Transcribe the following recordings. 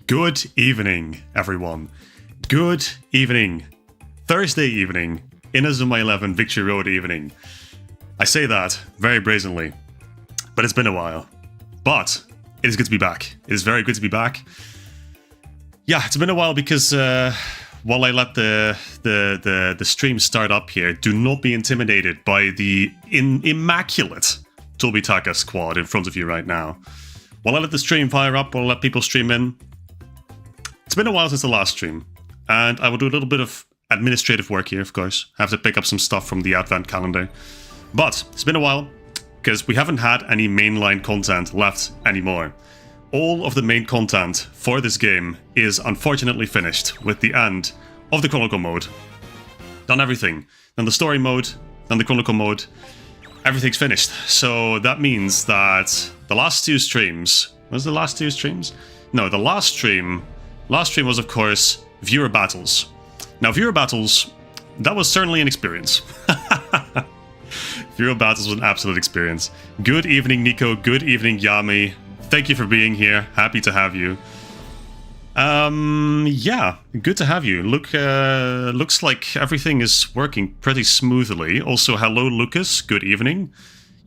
Good evening, everyone. Good evening. Thursday evening, Inazuma 11 Victory Road evening. I say that very brazenly, but it's been a while. But it is good to be back. It is very good to be back. Yeah, it's been a while because while I let the stream start up here, do not be intimidated by the immaculate Tobitaka squad in front of you right now. While I let the stream fire up, while I let people stream in, it's been a while since the last stream, and I will do a little bit of administrative work here, of course. I have to pick up some stuff from the advent calendar. But it's been a while, because we haven't had any mainline content left anymore. All of the main content for this game is unfortunately finished with the end of the Chronicle mode. Done everything. Done the story mode, done the Chronicle mode. Everything's finished. So that means that the last two streams... Was the last two streams? No, the last stream was, of course, viewer battles. Now, viewer battles, that was certainly an experience. Viewer battles was an absolute experience. Good evening, Nico. Good evening, Yami. Thank you for being here. Happy to have you. Yeah, good to have you. Looks like everything is working pretty smoothly. Also, hello, Lucas. Good evening.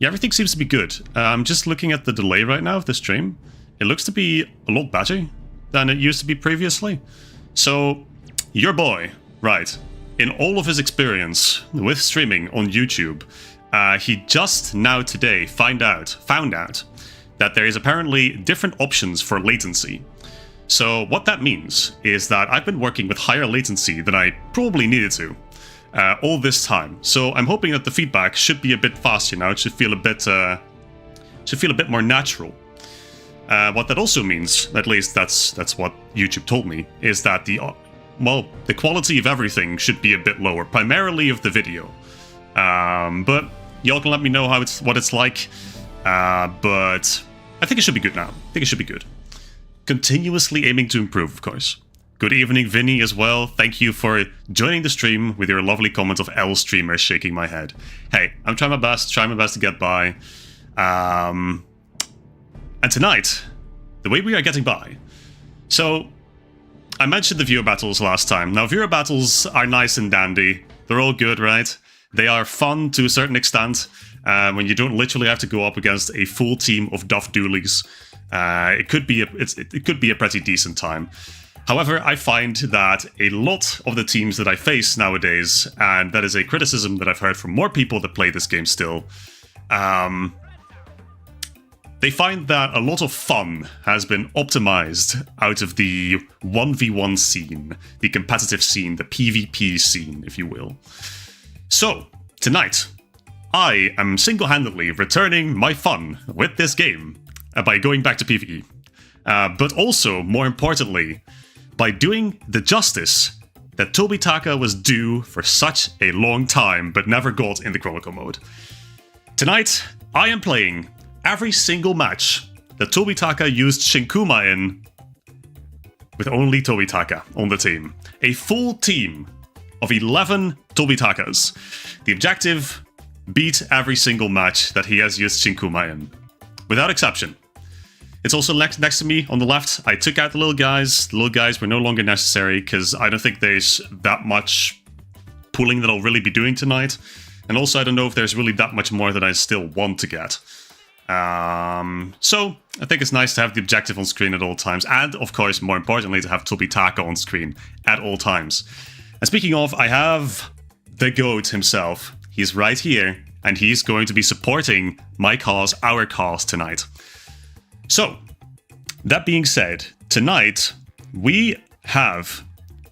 Yeah, everything seems to be good. I'm just looking at the delay right now of the stream. It looks to be a lot better than it used to be previously. So, your boy, right, in all of his experience with streaming on YouTube, he just now today found out that there is apparently different options for latency. So what that means is that I've been working with higher latency than I probably needed to all this time. So I'm hoping that the feedback should be a bit faster now. It should feel a bit more natural. What that also means, at least that's what YouTube told me, is that the quality of everything should be a bit lower, primarily of the video. But y'all can let me know what it's like. But I think it should be good now. I think it should be good. Continuously aiming to improve, of course. Good evening, Vinny, as well. Thank you for joining the stream with your lovely comment of L streamer shaking my head. Hey, I'm trying my best to get by. And tonight, the way we are getting by. So, I mentioned the viewer battles last time. Now, viewer battles are nice and dandy. They're all good, right? They are fun to a certain extent. When you don't literally have to go up against a full team of Duff Doolies. It could be a pretty decent time. However, I find that a lot of the teams that I face nowadays, and that is a criticism that I've heard from more people that play this game still, they find that a lot of fun has been optimized out of the 1v1 scene, the competitive scene, the PvP scene, if you will. So, tonight, I am single-handedly returning my fun with this game by going back to PvE. But also, more importantly, by doing the justice that Tobitaka was due for such a long time but never got in the Chronicle mode. Tonight, I am playing every single match that Tobitaka used Shinkuuma in with only Tobitaka on the team. A full team of 11 Tobitakas. The objective, beat every single match that he has used Shinkuuma in. Without exception. It's also next to me on the left. I took out the little guys. The little guys were no longer necessary because I don't think there's that much pulling that I'll really be doing tonight. And also I don't know if there's really that much more that I still want to get. So I think it's nice to have the objective on screen at all times, and of course, more importantly, to have Tobitaka on screen at all times. And speaking of, I have the GOAT himself. He's right here, and he's going to be supporting my cause, our cause tonight. So, that being said, tonight we have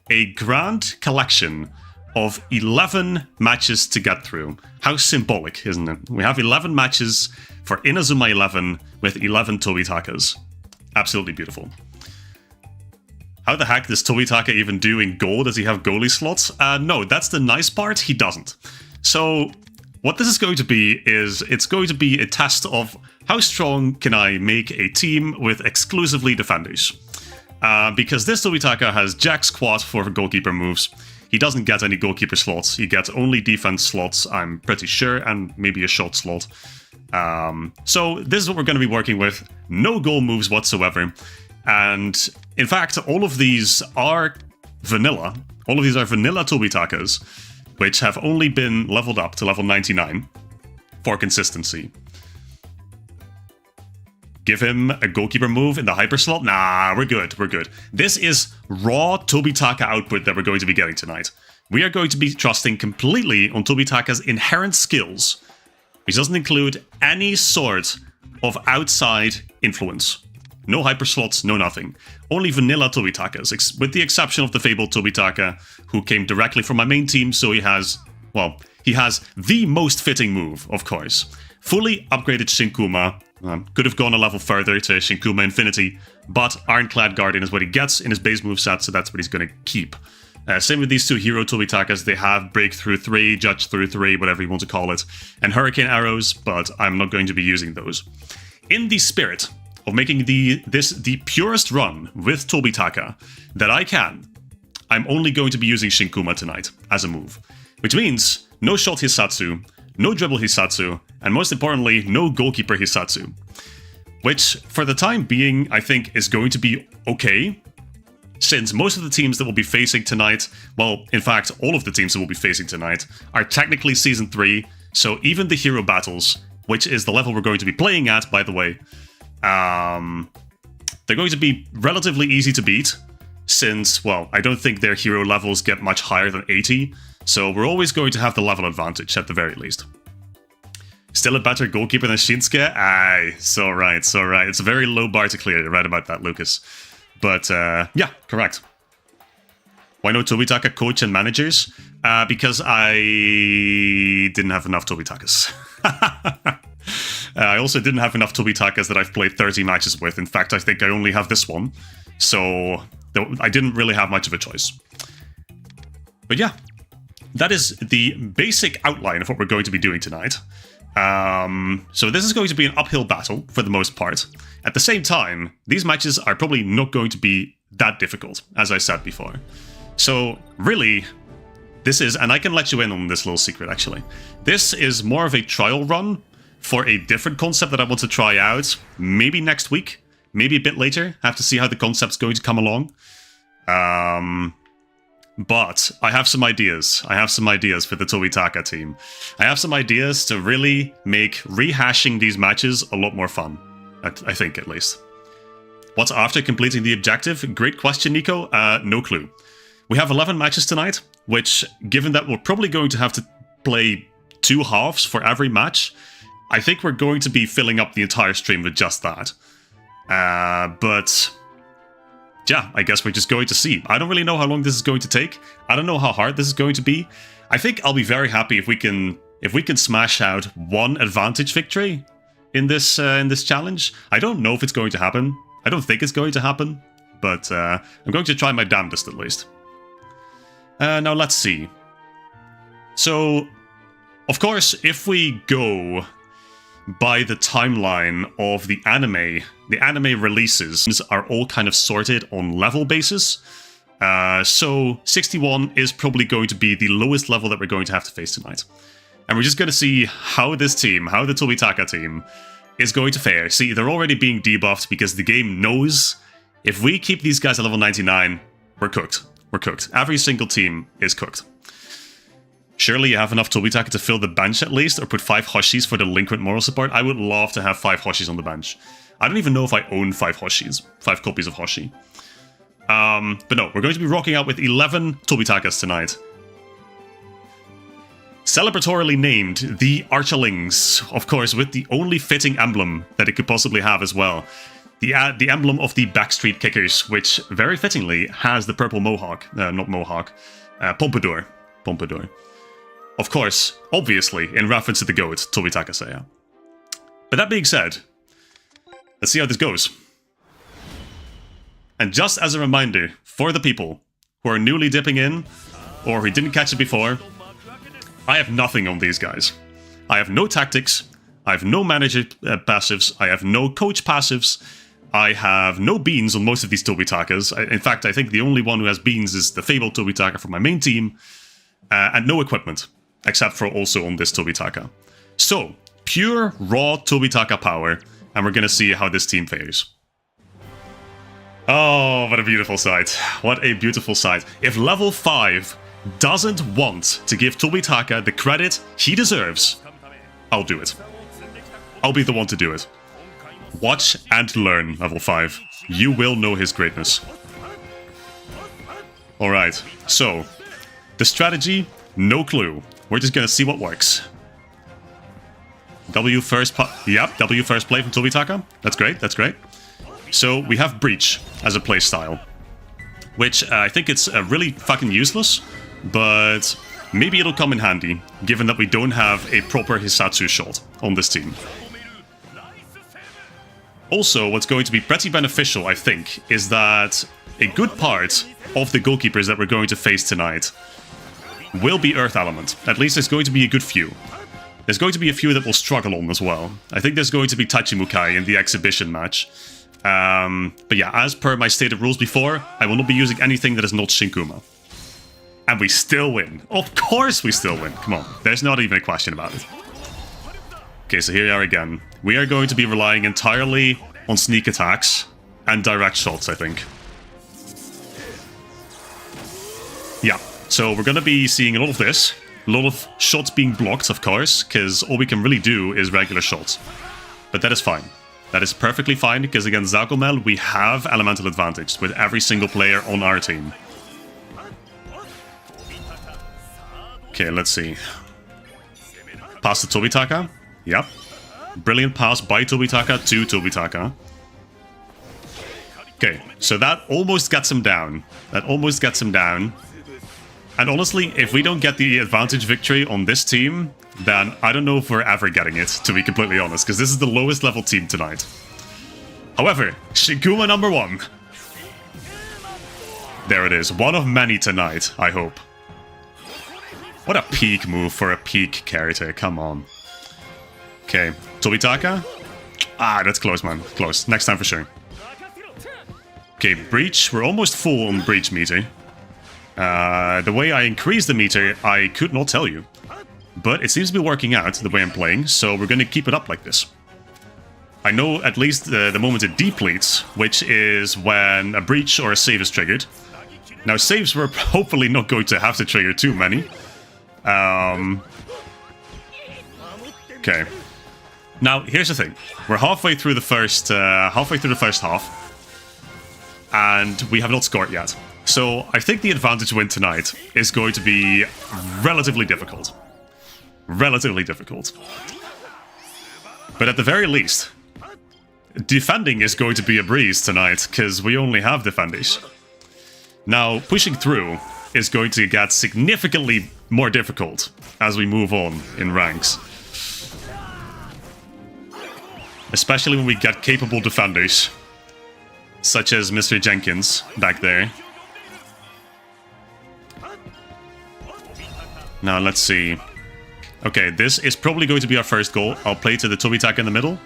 a grand collection of 11 matches to get through. How symbolic, isn't it? We have 11 matches for Inazuma 11 with 11 Tobitakas. Absolutely beautiful. How the heck does Tobitaka even do in goal? Does he have goalie slots? No, that's the nice part, he doesn't. So, what this is going to be is, it's going to be a test of how strong can I make a team with exclusively defenders. Because this Tobitaka has Jack Squat for goalkeeper moves. He doesn't get any goalkeeper slots, he gets only defense slots, I'm pretty sure, and maybe a shot slot. So this is what we're going to be working with. No goal moves whatsoever. And in fact, all of these are vanilla. All of these are vanilla Tobitakas, which have only been leveled up to level 99 for consistency. Give him a goalkeeper move in the hyper slot? Nah, we're good, we're good. This is raw Tobitaka output that we're going to be getting tonight. We are going to be trusting completely on Tobitaka's inherent skills, which doesn't include any sort of outside influence. No hyper slots, no nothing. Only vanilla Tobitakas, with the exception of the fabled Tobitaka, who came directly from my main team, so he has, well, he has the most fitting move, of course. Fully upgraded Shinkuuma. Could have gone a level further to Shinkuuma Infinity, but Ironclad Guardian is what he gets in his base moveset, so that's what he's going to keep. Same with these two hero Tobitakas. They have Breakthrough 3, Judge Through 3, whatever you want to call it, and Hurricane Arrows, but I'm not going to be using those. In the spirit of making this the purest run with Tobitaka that I can, I'm only going to be using Shinkuuma tonight as a move. Which means no shot Hisatsu, no dribble Hisatsu, and most importantly, no goalkeeper Hisatsu. Which, for the time being, I think is going to be okay, since most of the teams that we'll be facing tonight, well, in fact, all of the teams that we'll be facing tonight, are technically Season 3, so even the hero battles, which is the level we're going to be playing at, by the way, they're going to be relatively easy to beat, since, well, I don't think their hero levels get much higher than 80, so we're always going to have the level advantage at the very least. Still a better goalkeeper than Shinsuke? Aye, so right, so right. It's a very low bar to clear, you're right about that, Lucas. But, yeah, correct. Why no Tobitaka coach and managers? Because I didn't have enough Tobitakas. I also didn't have enough Tobitakas that I've played 30 matches with. In fact, I think I only have this one. So, I didn't really have much of a choice. But yeah, that is the basic outline of what we're going to be doing tonight. So this is going to be an uphill battle for the most part. At the same time, these matches are probably not going to be that difficult, as I said before. So really, this is, and I can let you in on this little secret actually, this is more of a trial run for a different concept that I want to try out, maybe next week, maybe a bit later. I have to see how the concept's going to come along. But I have some ideas. I have some ideas for the Tobitaka team. I have some ideas to really make rehashing these matches a lot more fun. I think, at least. What's after completing the objective? Great question, Nico. No clue. We have 11 matches tonight, which, given that we're probably going to have to play 2 halves for every match, I think we're going to be filling up the entire stream with just that. But yeah, I guess we're just going to see. I don't really know how long this is going to take. I don't know how hard this is going to be. I think I'll be very happy if we can smash out 1 advantage victory in this challenge. I don't know if it's going to happen. I don't think it's going to happen, but I'm going to try my damnedest at least. Now let's see. So, of course, if we go by the timeline of the anime releases are all kind of sorted on level basis. So 61 is probably going to be the lowest level that we're going to have to face tonight. And we're just going to see how this team, how the Tobitaka team, is going to fare. See, they're already being debuffed because the game knows if we keep these guys at level 99, we're cooked. We're cooked. Every single team is cooked. Surely you have enough Tobitaka to fill the bench at least, or put 5 Hoshis for delinquent moral support. I would love to have 5 Hoshis on the bench. I don't even know if I own 5 Hoshis, 5 copies of Hoshi. But no, we're going to be rocking out with 11 Tobitakas tonight. Celebratorily named the Archerlings, of course, with the only fitting emblem that it could possibly have as well. The emblem of the Backstreet Kickers, which very fittingly has the purple mohawk, not mohawk, pompadour. Pompadour. Of course, obviously, in reference to the GOAT, Tobitaka Seiya. But that being said, let's see how this goes. And just as a reminder, for the people who are newly dipping in, or who didn't catch it before, I have nothing on these guys. I have no tactics, I have no manager passives, I have no coach passives, I have no beans on most of these Tobitakas. In fact, I think the only one who has beans is the fabled Tobitaka from my main team, and no equipment. Except for also on this Tobitaka. So, pure, raw Tobitaka power, and we're gonna see how this team fares. Oh, what a beautiful sight. What a beautiful sight. If level 5 doesn't want to give Tobitaka the credit he deserves, I'll do it. I'll be the one to do it. Watch and learn, level 5. You will know his greatness. Alright, so the strategy, no clue. We're just gonna see what works. W first play from Tobitaka. That's great, that's great. So we have Breach as a playstyle, which I think it's really fucking useless, but maybe it'll come in handy, given that we don't have a proper Hisatsu shot on this team. Also, what's going to be pretty beneficial, I think, is that a good part of the goalkeepers that we're going to face tonight will be Earth Element. At least there's going to be a good few. There's going to be a few that will struggle on as well. I think there's going to be Tachimukai in the exhibition match. But yeah, as per my stated rules before, I will not be using anything that is not Shinkuuma. And we still win. Of course we still win. Come on, there's not even a question about it. Okay, so here we are again. We are going to be relying entirely on sneak attacks and direct shots, I think. Yeah, so we're going to be seeing a lot of this. A lot of shots being blocked, of course, because all we can really do is regular shots. But that is fine. That is perfectly fine, because against Zagomel, we have elemental advantage with every single player on our team. Okay, let's see. Pass to Tobitaka. Yep. Brilliant pass by Tobitaka to Tobitaka. Okay, so that almost gets him down. That almost gets him down. And honestly, if we don't get the advantage victory on this team, then I don't know if we're ever getting it, to be completely honest, because this is the lowest level team tonight. However, Shinkuuma number 1. There it is. One of many tonight, I hope. What a peak move for a peak character, come on. Okay, Tobitaka. Ah, that's close, man. Close. Next time for sure. Okay, Breach. We're almost full on Breach meter. The way I increased the meter, I could not tell you. But it seems to be working out the way I'm playing, so we're going to keep it up like this. I know at least the moment it depletes, which is when a breach or a save is triggered. Now, saves we're hopefully not going to have to trigger too many. Okay. Now, here's the thing. We're halfway through the first half, and we have not scored yet. So I think the advantage win tonight is going to be relatively difficult. Relatively difficult. But at the very least, defending is going to be a breeze tonight, because we only have defenders. Now, pushing through is going to get significantly more difficult as we move on in ranks. Especially when we get capable defenders, such as Mr. Jenkins back there. Now, let's see. Okay, this is probably going to be our first goal. I'll play to the Tobitaka in the middle.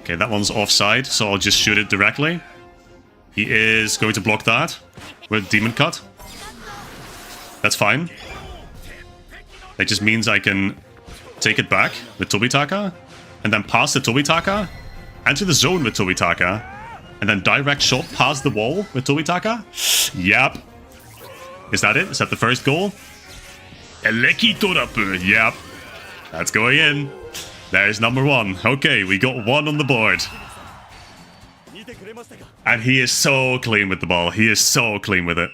Okay, that one's offside, so I'll just shoot it directly. He is going to block that with Demon Cut. That's fine. That just means I can take it back with Tobitaka, and then pass the Tobitaka, enter the zone with Tobitaka, and then direct shot past the wall with Tobitaka. Yep. Is that it? Is that the first goal? Eleki Torapu. Yep. That's going in. There's number 1. Okay, we got 1 on the board. And he is so clean with the ball. He is so clean with it.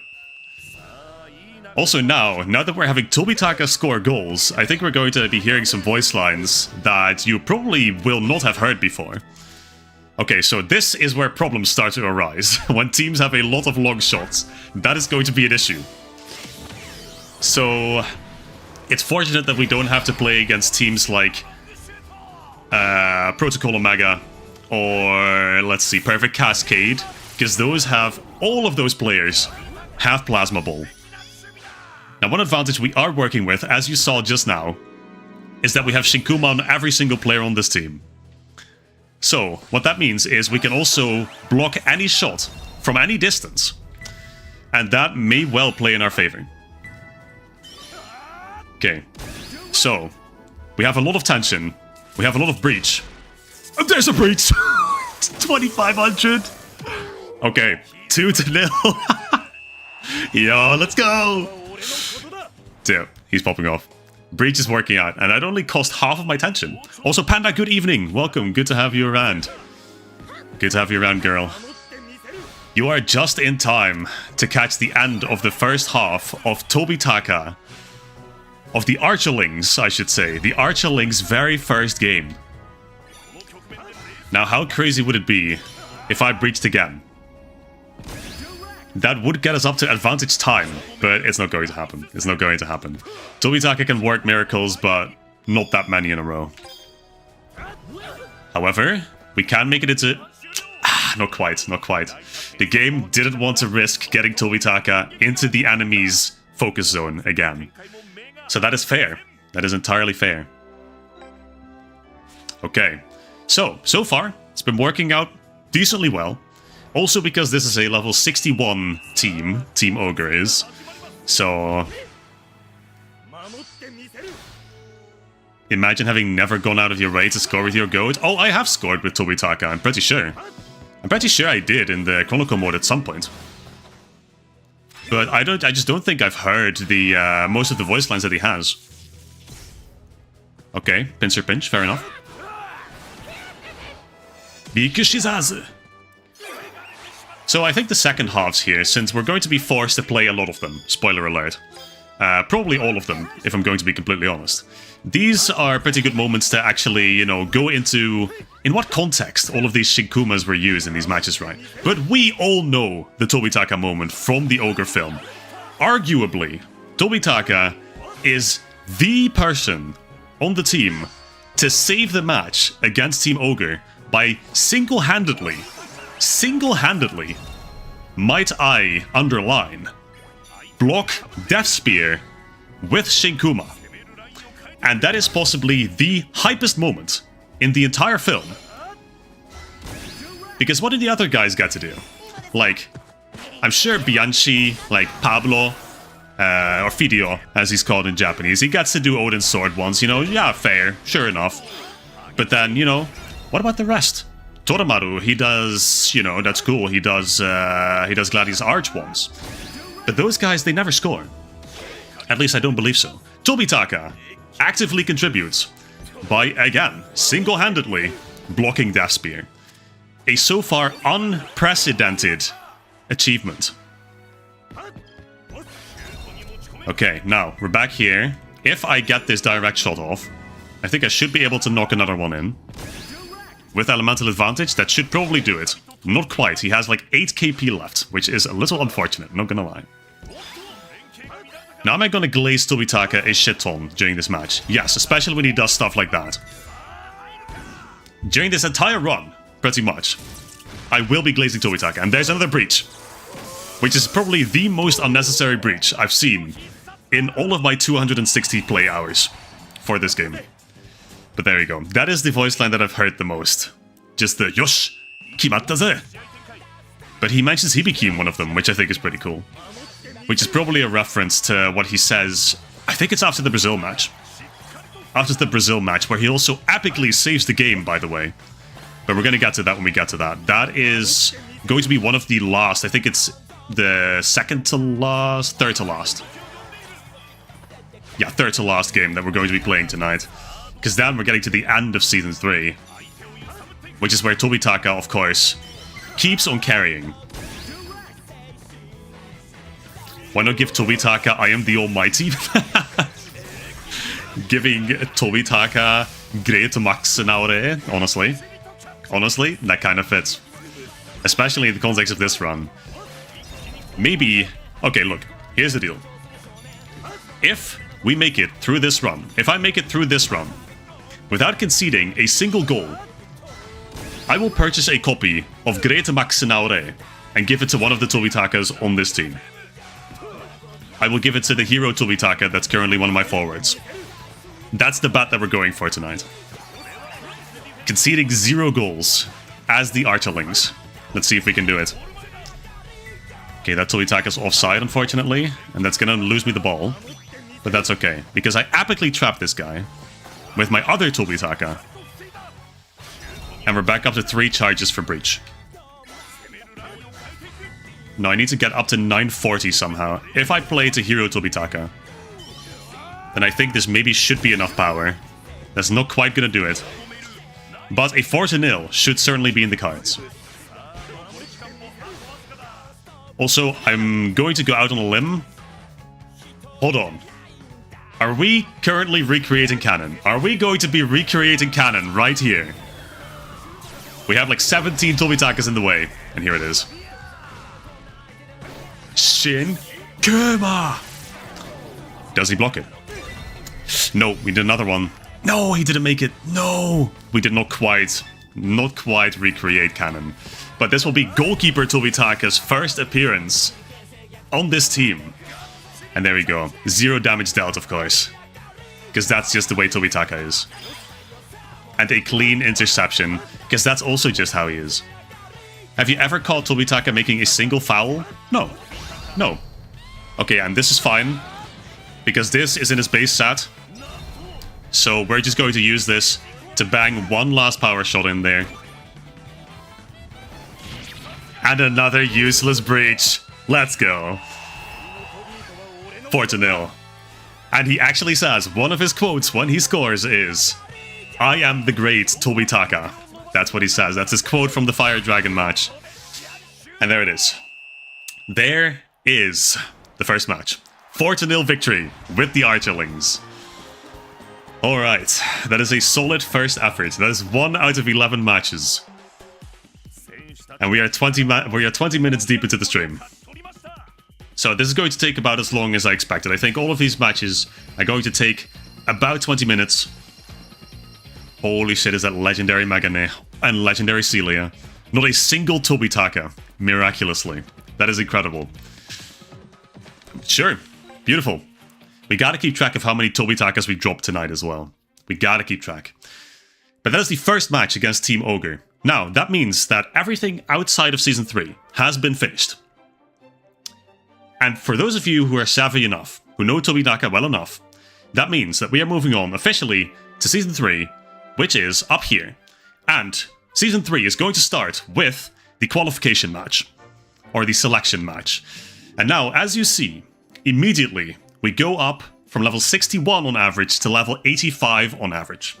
Also now that we're having Tobitaka score goals, I think we're going to be hearing some voice lines that you probably will not have heard before. Okay, so this is where problems start to arise. When teams have a lot of long shots, that is going to be an issue. So it's fortunate that we don't have to play against teams like Protocol Omega or, let's see, Perfect Cascade, because those have, all of those players have Plasma Ball. Now, one advantage we are working with, as you saw just now, is that we have Shinkuuma on every single player on this team. So, what that means is we can also block any shot from any distance. And that may well play in our favor. Okay, so, we have a lot of tension. We have a lot of breach. Oh, there's a breach! 2500! Okay, 2-0. Yo, let's go. Damn, he's popping off. Breach is working out, and that only cost half of my tension. Also, Panda, good evening. Welcome. Good to have you around. Good to have you around, girl. You are just in time to catch the end of the first half of Tobitaka. Of the Archerlings, I should say. The Archerlings' very first game. Now, how crazy would it be if I breached again? That would get us up to advantage time, but it's not going to happen. It's not going to happen. Tobitaka can work miracles, but not that many in a row. However, we can make it into... not quite, not quite. The game didn't want to risk getting Tobitaka into the enemy's focus zone again. So that is fair. That is entirely fair. Okay. So far, it's been working out decently well. Also because this is a level 61 team, Team Ogre is. So... imagine having never gone out of your way to score with your goat. Oh, I have scored with Tobitaka, I'm pretty sure. I'm pretty sure I did in the Chronicle mode at some point. But I just don't think I've heard the most of the voice lines that he has. Okay, pincer pinch, fair enough. Bikushizazu. So I think the second halves here, since we're going to be forced to play a lot of them, spoiler alert. Probably all of them, if I'm going to be completely honest. These are pretty good moments to actually, you know, go into in what context all of these Shinkuumas were used in these matches, right? But we all know the Tobitaka moment from the Ogre film. Arguably, Tobitaka is the person on the team to save the match against Team Ogre by single-handedly, might I underline, block Death Spear with Shinkuuma. And that is possibly the hypest moment in the entire film. Because what did the other guys get to do? Like, I'm sure Bianchi, like Pablo, or Fideo, as he's called in Japanese, he gets to do Odin's sword once, you know, yeah, fair, sure enough. But then, you know, what about the rest? Toromaru, he does, you know, that's cool, he does Gladius Arch once. But those guys, they never score. At least I don't believe so. Tobitaka actively contributes by, again, single-handedly blocking Death Spear. A so far unprecedented achievement. Okay, now, we're back here. If I get this direct shot off, I think I should be able to knock another one in. With elemental advantage, that should probably do it. Not quite, he has like 8 KP left, which is a little unfortunate, not gonna lie. Now am I gonna glaze Tobitaka a shit ton during this match? Yes, especially when he does stuff like that. During this entire run, pretty much, I will be glazing Tobitaka. And there's another breach, which is probably the most unnecessary breach I've seen in all of my 260 play hours for this game. But there you go. That is the voice line that I've heard the most. Just the Yosh, Kimatta ze. But he mentions Hibiki in one of them, which I think is pretty cool. Which is probably a reference to what he says, I think it's after the Brazil match. After the Brazil match, where he also epically saves the game, by the way. But we're going to get to that when we get to that. That is going to be one of the last, I think it's the second to last, third to last. Yeah, third to last game that we're going to be playing tonight. Because then we're getting to the end of Season 3. Which is where Tobitaka, of course, keeps on carrying. Why not give Tobitaka I am the Almighty? Giving Tobitaka Great Max Naure, honestly. Honestly, that kind of fits. Especially in the context of this run. Maybe... Okay, look, here's the deal. If we make it through this run, if I make it through this run, without conceding a single goal, I will purchase a copy of Great Max Naure and give it to one of the Tobitakas on this team. I will give it to the hero Tobitaka that's currently one of my forwards. That's the bet that we're going for tonight. Conceding 0 goals as the Archerlings. Let's see if we can do it. Okay, that Tobitaka's offside, unfortunately, and that's gonna lose me the ball. But that's okay, because I epically trapped this guy with my other Tobitaka. And we're back up to 3 charges for breach. No, I need to get up to 940 somehow. If I play to Hero Tobitaka, then I think this maybe should be enough power. That's not quite gonna do it. But a 4-0 should certainly be in the cards. Also, I'm going to go out on a limb. Hold on. Are we currently recreating canon? Are we going to be recreating canon right here? We have like 17 Tobitakas in the way. And here it is. Shinkuuma! Does he block it? No, we did another one. No, he didn't make it. No! We did not quite recreate canon. But this will be goalkeeper Tobitaka's first appearance on this team. And there we go. 0 damage dealt, of course. Because that's just the way Tobitaka is. And a clean interception, because that's also just how he is. Have you ever caught Tobitaka making a single foul? No. No. Okay, and this is fine. Because this is in his base set. So we're just going to use this to bang one last power shot in there. And another useless breach. Let's go. 4-0. And he actually says, one of his quotes when he scores is, "I am the great Tobitaka." That's what he says. That's his quote from the Fire Dragon match. And there it is. There is the first match. 4-0 victory with the Archerlings. Alright, that is a solid first effort. That is 1 out of 11 matches. And we are 20 minutes deep into the stream. So this is going to take about as long as I expected. I think all of these matches are going to take about 20 minutes. Holy shit, is that legendary Megane and legendary Celia. Not a single Tobitaka, miraculously. That is incredible. Sure, beautiful. We gotta keep track of how many Tobitakas we dropped tonight as well. We gotta keep track. But that is the first match against Team Ogre. Now, that means that everything outside of Season 3 has been finished. And for those of you who are savvy enough, who know Tobitaka well enough, that means that we are moving on officially to Season 3, which is up here. And Season 3 is going to start with the qualification match, or the selection match. And now, as you see, immediately we go up from level 61 on average to level 85 on average.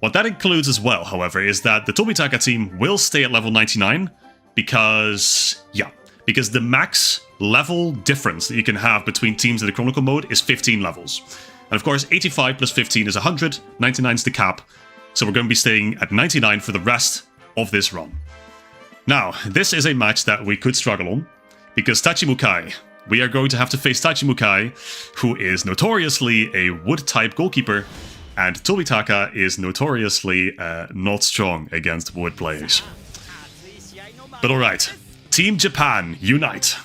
What that includes as well, however, is that the Tobitaka team will stay at level 99 because the max level difference that you can have between teams in the Chronicle mode is 15 levels. And of course, 85 plus 15 is 100, 99 is the cap, so we're going to be staying at 99 for the rest of this run. Now, this is a match that we could struggle on, because Tachimukai, we are going to have to face Tachimukai, who is notoriously a wood-type goalkeeper, and Tobitaka is notoriously not strong against wood players. But alright, Team Japan, unite!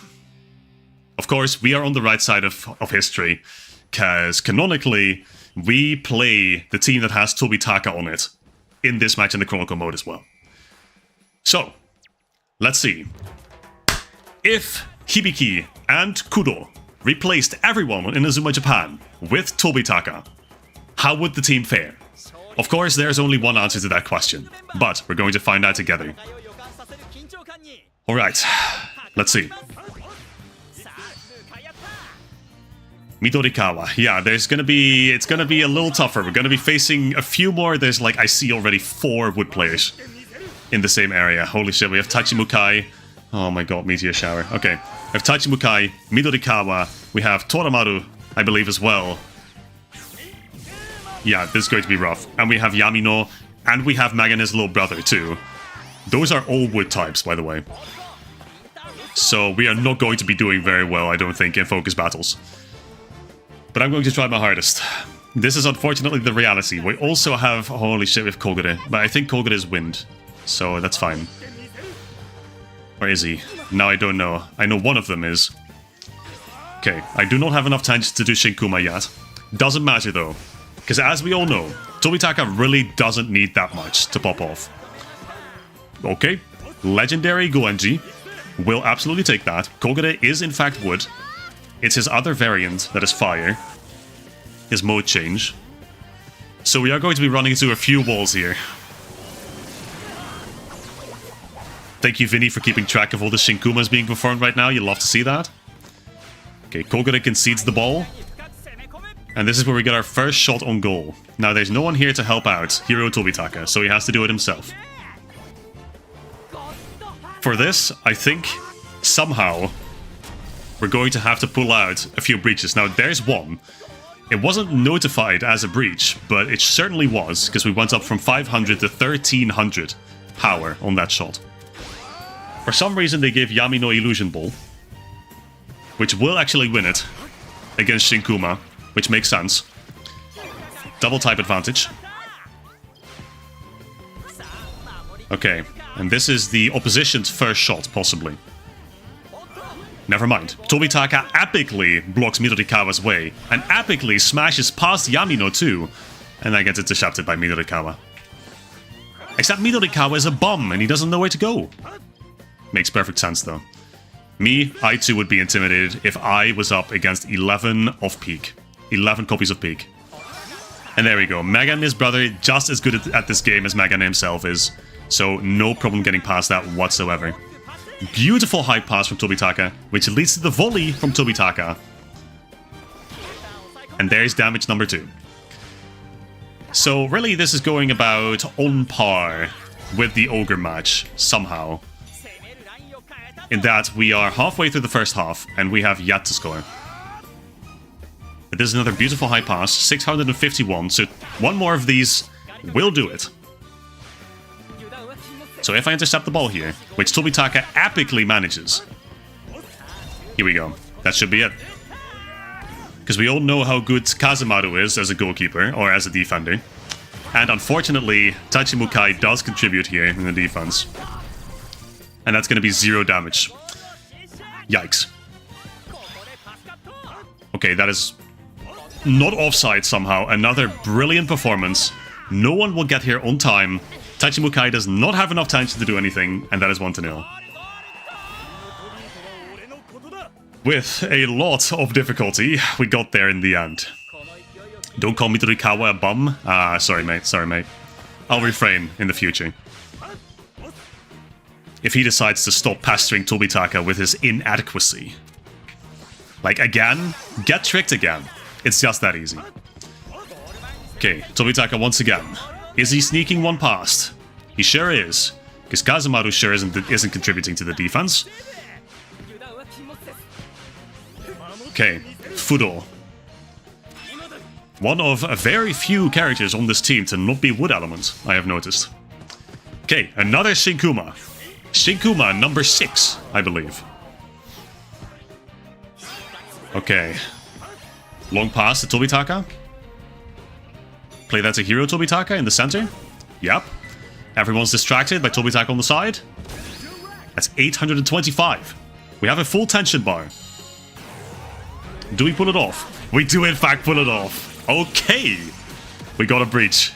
Of course, we are on the right side of history, because canonically, we play the team that has Tobitaka on it in this match in the Chronicle mode as well. So, let's see. If Hibiki and Kudo replaced everyone in Inazuma Japan with Tobitaka, how would the team fare? Of course, there's only one answer to that question, but we're going to find out together. Alright, let's see. Midorikawa, yeah, it's gonna be a little tougher. We're gonna be facing a few more. There's like, I see already 4 wood players in the same area. Holy shit, we have Tachimukai. Oh my god, meteor shower. Okay, we have Tachimukai, Midorikawa, we have Toramaru, I believe as well. Yeah, this is going to be rough. And we have Yamino, and we have Magane's little brother too. Those are all wood types, by the way. So we are not going to be doing very well, I don't think, in focus battles. But I'm going to try my hardest. This is unfortunately the reality. We also have, holy shit, we have Kogure. But I think Kogure is wind, so that's fine. Or is he? Now I don't know. I know one of them is. Okay, I do not have enough tangents to do Shinkuuma yet. Doesn't matter though. Because as we all know, Tobitaka really doesn't need that much to pop off. Okay, Legendary Goenji will absolutely take that. Kogure is in fact wood. It's his other variant that is fire. His mode change. So we are going to be running into a few walls here. Thank you, Vinny, for keeping track of all the Shinkuumas being performed right now. You love to see that. Okay, Kogure concedes the ball. And this is where we get our first shot on goal. Now, there's no one here to help out Hero Tobitaka, so he has to do it himself. For this, I think, somehow, we're going to have to pull out a few breaches. Now, there's one. It wasn't notified as a breach, but it certainly was, because we went up from 500 to 1300 power on that shot. For some reason, they gave Yami no Illusion Ball, which will actually win it against Shinkuuma, which makes sense. Double type advantage. Okay, and this is the opposition's first shot, possibly. Never mind. Tobitaka epically blocks Midorikawa's way, and epically smashes past Yamino too, and then gets intercepted by Midorikawa. Except Midorikawa is a bum, and he doesn't know where to go. Makes perfect sense, though. Me, I too would be intimidated if I was up against 11 of Peak. 11 copies of Peak. And there we go. Mega and his brother just as good at this game as Mega himself is. So no problem getting past that whatsoever. Beautiful high pass from Tobitaka, which leads to the volley from Tobitaka. And there's damage number 2. So really this is going about on par with the Ogre match, somehow. In that we are halfway through the first half, and we have yet to score. But this is another beautiful high pass, 651, so one more of these will do it. So if I intercept the ball here, which Tobitaka epically manages. Here we go. That should be it. Because we all know how good Kazemaru is as a goalkeeper, or as a defender. And unfortunately, Tachimukai does contribute here in the defense. And that's going to be 0 damage. Yikes. Okay, that is not offside somehow. Another brilliant performance. No one will get here on time. Tachimukai does not have enough tension to do anything, and that is 1-0. With a lot of difficulty, we got there in the end. Don't call Midorikawa a bum. Sorry mate. I'll refrain in the future. If he decides to stop pestering Tobitaka with his inadequacy. Like, again? Get tricked again. It's just that easy. Okay, Tobitaka once again. Is he sneaking one past? He sure is. Because Kazemaru sure isn't contributing to the defense. Okay, Fudo. One of a very few characters on this team to not be wood element, I have noticed. Okay, another Shinkuuma. Shinkuuma number 6, I believe. Okay. Long pass to Tobitaka. Play that to Hero Tobitaka in the center. Yep. Everyone's distracted by Tobitaka on the side. That's 825. We have a full tension bar. Do we pull it off? We do in fact pull it off. Okay. We got a breach.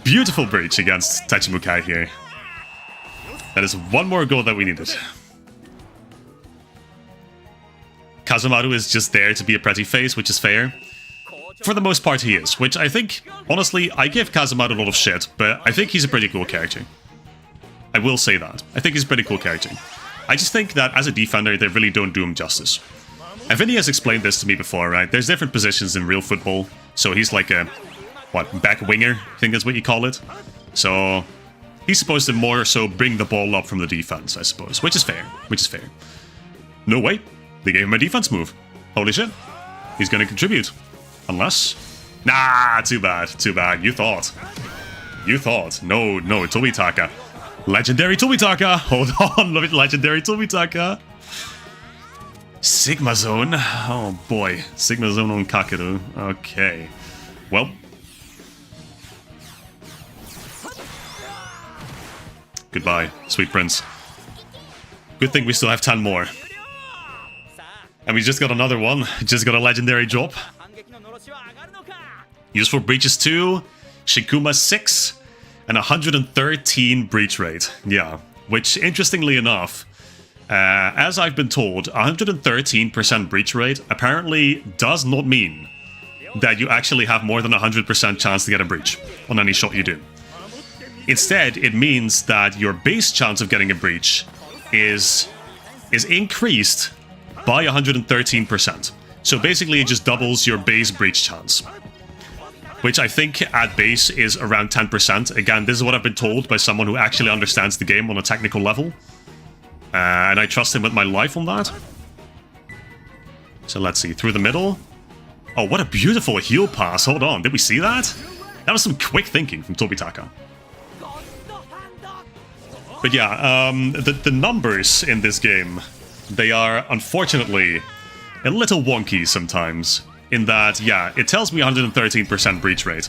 Beautiful breach against Tachimukai here. That is one more goal that we needed. Kazemaru is just there to be a pretty face, which is fair. For the most part he is, which I think, honestly, I give Kazemaru a lot of shit, but I think he's a pretty cool character. I will say that. I think he's a pretty cool character. I just think that as a defender, they really don't do him justice. And Vinny has explained this to me before, right? There's different positions in real football, so he's like a, back winger? I think that's what you call it. So he's supposed to more so bring the ball up from the defense, I suppose, which is fair, No, wait, they gave him a defense move. Holy shit. He's gonna contribute. Unless... Nah, too bad. You thought. No, Tobitaka. Legendary Tobitaka. Hold on, legendary Tobitaka. Sigma Zone. Oh boy. Sigma Zone on Kakeru. Okay. Well. Goodbye, sweet prince. Good thing we still have 10 more. And we just got another one. Just got a legendary drop. Used for breaches 2, Shinkuuma 6, and 113 breach rate. Yeah, which interestingly enough, as I've been told, 113% breach rate apparently does not mean that you actually have more than 100% chance to get a breach on any shot you do. Instead, it means that your base chance of getting a breach is increased by 113%. So basically, it just doubles your base breach chance, which I think at base is around 10%. Again, this is what I've been told by someone who actually understands the game on a technical level. And I trust him with my life on that. So let's see, through the middle. Oh, what a beautiful heal pass. Hold on, did we see that? That was some quick thinking from Tobitaka. But yeah, the numbers in this game, they are unfortunately a little wonky sometimes. In that, yeah, it tells me 113% breach rate,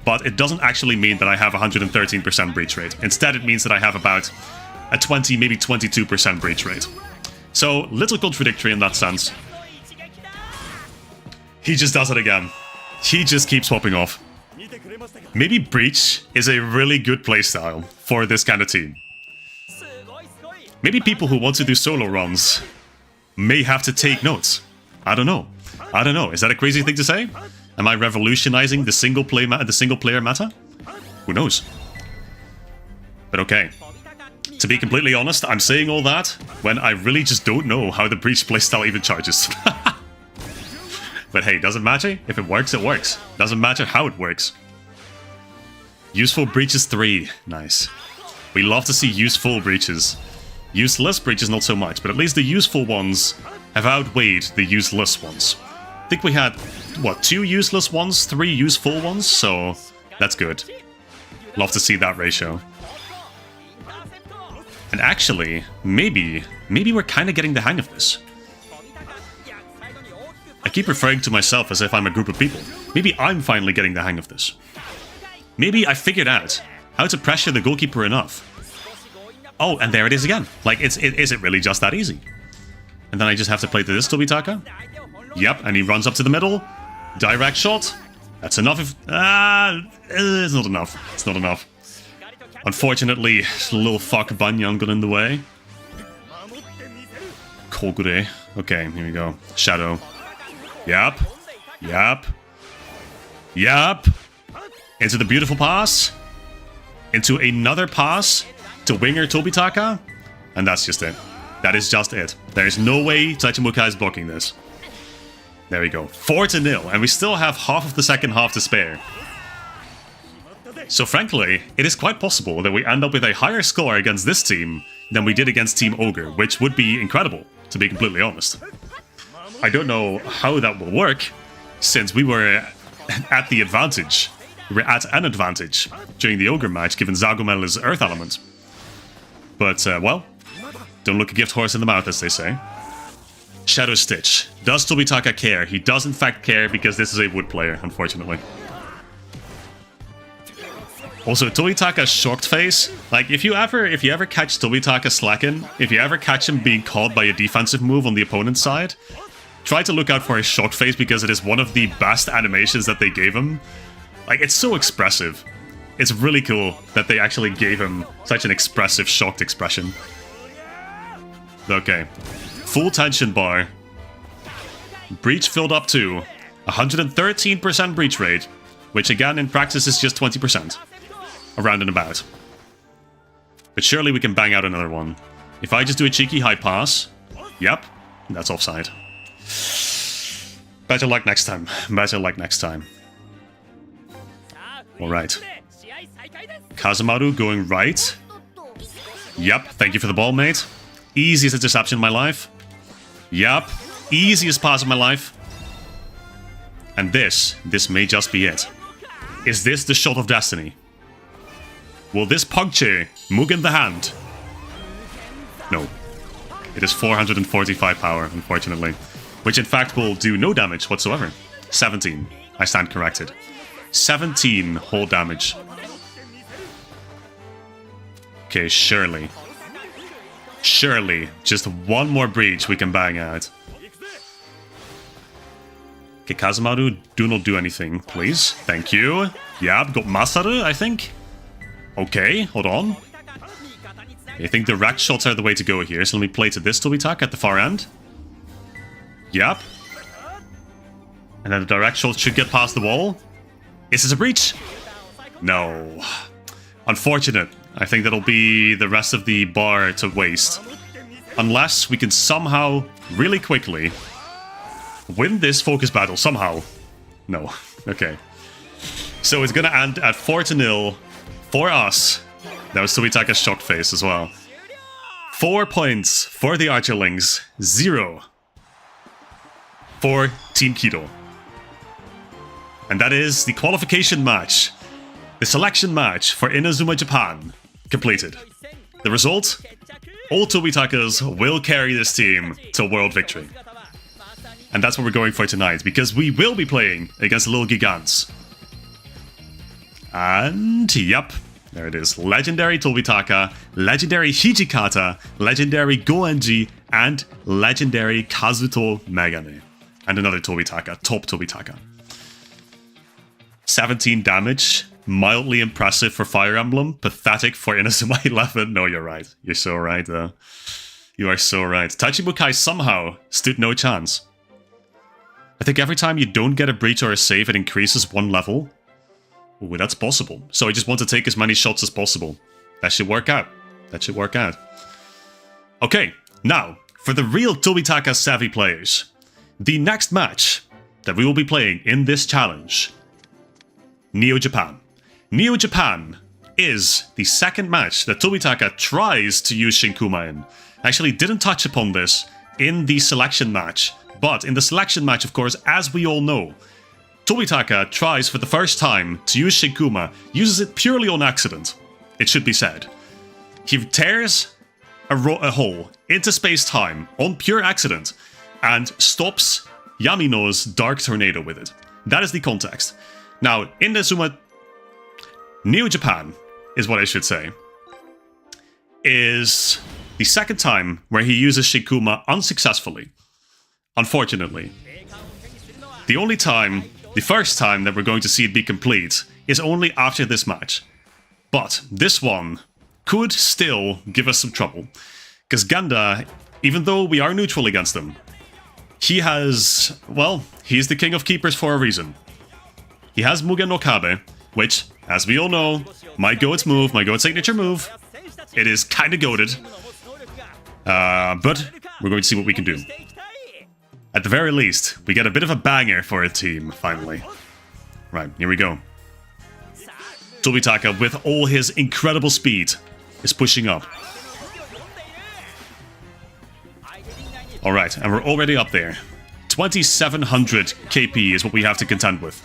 but it doesn't actually mean that I have 113% breach rate. Instead, it means that I have about a 20, maybe 22% breach rate. So, little contradictory in that sense. He just does it again. He just keeps swapping off. Maybe breach is a really good playstyle for this kind of team. Maybe people who want to do solo runs may have to take notes. I don't know. I don't know. Is that a crazy thing to say? Am I revolutionizing the single player meta? Who knows? But okay. To be completely honest, I'm saying all that when I really just don't know how the breach playstyle even charges. But hey, doesn't matter. If it works, it works. Doesn't matter how it works. Useful breaches 3. Nice. We love to see useful breaches. Useless breaches not so much, but at least the useful ones have outweighed the useless ones. I think we had, what, 2 useless ones, 3 useful ones, so that's good. Love to see that ratio. And actually, maybe we're kind of getting the hang of this. I keep referring to myself as if I'm a group of people. Maybe I'm finally getting the hang of this. Maybe I figured out how to pressure the goalkeeper enough. Oh, and there it is again. Like, is it really just that easy? And then I just have to play to this Tobitaka? Yep, and he runs up to the middle. Direct shot. That's enough if... it's not enough. It's not enough. Unfortunately, little fuck Banyan got in the way. Kogure. Okay, here we go. Shadow. Yep. Yep. Yep. Into the beautiful pass. Into another pass to winger Tobitaka. And that's just it. That is just it. There is no way Tachimuka is blocking this. There we go. 4-0, and we still have half of the second half to spare. So frankly, it is quite possible that we end up with a higher score against this team than we did against Team Ogre, which would be incredible, to be completely honest. I don't know how that will work, since we were at the advantage. We were at an advantage during the Ogre match, given Zagomel's Earth element. But, well, don't look a gift horse in the mouth, as they say. Shadow Stitch. Does Tobitaka care? He does in fact care, because this is a wood player, unfortunately. Also, Tobitaka's shocked face. Like, if you ever catch Tobitaka slacking, if you ever catch him being caught by a defensive move on the opponent's side, try to look out for his shocked face, because it is one of the best animations that they gave him. Like, it's so expressive. It's really cool that they actually gave him such an expressive shocked expression. Okay. Full tension bar. Breach filled up to 113% breach rate, which again in practice is just 20%. Around and about. But surely we can bang out another one. If I just do a cheeky high pass, yep, that's offside. Better luck next time. Better luck next time. Alright. Kazamaru going right. Yep, thank you for the ball, mate. Easiest interception in my life. Yep, easiest pass of my life. And this may just be it. Is this the shot of destiny? Will this puncture Mugen the hand? No. It is 445 power, unfortunately. Which in fact will do no damage whatsoever. 17. I stand corrected. 17 whole damage. Okay, surely. Surely, just one more breach we can bang out. Okay, Kazamaru, do not do anything, please. Thank you. Yeah, got Masaru, I think. Okay, hold on. I think the rack shots are the way to go here, so let me play to this Tobitaka at the far end. Yep. And then the direct shot should get past the wall. Is this a breach? No. Unfortunate. I think that'll be the rest of the bar to waste. Unless we can somehow, really quickly, win this focus battle. Somehow. No. Okay. So it's gonna end at 4-0 for us. That was Tobitaka's shock face as well. 4 points for the Archerlings. 0 for Team Kido. And that is the qualification match. The selection match for Inazuma Japan completed. The result? All Tobitakas will carry this team to world victory. And that's what we're going for tonight, because we will be playing against Little Gigants. And, yep, there it is. Legendary Tobitaka, Legendary Hijikata, Legendary Goenji, and Legendary Kazuto Megane. And another Tobitaka, top Tobitaka. 17 damage, mildly impressive for Fire Emblem, pathetic for Inazuma 11. No, you're right. You're so right. You are so right. Tachibukai somehow stood no chance. I think every time you don't get a breach or a save, it increases 1 level. Ooh, that's possible. So I just want to take as many shots as possible. That should work out. That should work out. Okay, now, for the real Tobitaka savvy players, the next match that we will be playing in this challenge, Neo Japan. Neo Japan is the second match that Tobitaka tries to use Shinkuuma in. I actually didn't touch upon this in the selection match, but in the selection match, of course, as we all know, Tobitaka tries for the first time to use Shinkuuma, uses it purely on accident, it should be said. He tears a hole into space-time on pure accident and stops Yamino's Dark Tornado with it. That is the context. Now, Inazuma Neo Japan is what I should say, is the second time where he uses Shinkuuma unsuccessfully. Unfortunately. The first time that we're going to see it be complete is only after this match. But this one could still give us some trouble. Because Ganda, even though we are neutral against him, he has, well, he's the king of keepers for a reason. He has Mugen no Kabe, which, as we all know, my goat's move, my goat's signature move. It is kinda goated. But we're going to see what we can do. At the very least, we get a bit of a banger for a team, finally. Right, here we go. Tobitaka, with all his incredible speed, is pushing up. Alright, and we're already up there. 2700 KP is what we have to contend with.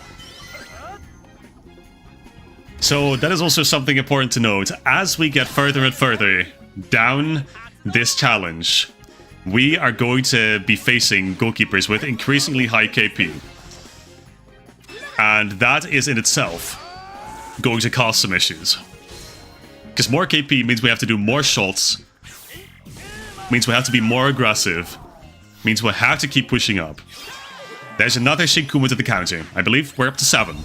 So that is also something important to note. As we get further and further down this challenge, we are going to be facing goalkeepers with increasingly high KP. And that is in itself going to cause some issues. Because more KP means we have to do more shots, means we have to be more aggressive, means we have to keep pushing up. There's another Shinkuuma to the counter. I believe we're up to 7.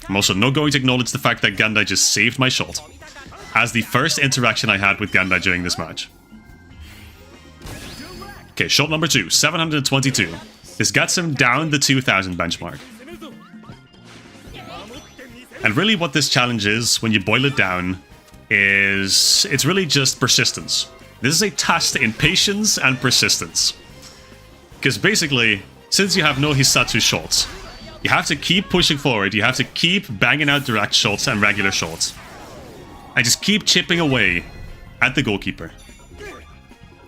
I'm also not going to acknowledge the fact that Ganda just saved my shot, as the first interaction I had with Ganda during this match. Okay, shot number 2, 722. This gets him down the 2000 benchmark. And really what this challenge is, when you boil it down, is it's really just persistence. This is a test in patience and persistence. Because basically, since you have no Hisatsu shots, you have to keep pushing forward, you have to keep banging out direct shots and regular shots. And just keep chipping away at the goalkeeper.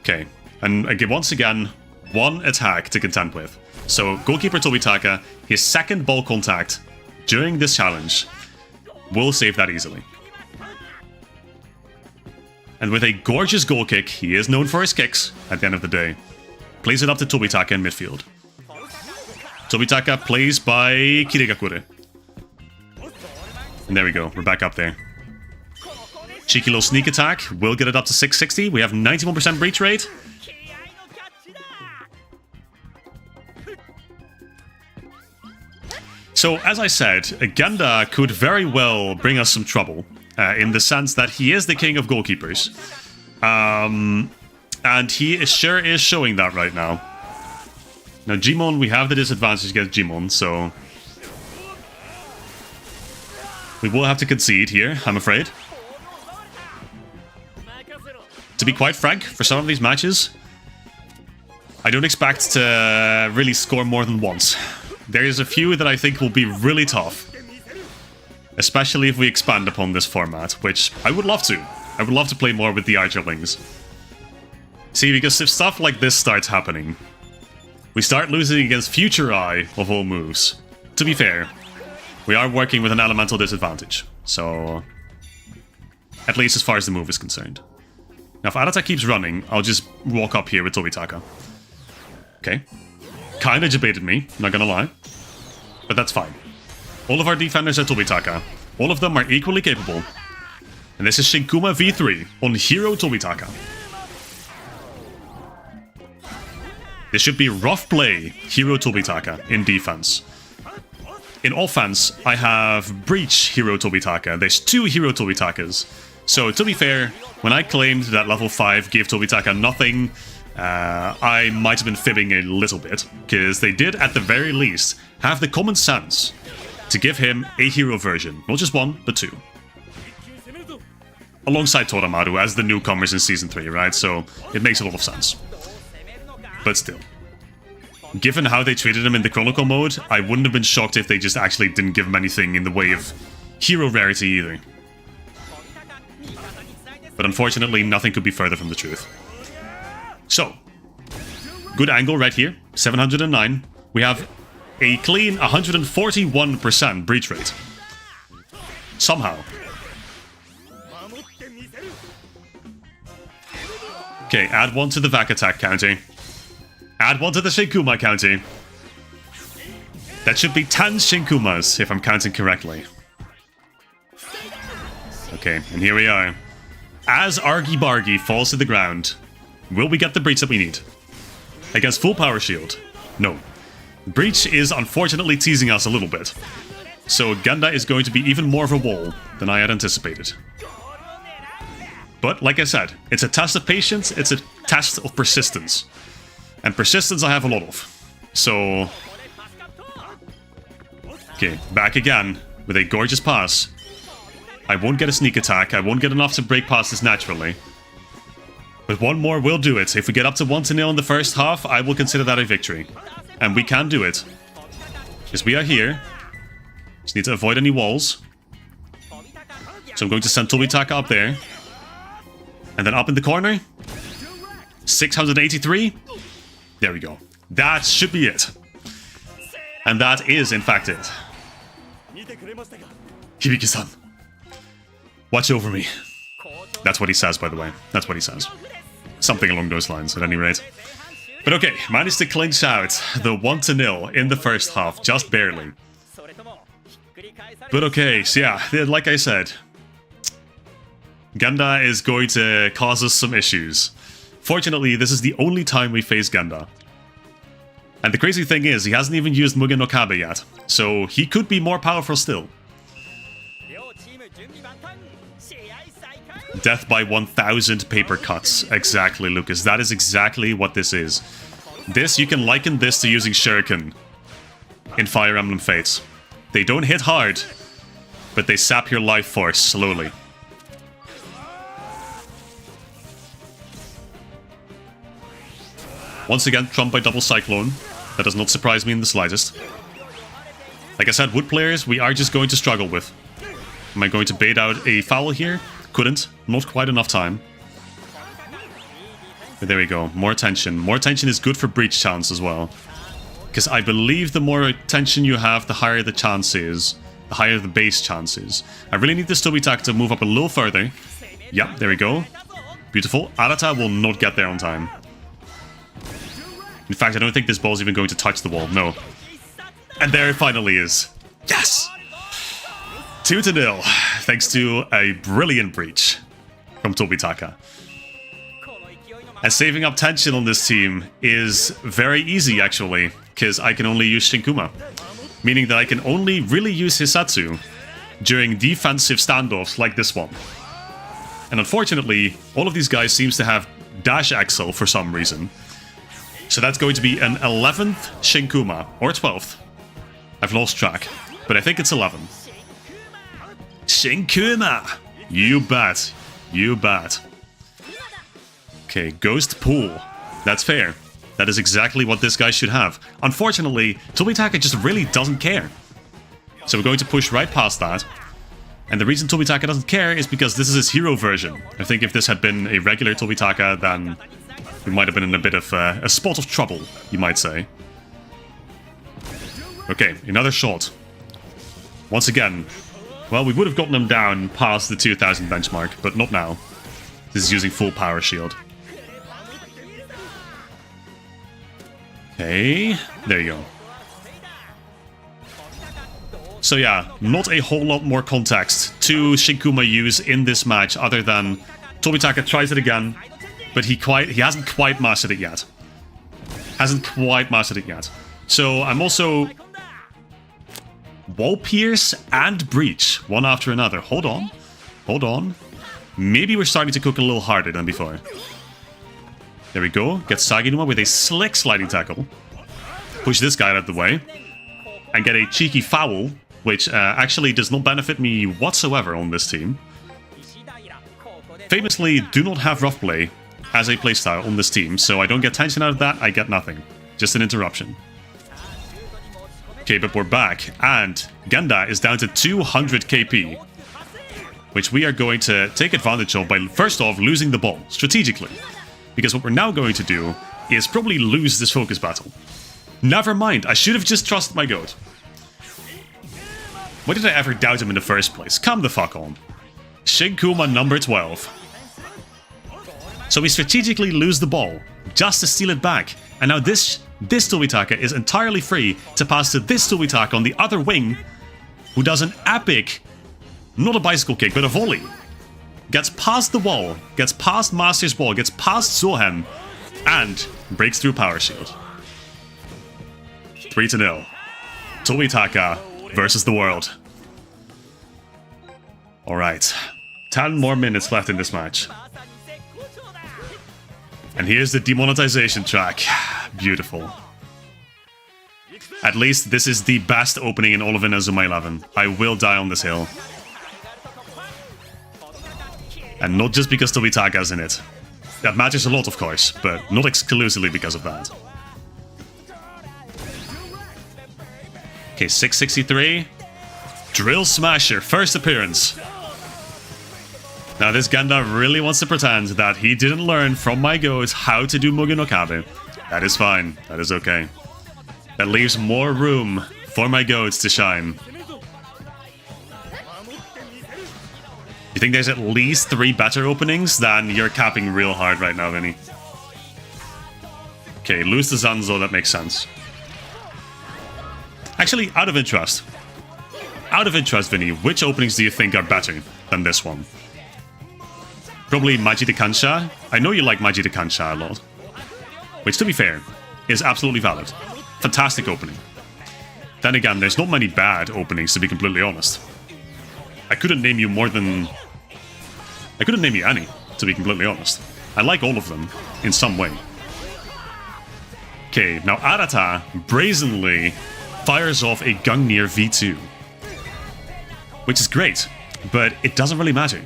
Okay. And again, once again, 1 attack to contend with. So, goalkeeper Tobitaka, his second ball contact during this challenge, will save that easily. And with a gorgeous goal kick, he is known for his kicks at the end of the day. Plays it up to Tobitaka in midfield. Tobitaka plays by Kirigakure. And there we go, we're back up there. Cheeky little sneak attack, will get it up to 660. We have 91% breach rate. So, as I said, Ganda could very well bring us some trouble, in the sense that he is the king of goalkeepers. And he sure is showing that right now. Now, Jimon, we have the disadvantage against Jimon, so... We will have to concede here, I'm afraid. To be quite frank, for some of these matches, I don't expect to really score more than once. There's a few that I think will be really tough. Especially if we expand upon this format, which I would love to. I would love to play more with the Archerlings. See, because if stuff like this starts happening, we start losing against Future Eye of all moves. To be fair, we are working with an elemental disadvantage, so... At least as far as the move is concerned. Now, if Arata keeps running, I'll just walk up here with Tobitaka. Okay. Kinda debated me, not gonna lie. But that's fine. All of our defenders are Tobitaka. All of them are equally capable. And this is Shinkuuma v3 on Hero Tobitaka. This should be rough play, Hero Tobitaka, in defense. In offense, I have Breach Hero Tobitaka. There's 2 Hero Tobitakas. So, to be fair, when I claimed that level 5 gave Tobitaka nothing, I might have been fibbing a little bit, because they did, at the very least, have the common sense to give him a hero version. Not just 1, but 2. Alongside Toramaru as the newcomers in Season 3, right? So, it makes a lot of sense. But still. Given how they treated him in the Chronicle mode, I wouldn't have been shocked if they just actually didn't give him anything in the way of hero rarity either. But unfortunately, nothing could be further from the truth. So, good angle right here, 709. We have a clean 141% breach rate. Somehow. Okay, add 1 to the Vac attack counter. Add 1 to the Shinkuuma counter. That should be 10 Shinkuumas, if I'm counting correctly. Okay, and here we are. As Argy Bargy falls to the ground, will we get the breach that we need? Against full power shield? No. Breach is unfortunately teasing us a little bit. So Ganda is going to be even more of a wall than I had anticipated. But, like I said, it's a test of patience, it's a test of persistence. And persistence I have a lot of. So... Okay, back again with a gorgeous pass. I won't get a sneak attack, I won't get enough to break past this naturally. But 1 more will do it. If we get up to 1-0 in the first half, I will consider that a victory. And we can do it. Because we are here. Just need to avoid any walls. So I'm going to send Tobitaka up there. And then up in the corner. 683. There we go. That should be it. And that is, in fact, it. Hibiki-san. Watch over me. That's what he says, by the way. That's what he says. Something along those lines, at any rate. But okay, managed to clinch out the 1-0 in the first half, just barely. But okay, so yeah, like I said, Ganda is going to cause us some issues. Fortunately, this is the only time we face Ganda. And the crazy thing is, he hasn't even used Mugen no Kabe yet, so he could be more powerful still. Death by 1,000 paper cuts. Exactly, Lucas. That is exactly what this is. This, you can liken this to using Shuriken in Fire Emblem Fates. They don't hit hard, but they sap your life force slowly. Once again, trumped by Double Cyclone. That does not surprise me in the slightest. Like I said, wood players, we are just going to struggle with. Am I going to bait out a foul here? Couldn't. Not quite enough time. But there we go. More attention. More attention is good for breach chance as well. Because I believe the more attention you have, the higher the chance is. The higher the base chance is. I really need this Tobitaka to move up a little further. Yeah, there we go. Beautiful. Arata will not get there on time. In fact, I don't think this ball's even going to touch the wall. No. And there it finally is. Yes! 2-0, thanks to a brilliant breach from Tobitaka. And saving up tension on this team is very easy, actually, because I can only use Shinkuuma. Meaning that I can only really use Hisatsu during defensive standoffs like this one. And unfortunately, all of these guys seems to have Dash Axle for some reason. So that's going to be an 11th Shinkuuma, or 12th. I've lost track, but I think it's 11. Shinkuuma! You bet. You bet. Okay, Ghost Pool. That's fair. That is exactly what this guy should have. Unfortunately, Tobitaka just really doesn't care. So we're going to push right past that. And the reason Tobitaka doesn't care is because this is his hero version. I think if this had been a regular Tobitaka, then we might have been in a bit of a spot of trouble, you might say. Okay, another shot. Once again, well, we would have gotten him down past the 2000 benchmark, but not now. This is using full power shield. Okay, there you go. So yeah, not a whole lot more context to Shinkuuma use in this match other than Tobitaka tries it again, but he hasn't quite mastered it yet. Hasn't quite mastered it yet. So I'm also Wall Pierce and Breach, one after another. Hold on. Hold on. Maybe we're starting to cook a little harder than before. There we go. Get Saginuma with a slick sliding tackle. Push this guy out of the way. And get a cheeky foul, which actually does not benefit me whatsoever on this team. Famously, do not have rough play as a playstyle on this team, so I don't get tension out of that, I get nothing. Just an interruption. Okay, but we're back, and Genda is down to 200 KP, which we are going to take advantage of by, first off, losing the ball, strategically. Because what we're now going to do is probably lose this focus battle. Never mind, I should have just trusted my goat. Why did I ever doubt him in the first place? Come the fuck on. Shinkuuma number 12. So we strategically lose the ball, just to steal it back. And now this Tobitaka is entirely free to pass to this Tobitaka on the other wing, who does an epic, not a bicycle kick, but a volley. Gets past the wall, gets past Master's Ball, gets past Zohem, and breaks through Power Shield. 3-0. Tobitaka versus the world. Alright. 10 more minutes left in this match. And here's the demonetization track. Beautiful. At least this is the best opening in all of Inazuma 11. I will die on this hill. And not just because Tobitaka's in it. That matters a lot, of course, but not exclusively because of that. Okay, 663. Drill Smasher, first appearance. Now this Genda really wants to pretend that he didn't learn from my goat how to do Mugen no Kabe. That is fine, that is okay. That leaves more room for my goats to shine. You think there's at least 3 better openings? Then you're capping real hard right now, Vinny. Okay, lose the Zanzo, that makes sense. Actually, out of interest, Vinny, which openings do you think are better than this one? Probably Maji de Kansha. I know you like Maji de Kansha a lot. Which, to be fair, is absolutely valid. Fantastic opening. Then again, there's not many bad openings, to be completely honest. I couldn't name you any, to be completely honest. I like all of them, in some way. Okay, now Arata brazenly fires off a Gungnir V2. Which is great, but it doesn't really matter.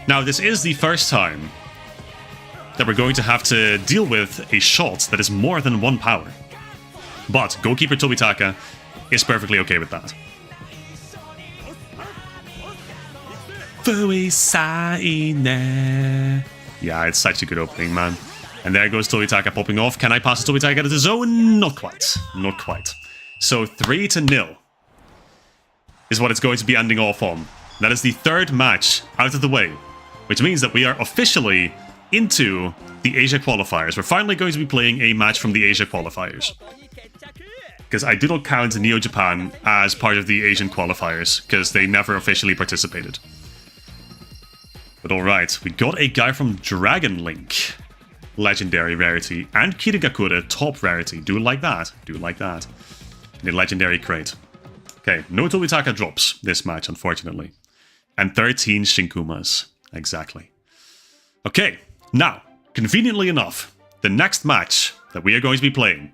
Now, this is the first time that we're going to have to deal with a shot that is more than 1 power. But goalkeeper Tobitaka is perfectly okay with that. Yeah, it's such a good opening, man. And there goes Tobitaka popping off. Can I pass the Tobitaka to the zone? Not quite. Not quite. So 3-0 is what it's going to be ending off on. That is the 3rd match out of the way, which means that we are officially into the Asia qualifiers. We're finally going to be playing a match from the Asia qualifiers. Because I do not count Neo Japan as part of the Asian qualifiers, because they never officially participated. But alright, we got a guy from Dragon Link. Legendary rarity. And Kirigakure, top rarity. Do like that. Do like that. And a legendary crate. Okay, no Tobitaka drops this match, unfortunately. And 13 Shinkuumas. Exactly. Okay, now, conveniently enough, the next match that we are going to be playing,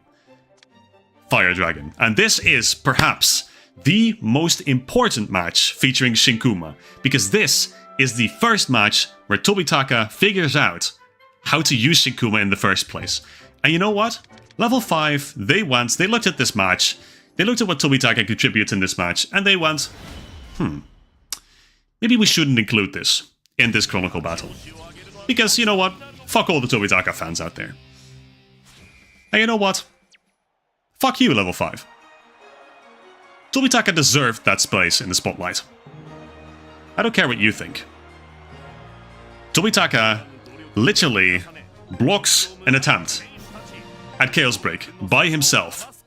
Fire Dragon. And this is perhaps the most important match featuring Shinkuuma, because this is the first match where Tobitaka figures out how to use Shinkuuma in the first place. And you know what? Level 5, they looked at this match, they looked at what Tobitaka contributes in this match, and they went, maybe we shouldn't include this in this Chronicle battle. Because, you know what? Fuck all the Tobitaka fans out there. And you know what? Fuck you, level 5. Tobitaka deserved that space in the spotlight. I don't care what you think. Tobitaka literally blocks an attempt at Chaos Break by himself.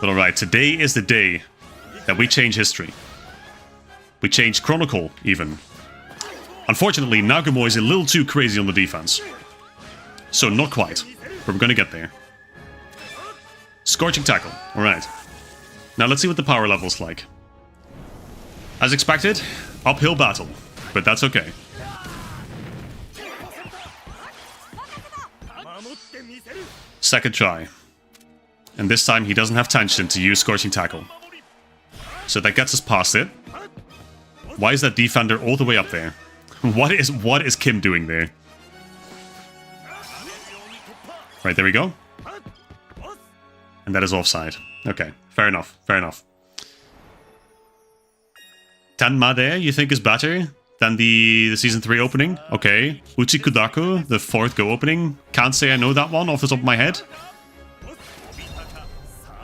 But alright, today is the day that we change history. We change Chronicle, even. Unfortunately, Nagumo is a little too crazy on the defense. So not quite, but we're gonna get there. Scorching Tackle, alright. Now let's see what the power level's like. As expected, uphill battle, but that's okay. Second try. And this time he doesn't have tension to use Scorching Tackle. So that gets us past it. Why is that defender all the way up there? What is Kim doing there? Right, there we go. And that is offside. Okay, fair enough, fair enough. Tenmade, you think is better than the Season 3 opening? Okay. Uchikudaku, the 4th Go opening. Can't say I know that one off the top of my head.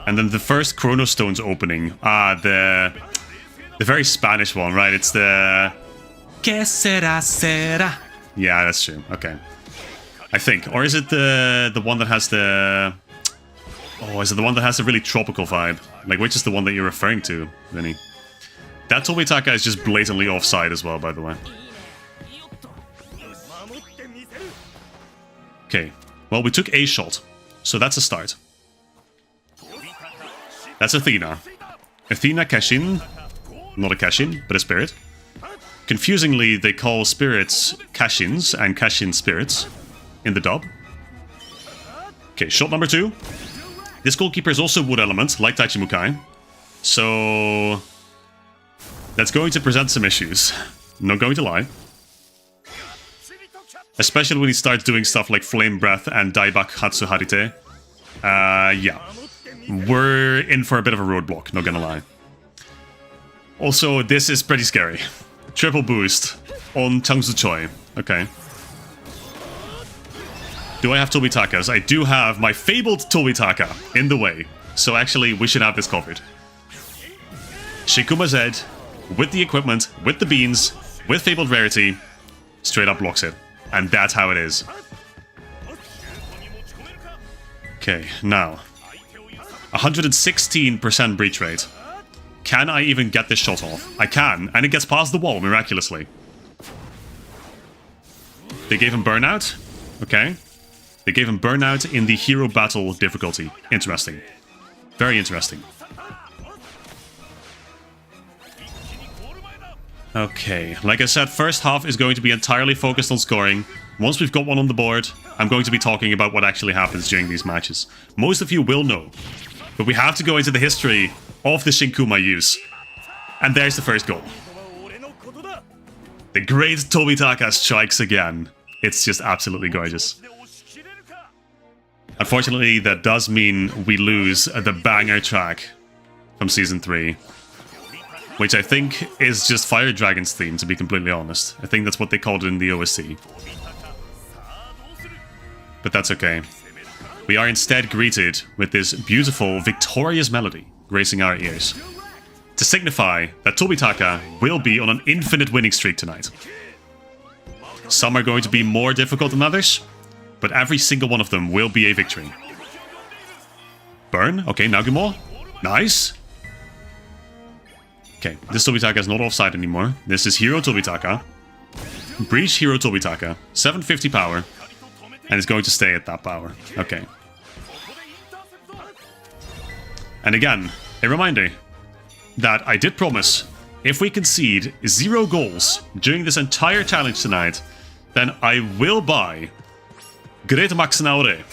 And then the first Chrono Stones opening. The very Spanish one, right? It's the... Que sera sera. Yeah, that's true. Okay. I think. Or is it the one that has the... Oh, is it the one that has a really tropical vibe? Like, which is the one that you're referring to, Vinny? That Tobitaka is just blatantly offside as well, by the way. Okay. Well, we took a shot. So that's a start. That's Athena. Athena Kashin. Not a Kashin, but a spirit. Confusingly, they call spirits Kashins and Kashin spirits in the dub. Okay, shot number 2. This goalkeeper is also wood element, like Taichimukai. So... that's going to present some issues. Not going to lie. Especially when he starts doing stuff like Flame Breath and Daibaku Hatsu Harite. Yeah. We're in for a bit of a roadblock, not gonna lie. Also, this is pretty scary. Triple boost on Changsu Choi. Okay. Do I have Tobitakas? I do have my fabled Tobitaka in the way. So actually, we should have this covered. Shinkuuma Z, with the equipment, with the beans, with fabled rarity, straight up blocks it. And that's how it is. Okay, now. 116% breach rate. Can I even get this shot off? I can, and it gets past the wall miraculously. They gave him burnout. Okay. They gave him burnout in the hero battle difficulty. Interesting. Very interesting. Okay, like I said, first half is going to be entirely focused on scoring. Once we've got one on the board, I'm going to be talking about what actually happens during these matches. Most of you will know, but we have to go into the history of the Shinkuuma use. And there's the first goal. The great Tobitaka strikes again. It's just absolutely gorgeous. Unfortunately, that does mean we lose the banger track from Season 3. Which I think is just Fire Dragon's theme, to be completely honest. I think that's what they called it in the OSC. But that's okay. We are instead greeted with this beautiful, victorious melody gracing our ears. To signify that Tobitaka will be on an infinite winning streak tonight. Some are going to be more difficult than others, but every single one of them will be a victory. Burn. Okay, Nagumo. Nice. Okay, this Tobitaka is not offside anymore. This is Hero Tobitaka. Breach Hero Tobitaka. 750 power. And it's going to stay at that power. Okay. And again, a reminder that I did promise, if we concede 0 goals during this entire challenge tonight, then I will buy Great Max Naore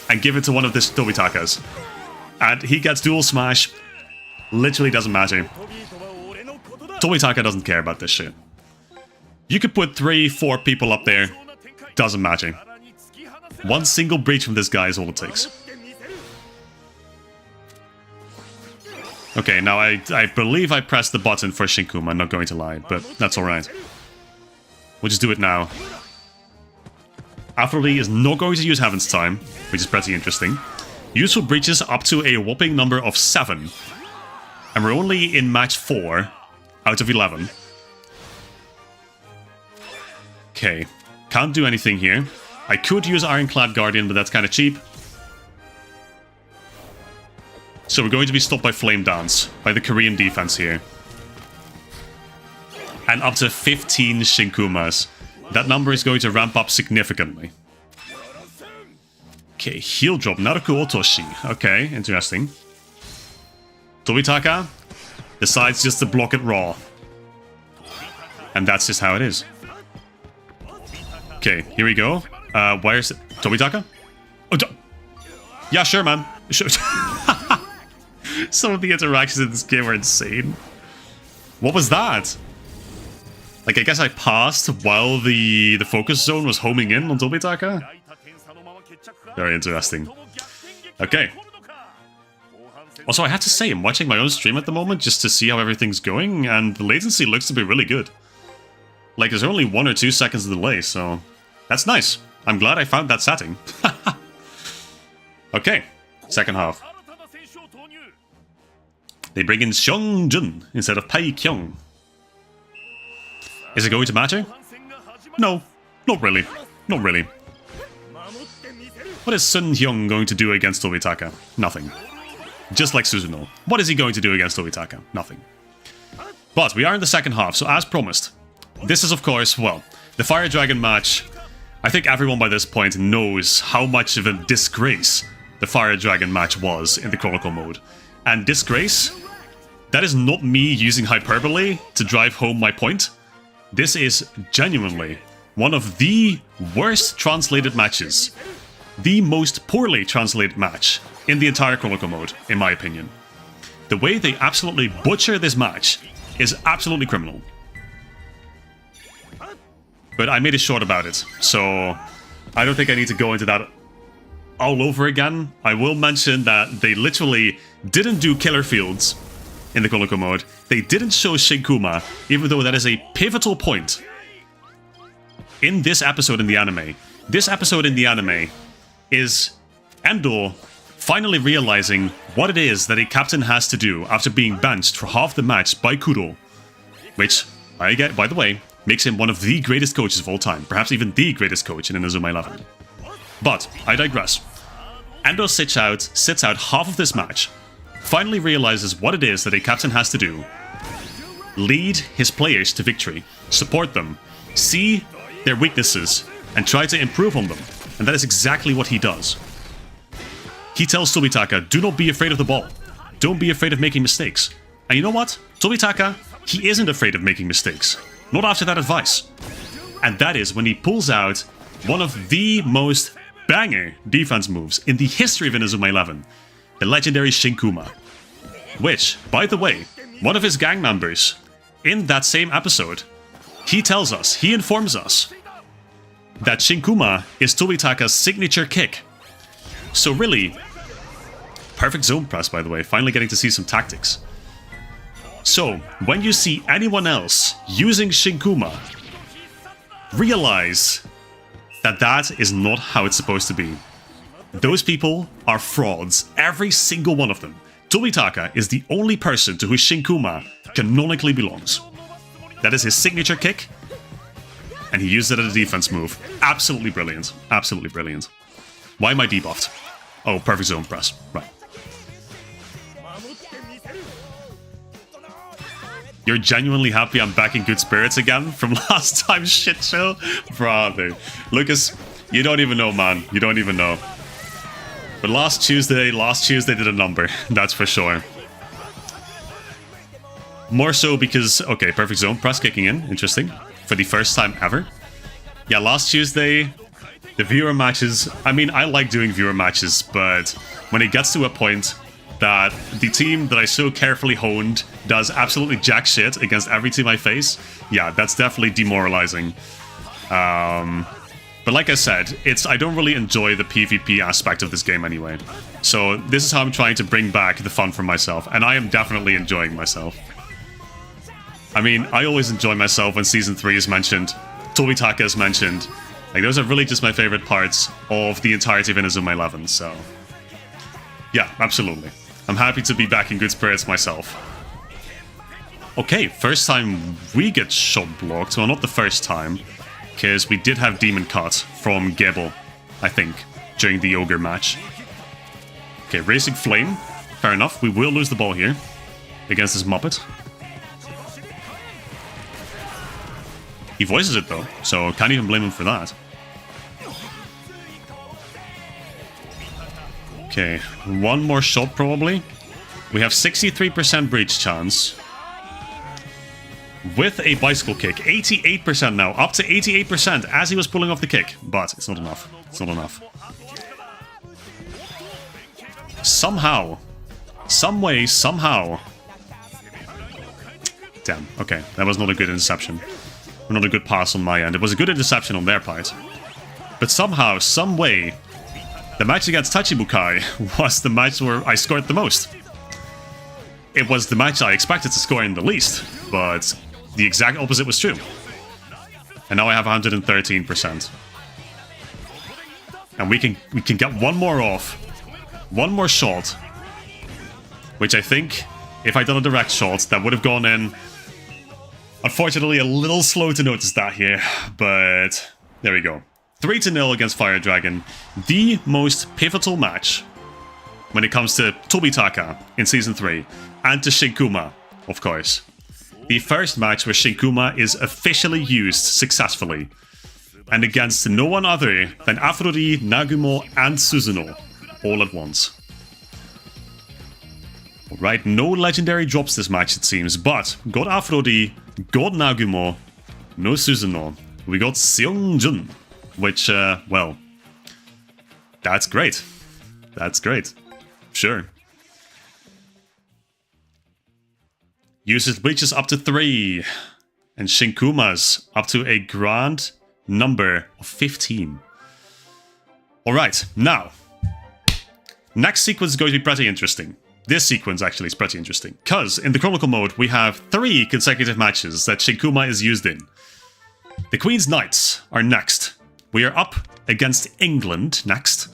and give it to one of the Tobitakas. And he gets dual smash. Literally doesn't matter. Tobitaka doesn't care about this shit. You could put 3-4 people up there. Doesn't matter. One single breach from this guy is all it takes. Okay, now I believe I pressed the button for Shinkuuma, I'm not going to lie, but that's alright. We'll just do it now. Alpha Lee is not going to use Heaven's Time, which is pretty interesting. Useful breaches up to a whopping number of 7. And we're only in match 4 out of 11. Okay, can't do anything here. I could use Ironclad Guardian, but that's kind of cheap. So we're going to be stopped by Flame Dance, by the Korean defense here. And up to 15 Shinkuumas. That number is going to ramp up significantly. Okay, heal drop, Naruku Otoshi. Okay, interesting. Tobitaka decides just to block it raw. And that's just how it is. Okay, here we go. Where's it? Tobitaka? Oh, yeah, sure, man. Sure. Some of the interactions in this game are insane. What was that? Like, I guess I passed while the focus zone was homing in on Tobitaka? Very interesting. Okay. Also, I have to say, I'm watching my own stream at the moment just to see how everything's going, and the latency looks to be really good. Like, there's only 1 or 2 seconds of delay, so that's nice. I'm glad I found that setting. Okay, second half. They bring in Seongjun instead of Pae-kyung. Is it going to matter? No, not really. Not really. What is Sun Hyung going to do against Tobitaka? Nothing. Just like Suzuno. What is he going to do against Tobitaka? Nothing. But we are in the second half, so as promised. This is, of course, well, the Fire Dragon match. I think everyone by this point knows how much of a disgrace the Fire Dragon match was in the Chronicle mode. And disgrace? That is not me using hyperbole to drive home my point. This is genuinely one of the worst translated matches. The most poorly translated match in the entire Chronicle mode, in my opinion. The way they absolutely butcher this match is absolutely criminal. But I made a short about it, so I don't think I need to go into that all over again. I will mention that they literally didn't do killer fields in the Chronicle mode. They didn't show Shinkuuma, even though that is a pivotal point in this episode in the anime. This episode in the anime is Endo finally realizing what it is that a captain has to do after being benched for half the match by Kuro. Which, by the way, makes him one of the greatest coaches of all time. Perhaps even the greatest coach in Inazuma 11. But, I digress. Endo sits out half of this match, finally realizes what it is that a captain has to do. Lead his players to victory, support them, see their weaknesses, and try to improve on them. And that is exactly what he does. He tells Tobitaka, do not be afraid of the ball. Don't be afraid of making mistakes. And you know what? Tobitaka, he isn't afraid of making mistakes. Not after that advice. And that is when he pulls out one of the most banger defense moves in the history of Inazuma 11. The legendary Shinkuuma. Which, by the way, one of his gang members, in that same episode, he informs us, that Shinkuuma is Tobitaka's signature kick. So really, perfect zone press, by the way, finally getting to see some tactics. So, when you see anyone else using Shinkuuma, realize that that is not how it's supposed to be. Those people are frauds, every single one of them. Tobitaka is the only person to whose Shinkuuma canonically belongs. That is his signature kick, and he used it as a defense move. Absolutely brilliant. Absolutely brilliant. Why am I debuffed? Oh, perfect zone press. Right. You're genuinely happy I'm back in good spirits again from last time's shit show? Brother. Lucas, you don't even know, man. You don't even know. But last Tuesday did a number. That's for sure. More so because, okay, perfect zone press kicking in. Interesting. For the first time ever. Yeah, last Tuesday, the viewer matches. I mean, I like doing viewer matches, but when it gets to a point that the team that I so carefully honed does absolutely jack shit against every team I face, yeah, that's definitely demoralizing. But like I said, I don't really enjoy the PvP aspect of this game anyway. So this is how I'm trying to bring back the fun for myself, and I am definitely enjoying myself. I mean, I always enjoy myself when Season 3 is mentioned, Tobitaka is mentioned. Like, those are really just my favorite parts of the entirety of Inazuma 11, so... yeah, absolutely. I'm happy to be back in good spirits myself. Okay, first time we get shot blocked. Well, not the first time, because we did have Demon Cut from Gebel, I think, during the Ogre match. Okay, Racing Flame. Fair enough, we will lose the ball here against this Muppet. He voices it though, so can't even blame him for that. Okay, one more shot probably. We have 63% breach chance. With a bicycle kick, 88% now, up to 88% as he was pulling off the kick. But it's not enough. It's not enough. Somehow, some way, somehow. Damn, okay, that was not a good interception. Or not a good pass on my end. It was a good interception on their part. But somehow, some way, the match against Tachibukai was the match where I scored the most. It was the match I expected to score in the least, but the exact opposite was true. And now I have 113%. And we can get one more off. One more shot. Which I think, if I'd done a direct shot, that would have gone in. Unfortunately, a little slow to notice that here, but there we go. 3-0 against Fire Dragon. The most pivotal match when it comes to Tobitaka in Season 3, and to Shinkuuma, of course. The first match where Shinkuuma is officially used successfully, and against no one other than Aphrodite, Nagumo, and Suzuno, all at once. Alright, no legendary drops this match, it seems, but got Aphrodite, got Nagumo, no Suzuno. We got Seongjun, which, well, that's great. That's great. Sure. Uses breaches up to 3, and Shinkuma's up to a grand number of 15. Alright, now, next sequence is going to be pretty interesting. This sequence actually is pretty interesting, because in the Chronicle mode we have 3 consecutive matches that Shinkuuma is used in. The Queen's Knights are next. We are up against England next,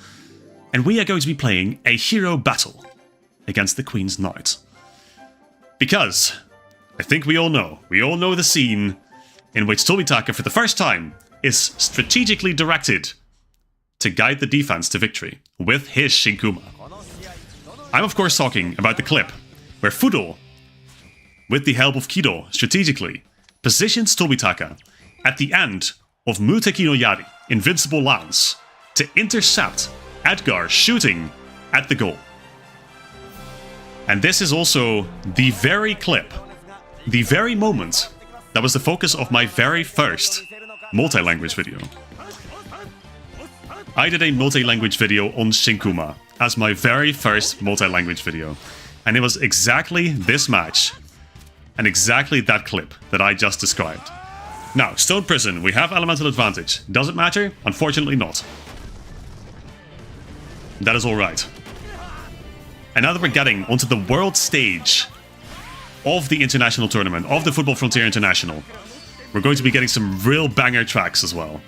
and we are going to be playing a hero battle against the Queen's Knight. Because, I think we all know the scene in which Tobitaka for the first time is strategically directed to guide the defense to victory with his Shinkuuma. I'm of course talking about the clip where Fudo, with the help of Kido, strategically positions Tobitaka at the end of Muteki no Yari, Invincible Lance, to intercept Edgar shooting at the goal. And this is also the very clip, the very moment that was the focus of my very first multi-language video. I did a multi-language video on Shinkuuma as my very first multi-language video. And it was exactly this match and exactly that clip that I just described. Now, Stone Prison, we have elemental advantage. Does it matter? Unfortunately not. That is alright. And now that we're getting onto the world stage of the international tournament, of the Football Frontier International, we're going to be getting some real banger tracks as well.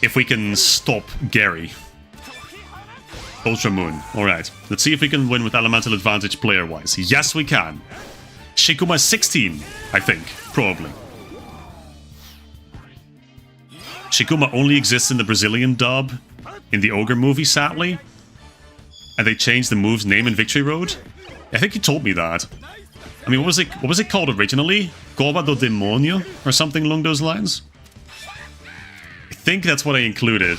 If we can stop Gary. Ultra Moon. Alright, let's see if we can win with elemental advantage player-wise. Yes, we can. Shinkuuma 16, I think. Probably. Shinkuuma only exists in the Brazilian dub, in the Ogre movie, sadly. And they changed the move's name in Victory Road. I think you told me that. I mean, what was it called originally? Cova do Demonio? Or something along those lines? I think that's what I included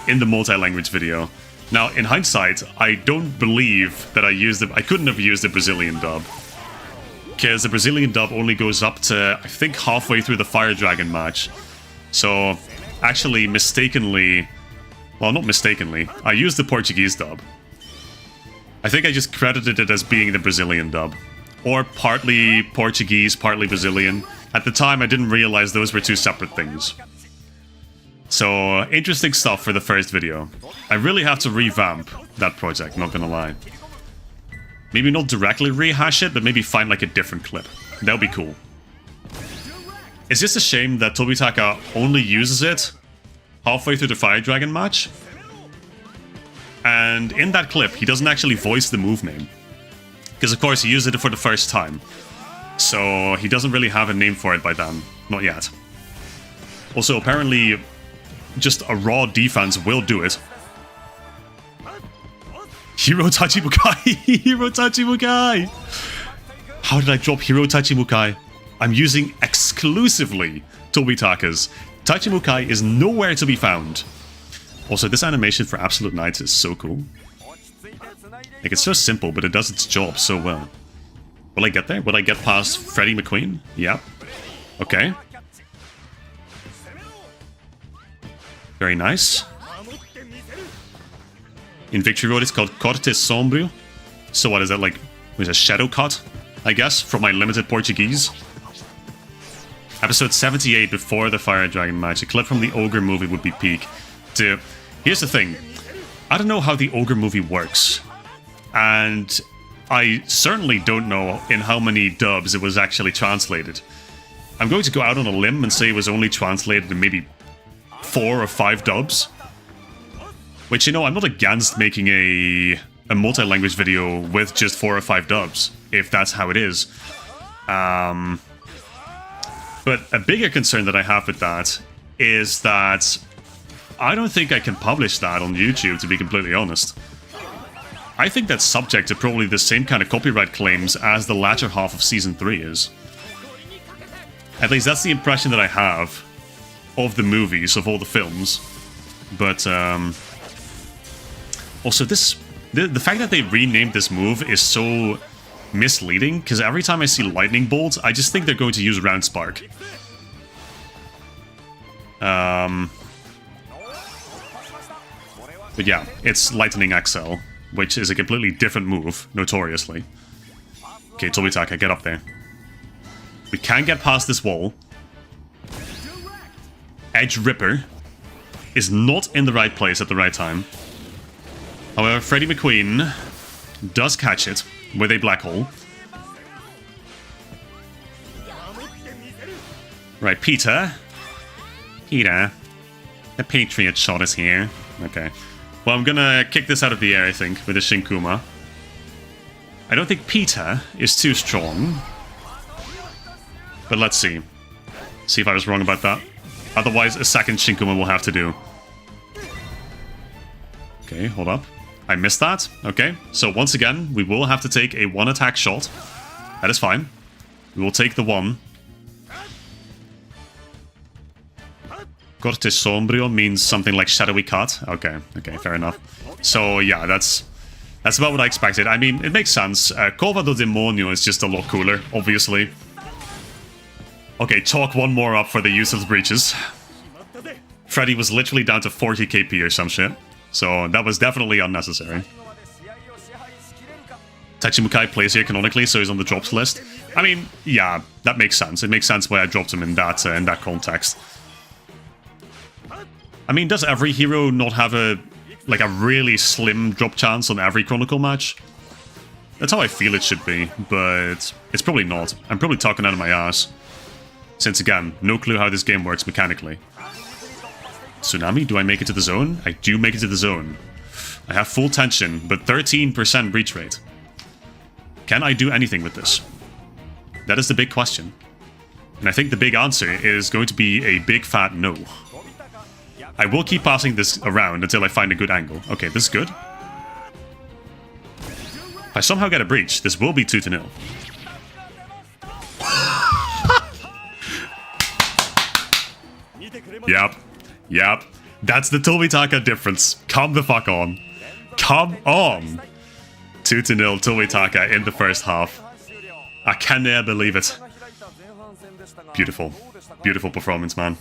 in the multi-language video. Now, in hindsight, I don't believe that I couldn't have used the Brazilian dub. Because the Brazilian dub only goes up to, I think, halfway through the Fire Dragon match. So, actually, mistakenly Well, not mistakenly. I used the Portuguese dub. I think I just credited it as being the Brazilian dub. Or partly Portuguese, partly Brazilian. At the time, I didn't realize those were two separate things. So, interesting stuff for the first video. I really have to revamp that project, not gonna lie. Maybe not directly rehash it, but maybe find like a different clip. That would be cool. It's just a shame that Tobitaka only uses it halfway through the Fire Dragon match. And in that clip, he doesn't actually voice the move name. Because of course he used it for the first time. So he doesn't really have a name for it by then. Not yet. Also, apparently, just a raw defense will do it. Hero Tachibukai! Hero Tachibukai! How did I drop Hero Tachibukai? I'm using exclusively Tobitaka's. Tachibukai is nowhere to be found. Also, this animation for Absolute Knights is so cool. Like, it's so simple, but it does its job so well. Will I get there? Will I get past Freddie McQueen? Yep. Okay. Very nice. In Victory Road, it's called Corte Sombrio. So what is that, like, was a shadow cut, I guess, from my limited Portuguese? Episode 78 before the Fire Dragon match. A clip from the Ogre movie would be peak. Here's the thing. I don't know how the Ogre movie works. And I certainly don't know in how many dubs it was actually translated. I'm going to go out on a limb and say it was only translated in maybe 4 or 5 dubs. Which, you know, I'm not against making a multi-language video with just 4 or 5 dubs, if that's how it is. But a bigger concern that I have with that is that I don't think I can publish that on YouTube, to be completely honest. I think that's subject to probably the same kind of copyright claims as the latter half of Season 3 is. At least that's the impression that I have of the movies, of all the films. But, also, the fact that they renamed this move is so misleading, because every time I see Lightning Bolt, I just think they're going to use Round Spark. But yeah, it's Lightning XL, which is a completely different move, notoriously. Okay, Tobitaka, get up there. We can get past this wall. Edge Ripper is not in the right place at the right time. However, Freddie McQueen does catch it with a black hole. Right, Peter. Peter. The Patriot shot is here. Okay. Well, I'm gonna kick this out of the air, I think, with a Shinkuuma. I don't think Peter is too strong. But let's see. See if I was wrong about that. Otherwise, a second Shinkuuma will have to do. Okay, hold up. I missed that. Okay, so once again, we will have to take a 1-attack shot. That is fine. We will take the 1. Corte Sombrio means something like shadowy cut. Okay, fair enough. So yeah, that's about what I expected. I mean, it makes sense. Cova do Demonio is just a lot cooler, obviously. Okay, chalk one more up for the use of the breaches. Freddy was literally down to 40 KP or some shit. So that was definitely unnecessary. Tachibukai plays here canonically, so he's on the drops list. I mean, yeah, that makes sense. It makes sense why I dropped him in that context. I mean, does every hero not have a really slim drop chance on every Chronicle match? That's how I feel it should be, but it's probably not. I'm probably talking out of my ass. Since again, no clue how this game works mechanically. Tsunami, do I make it to the zone? I do make it to the zone. I have full tension, but 13% breach rate. Can I do anything with this? That is the big question. And I think the big answer is going to be a big fat no. I will keep passing this around until I find a good angle. Okay, this is good. If I somehow get a breach, this will be 2-0. Yep. That's the Tobitaka difference. Come the fuck on. Come on. 2-0 Tobitaka in the first half. I can't believe it. Beautiful. Beautiful performance, man.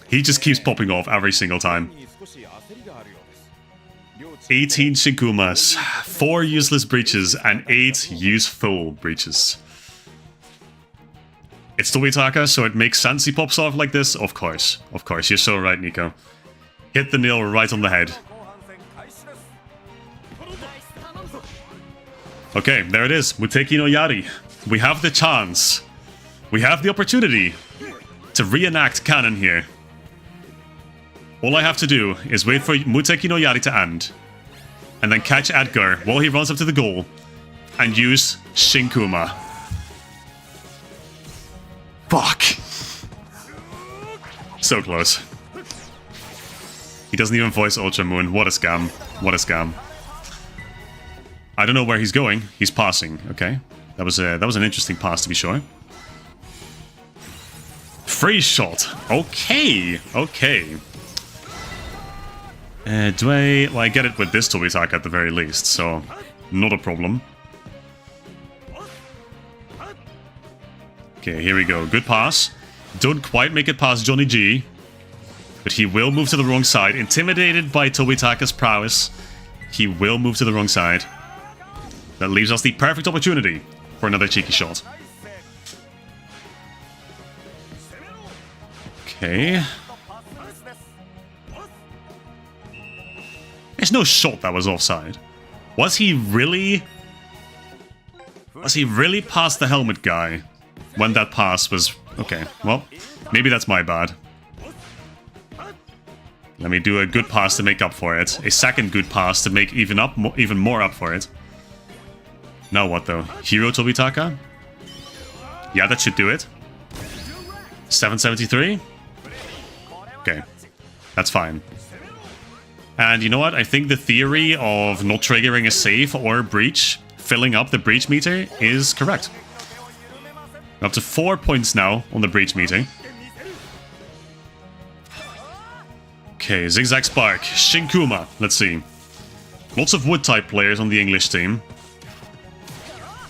He just keeps popping off every single time. 18 Shinkuumas, 4 useless breaches, and 8 useful breaches. It's Tobitaka, so it makes sense he pops off like this. Of course, you're so right, Nico. Hit the nail right on the head. Okay, there it is. Muteki no Yari. We have the chance. We have the opportunity to reenact canon here. All I have to do is wait for Muteki no Yari to end. And then catch Edgar while he runs up to the goal. And use Shinkuuma. Fuck. So close. He doesn't even voice Ultra Moon. What a scam. What a scam. I don't know where he's going. He's passing. Okay. That was an interesting pass, to be sure. Free shot. Okay. Okay. Well, I get it with this Tobitaka at the very least, so not a problem. Okay, here we go. Good pass. Don't quite make it past Johnny G. But he will move to the wrong side. Intimidated by Tobitaka's prowess, he will move to the wrong side. That leaves us the perfect opportunity for another cheeky shot. Okay. There's no shot that was offside. Was he really past the helmet guy when that pass was... Okay, well, maybe that's my bad. Let me do a good pass to make up for it. A second good pass to make even more up for it. Now what though? Hero Tobitaka? Yeah, that should do it. 773? Okay, that's fine. And you know what? I think the theory of not triggering a save or a breach, filling up the breach meter, is correct. We're up to 4 points now on the breach meter. Okay, Zigzag Spark, Shinkuuma, let's see. Lots of wood-type players on the English team.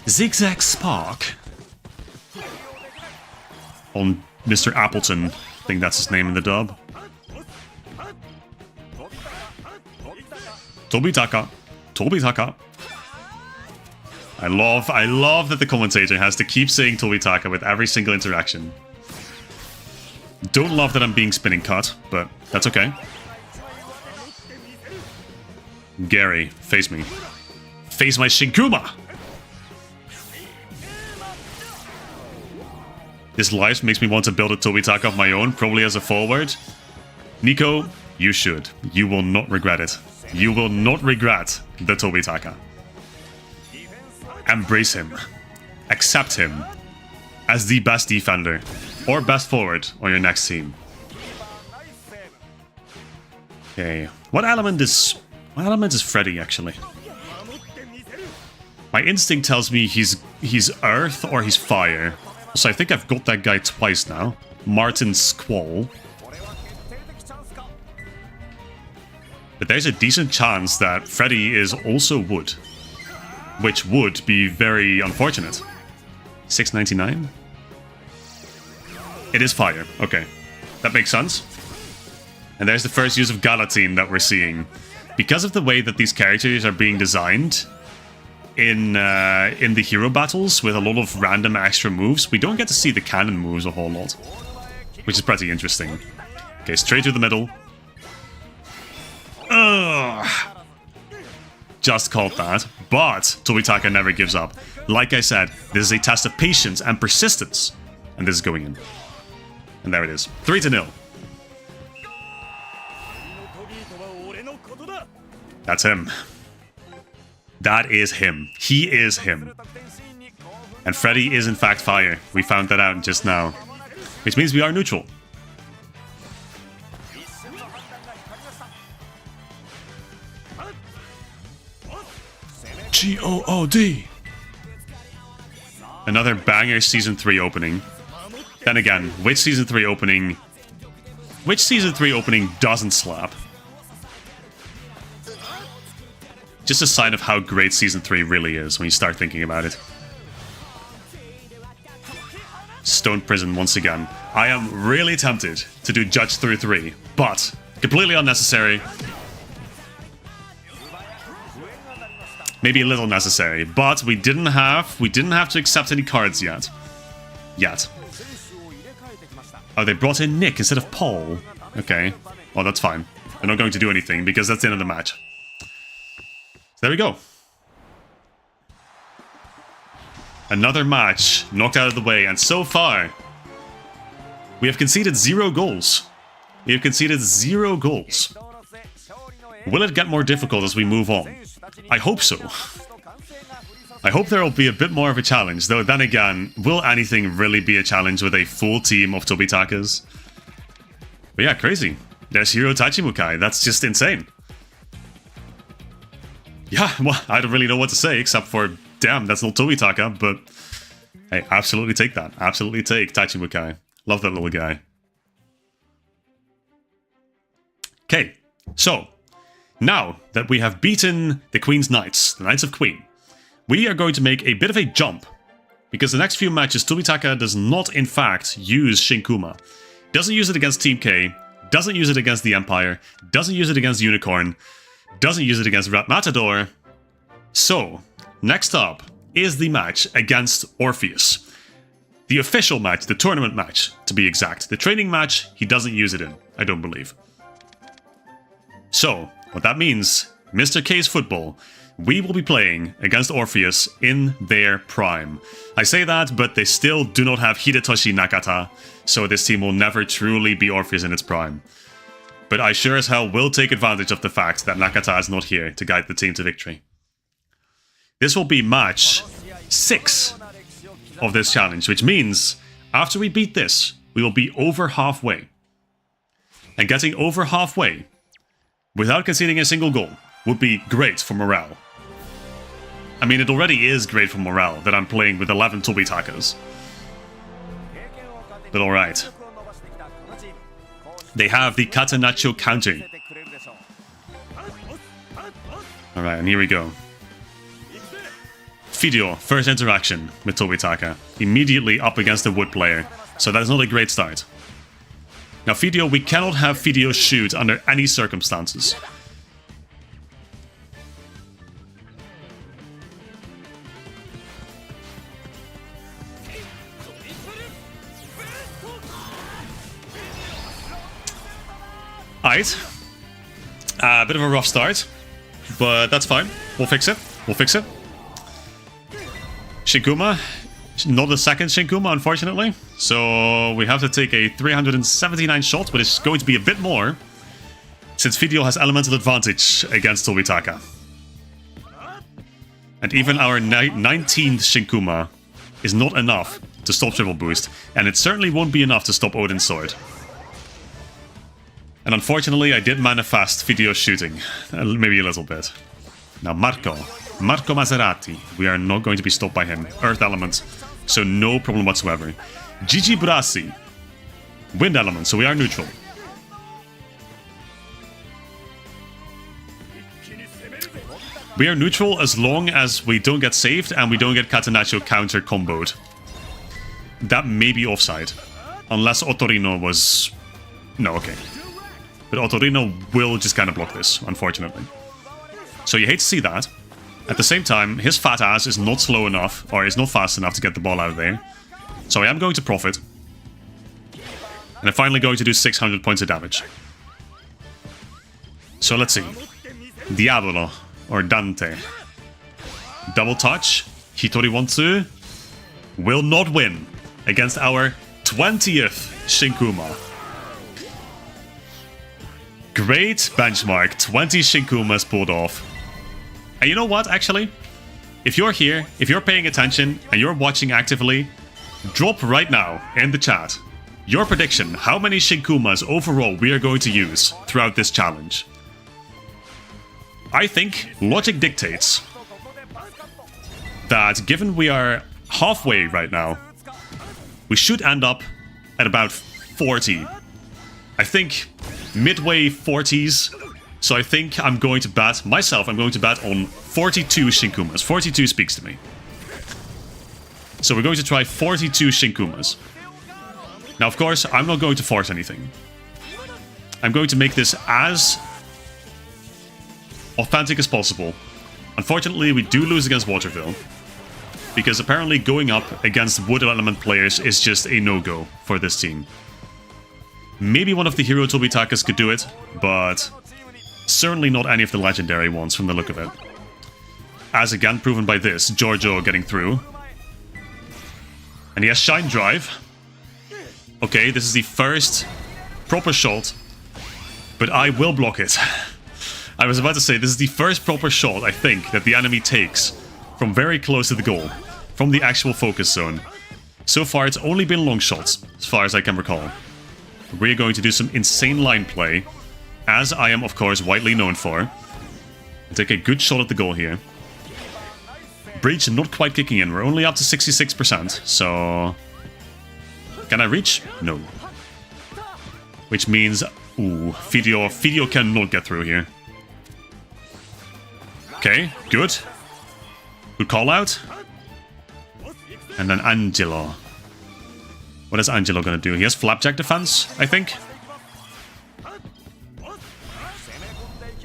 Zigzag Spark. On Mr. Appleton, I think that's his name in the dub. Tobitaka. Tobitaka. I love that the commentator has to keep saying Tobitaka with every single interaction. Don't love that I'm being spinning cut, but that's okay. Gary, face me. Face my Shinkuuma! This life makes me want to build a Tobitaka of my own, probably as a forward. Nico, you should. You will not regret it. You will not regret the Tobitaka. Embrace him. Accept him as the best defender or best forward on your next team. Okay, what element is Freddy actually? My instinct tells me he's earth or he's fire. So I think I've got that guy twice now. Martin Squall. But there's a decent chance that Freddy is also wood. Which would be very unfortunate. 699? It is fire. Okay. That makes sense. And there's the first use of Galatine that we're seeing. Because of the way that these characters are being designed in the hero battles with a lot of random extra moves, we don't get to see the cannon moves a whole lot. Which is pretty interesting. Okay, straight to the middle. Ugh. Just caught that. But Tobitaka never gives up. Like I said, this is a test of patience and persistence. And this is going in. And there it is. 3-0. That's him. That is him. He is him. And Freddy is in fact fire. We found that out just now. Which means we are neutral. G-O-O-D. Another banger Season 3 opening. Then again, which Season 3 opening doesn't slap? Just a sign of how great Season 3 really is when you start thinking about it. Stone Prison once again. I am really tempted to do Judge through 3, but completely unnecessary. maybe a little necessary, but we didn't have to accept any cards yet. Oh, they brought in Nick instead of Paul. Okay, well, that's fine. They're not going to do anything because that's the end of the match. So there we go. Another match knocked out of the way, and so far we have conceded 0 goals. We have conceded 0 goals. Will it get more difficult as we move on? I hope so. I hope there will be a bit more of a challenge, though then again, will anything really be a challenge with a full team of Tobitakas? But yeah, crazy. There's Hiro Tachimukai, that's just insane. Yeah, well, I don't really know what to say, except for, damn, that's not Tobitaka, but hey, absolutely take that. Absolutely take Tachimukai. Love that little guy. Okay, so, now that we have beaten the Queen's Knights, the Knights of Queen, we are going to make a bit of a jump, because the next few matches Tobitaka does not in fact use Shinkuuma. Doesn't use it against Team K, doesn't use it against the Empire, doesn't use it against Unicorn, doesn't use it against Rat Matador. So, next up is the match against Orpheus. The official match, the tournament match, to be exact. The training match, he doesn't use it in, I don't believe. So, what that means, Mr. K's football, we will be playing against Orpheus in their prime. I say that, but they still do not have Hidetoshi Nakata, so this team will never truly be Orpheus in its prime. But I sure as hell will take advantage of the fact that Nakata is not here to guide the team to victory. This will be match 6 of this challenge, which means after we beat this, we will be over halfway. And getting over halfway without conceding a single goal would be great for morale. I mean, it already is great for morale that I'm playing with 11 Tobitakas. But alright. They have the Catenaccio counter. Alright, and here we go. Fideo, first interaction with Tobitaka. Immediately up against the wood player. So that is not a great start. Now Fideo, we cannot have Fideo shoot under any circumstances. Alright. A bit of a rough start, but that's fine. We'll fix it. We'll fix it. Shinkuuma. Not the second Shinkuuma, unfortunately. So we have to take a 379 shot, but it's going to be a bit more, since Fideo has elemental advantage against Tobitaka. And even our 19th Shinkuuma is not enough to stop Triple Boost, and it certainly won't be enough to stop Odin's Sword. And unfortunately, I did manifest Fideo's shooting. Maybe a little bit. Now, Marco Maserati. We are not going to be stopped by him. Earth Element, so no problem whatsoever. Gigi Brasi. Wind Element, so we are neutral. We are neutral as long as we don't get saved and we don't get Catenaccio counter comboed. That may be offside. Unless Otorino was... No, okay. But Otorino will just kind of block this, unfortunately. So you hate to see that. At the same time, his fat ass is not slow enough, or is not fast enough to get the ball out of there. So I am going to profit. And I'm finally going to do 600 points of damage. So let's see. Diavolo, or Dante. Double touch. Hitori 1-2. Will not win against our 20th Shinkuuma. Great benchmark, 20 Shinkuumas pulled off. And you know what, actually? If you're here, if you're paying attention, and you're watching actively, drop right now in the chat your prediction, how many Shinkuumas overall we are going to use throughout this challenge. I think logic dictates that given we are halfway right now, we should end up at about 40. I think midway 40s, so I think I'm going to bet, myself, I'm going to bet on 42 Shinkuumas. 42 speaks to me. So we're going to try 42 Shinkuumas. Now, of course, I'm not going to force anything. I'm going to make this as authentic as possible. Unfortunately, we do lose against Waterville, because apparently going up against Wood Element players is just a no-go for this team. Maybe one of the hero Tobitakas could do it, but certainly not any of the legendary ones from the look of it. As again proven by this, Giorgio getting through. And he has Shine Drive. Okay, this is the first proper shot, but I will block it. I was about to say, this is the first proper shot, I think, that the enemy takes from very close to the goal, from the actual focus zone. So far, it's only been long shots, as far as I can recall. We're going to do some insane line play, as I am, of course, widely known for. Take a good shot at the goal here. Breach not quite kicking in. We're only up to 66%, so... Can I reach? No. Which means... Ooh, Fidio cannot get through here. Okay, good. Good call out. And then Angelo. What is Angelo gonna do? He has Flapjack defense, I think.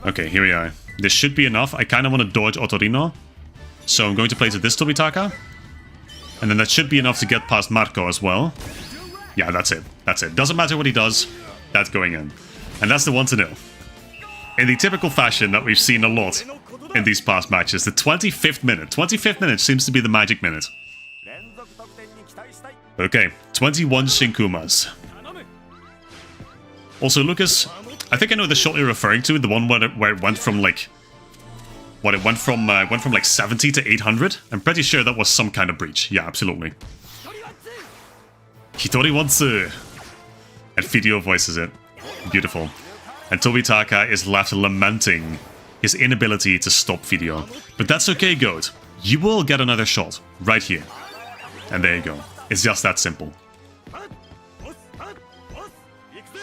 Okay, here we are. This should be enough. I kind of want to dodge Otorino. So I'm going to play to this Tobitaka. And then that should be enough to get past Marco as well. Yeah, that's it. That's it. Doesn't matter what he does. That's going in. And that's the 1-0. In the typical fashion that we've seen a lot in these past matches. The 25th minute. 25th minute seems to be the magic minute. Okay, 21 Shinkuumas. Also, Lucas, I think I know the shot you're referring to. The one where it went from like... What, it went from like 70 to 800? I'm pretty sure that was some kind of breach. Yeah, absolutely. Hitori wants to... And Fidio voices it. Beautiful. And Tobitaka is left lamenting his inability to stop Fidio. But that's okay, Goat. You will get another shot. Right here. And there you go. It's just that simple.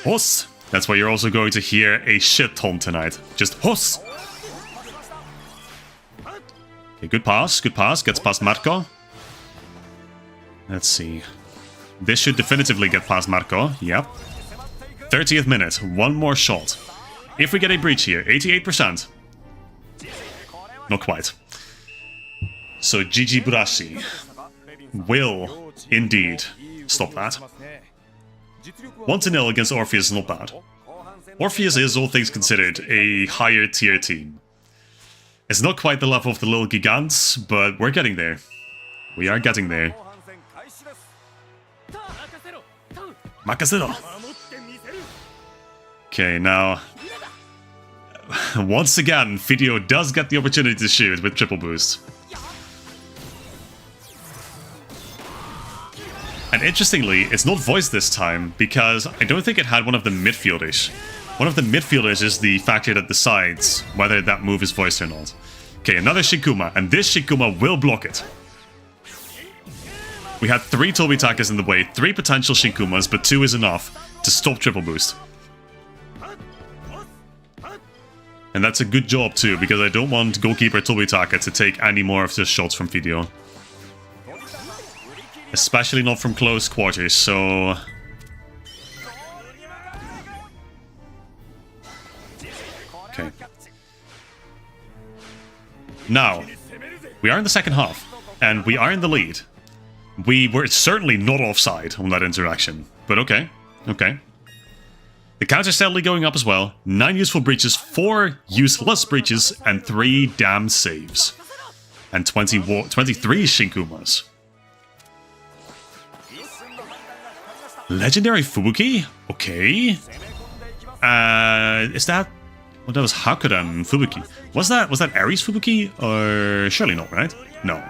Hoss! That's why you're also going to hear a shit ton tonight. Just Hoss! Okay, good pass, good pass. Gets past Marco. Let's see. This should definitively get past Marco. Yep. 30th minute. One more shot. If we get a breach here, 88%. Not quite. So GG Burashi will indeed stop that. 1-0 against Orpheus is not bad. Orpheus is, all things considered, a higher tier team. It's not quite the level of the little Gigants, but we're getting there. We are getting there. Makasero! Okay, now... Once again, Fidio does get the opportunity to shoot with triple boost. And interestingly, it's not voiced this time, because I don't think it had one of the midfielders. One of the midfielders is the factor that decides whether that move is voiced or not. Okay, another Shinkuuma, and this Shinkuuma will block it. We had 3 Tobitakas in the way, 3 potential Shinkuumas, but 2 is enough to stop triple boost. And that's a good job too, because I don't want goalkeeper Tobitaka to take any more of the shots from Fidio. Especially not from close quarters, so... Okay. Now, we are in the second half, and we are in the lead. We were certainly not offside on that interaction, but okay, okay. The counter's steadily going up as well. 9 useful breaches, 4 useless breaches, and 3 damn saves. And 23 Shinkuumas. Legendary Fubuki? Okay. Is that... Well, that was Hakuran Fubuki. Was that Ares Fubuki? Or... Surely not, right? No.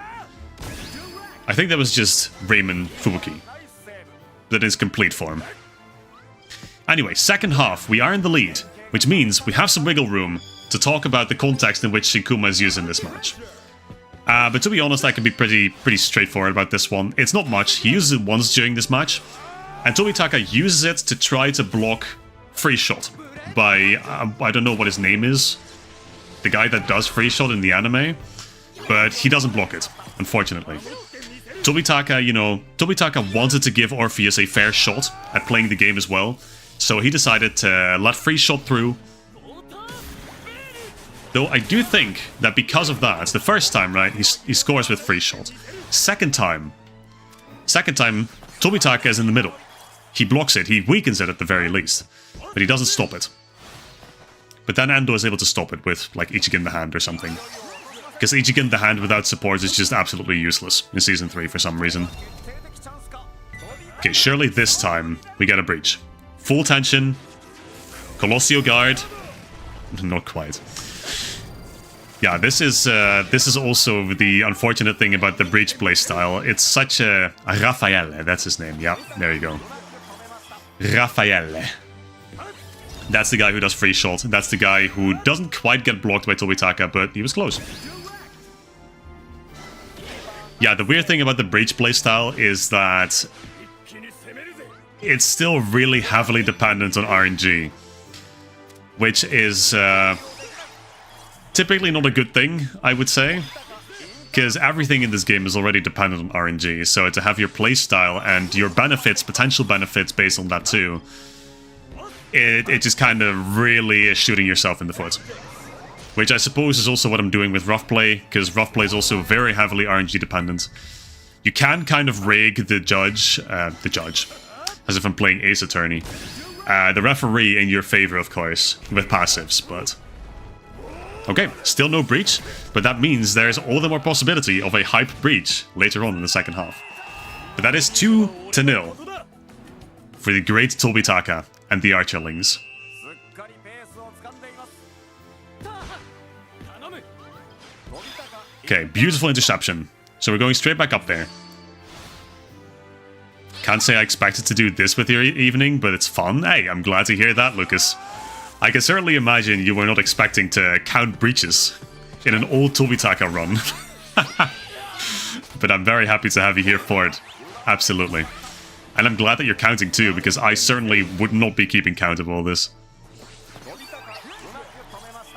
I think that was just Raymond Fubuki. That is complete form. Anyway, second half, we are in the lead, which means we have some wiggle room to talk about the context in which Shinkuuma is used in this match. But to be honest, I can be pretty straightforward about this one. It's not much. He uses it once during this match, and Tobitaka uses it to try to block free shot by, I don't know what his name is, the guy that does free shot in the anime, but he doesn't block it, unfortunately. Tobitaka, you know, Tobitaka wanted to give Orpheus a fair shot at playing the game as well, so he decided to let free shot through. Though I do think that because of that, the first time, right, he scores with free shot. Second time, Tobitaka is in the middle. He blocks it, he weakens it at the very least, but he doesn't stop it. But then Endo is able to stop it with, like, Ichigen the Hand or something. Because Ichigen the Hand without support is just absolutely useless in Season 3 for some reason. Okay, surely this time we get a breach. Full tension. Colossal Guard. Not quite. Yeah, this is also the unfortunate thing about the breach playstyle. It's such a Raffaele, that's his name. Yeah, there you go. Raffaele. That's the guy who does free shot. That's the guy who doesn't quite get blocked by Tobitaka, but he was close. Yeah, the weird thing about the breach playstyle is that it's still really heavily dependent on RNG, which is typically not a good thing, I would say, because everything in this game is already dependent on RNG, so to have your playstyle and your benefits, potential benefits based on that too, it just kind of really is shooting yourself in the foot. Which I suppose is also what I'm doing with rough play, because rough play is also very heavily RNG dependent. You can kind of rig the judge, as if I'm playing Ace Attorney. The referee in your favor, of course, with passives, but... Okay, still no breach, but that means there's all the more possibility of a hype breach later on in the second half. But that is 2-0 for the great Tobitaka and the Archerlings. Okay, beautiful interception. So we're going straight back up there. Can't say I expected to do this with your evening, but it's fun. Hey, I'm glad to hear that, Lucas. I can certainly imagine you were not expecting to count breaches in an old Tobitaka run. But I'm very happy to have you here for it. Absolutely. And I'm glad that you're counting too, because I certainly would not be keeping count of all this.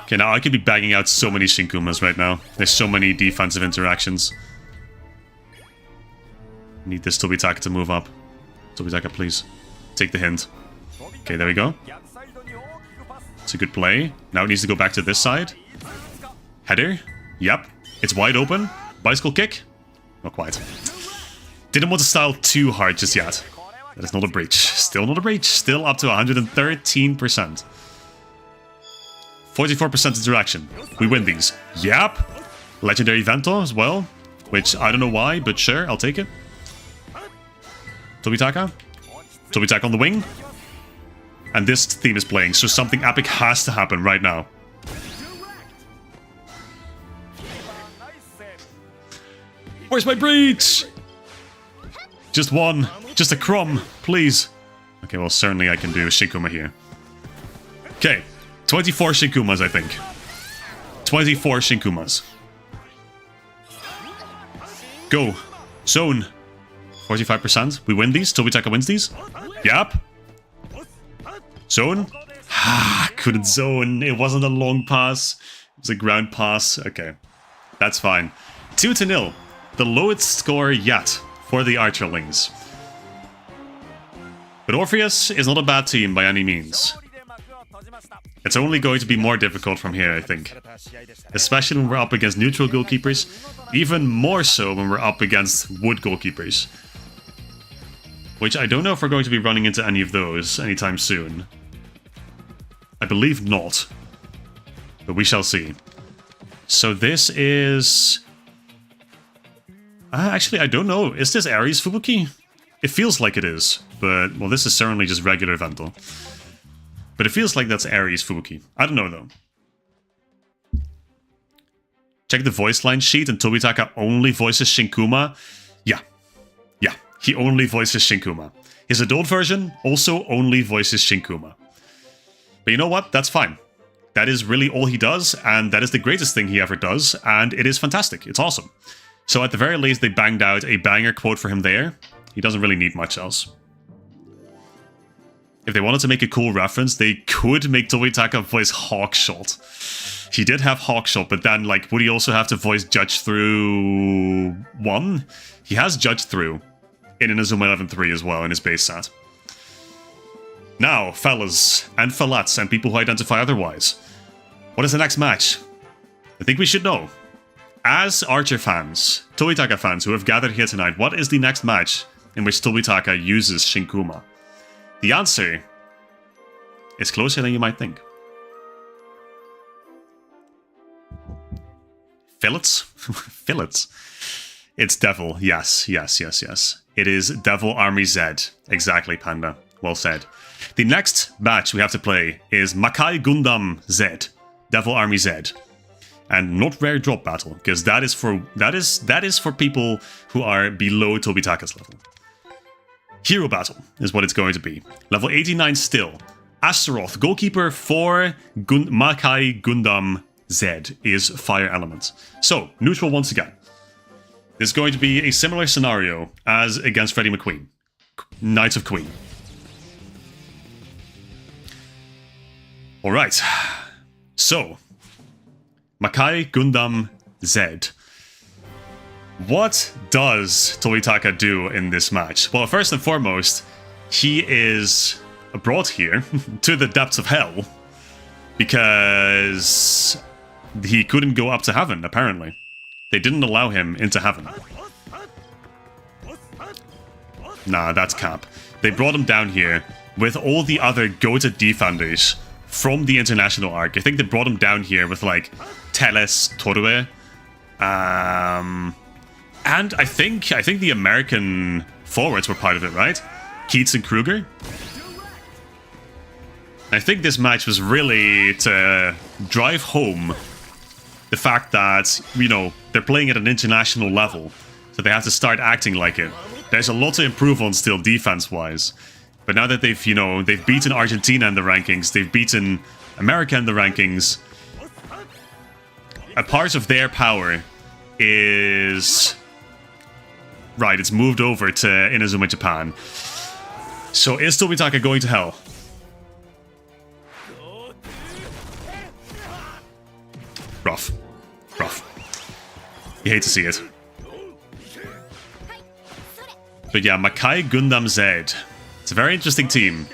Okay, now I could be bagging out so many Shinkuumas right now. There's so many defensive interactions. Need this Tobitaka to move up. Tobitaka, please. Take the hint. Okay, there we go. It's a good play. Now it needs to go back to this side. Header. Yep. It's wide open. Bicycle kick. Not quite. Didn't want to style too hard just yet. That is not a breach. Still not a breach. Still up to 113%. 44% interaction. We win these. Yep. Legendary Vento as well. Which, I don't know why, but sure, I'll take it. Tobitaka. Tobitaka on the wing. And this theme is playing, so something epic has to happen right now. Where's my breach? Just one. Just a crumb, please. Okay, well, certainly I can do a Shinkuuma here. Okay. 24 Shinkuumas, I think. 24 Shinkuumas. Go. Zone. 45%. We win these. Tobitaka wins these. Yep. Zone. Couldn't zone. It wasn't a long pass. It was a ground pass. Okay. That's fine. 2-0. The lowest score yet for the Archerlings. But Orpheus is not a bad team by any means. It's only going to be more difficult from here, I think. Especially when we're up against neutral goalkeepers. Even more so when we're up against wood goalkeepers. Which I don't know if we're going to be running into any of those anytime soon. I believe not. But we shall see. So this is... actually, I don't know. Is this Ares Fubuki? It feels like it is. But, well, this is certainly just regular Vento. But it feels like that's Ares Fubuki. I don't know, though. Check the voice line sheet, and Tobitaka only voices Shinkuuma. Yeah. Yeah, he only voices Shinkuuma. His adult version also only voices Shinkuuma. But you know what? That's fine. That is really all he does, and that is the greatest thing he ever does, and it is fantastic. It's awesome. So at the very least, they banged out a banger quote for him there. He doesn't really need much else. If they wanted to make a cool reference, they could make Tobitaka voice Hawkshot. He did have Hawkshot, but then, like, would he also have to voice Judge Through 1? He has Judge Through in Inazuma 11-3 as well in his base set. Now, fellas and fellets and people who identify otherwise, what is the next match? I think we should know. As Archer fans, Tobitaka fans who have gathered here tonight, what is the next match in which Tobitaka uses Shinkuuma? The answer is closer than you might think. Fillets? Fillets. It's Devil. Yes. It is Devil Army Z. Exactly, Panda. Well said. The next match we have to play is Makai Gundam Z. Devil Army Z. And not rare drop battle, because that is for people who are below Tobitaka's level. Hero battle is what it's going to be. Level 89 still. Astaroth, goalkeeper for Makai Gundam Z is fire element. So, neutral once again. This is going to be a similar scenario as against Freddie McQueen. Knights of Queen. Alright. So, Makai Gundam Z. What does Tobitaka do in this match? Well, first and foremost, he is brought here to the depths of hell because he couldn't go up to heaven, apparently. They didn't allow him into heaven. Nah, that's cap. They brought him down here with all the other goated defenders from the international arc. I think they brought him down here with, like, Teles, Torue. And I think the American forwards were part of it, right? Keats and Kruger. I think this match was really to drive home the fact that, you know, they're playing at an international level, so they have to start acting like it. There's a lot to improve on still defense-wise. But now that they've, you know, they've beaten Argentina in the rankings, they've beaten America in the rankings, a part of their power is... Right, it's moved over to Inazuma Japan. So is Tobitaka going to hell? Rough. You hate to see it. But yeah, Makai Gundam Z. It's a very interesting team.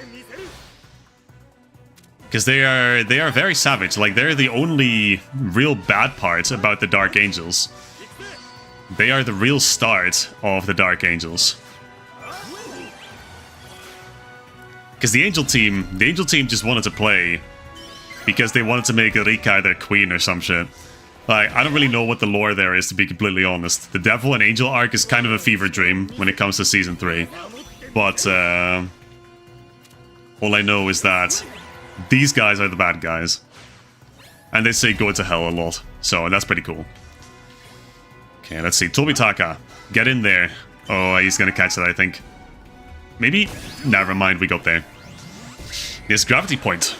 Because they are very savage. Like, they're the only real bad part about the Dark Angels. They are the real start of the Dark Angels. Because the Angel team just wanted to play because they wanted to make Rika their queen or some shit. Like, I don't really know what the lore there is, to be completely honest. The Devil and Angel arc is kind of a fever dream when it comes to Season 3. But, all I know is that these guys are the bad guys. And they say go to hell a lot. So, that's pretty cool. Okay, let's see. Tobitaka, get in there. Oh, he's gonna catch that, I think. Maybe? Never mind, we got there. Yes, gravity point.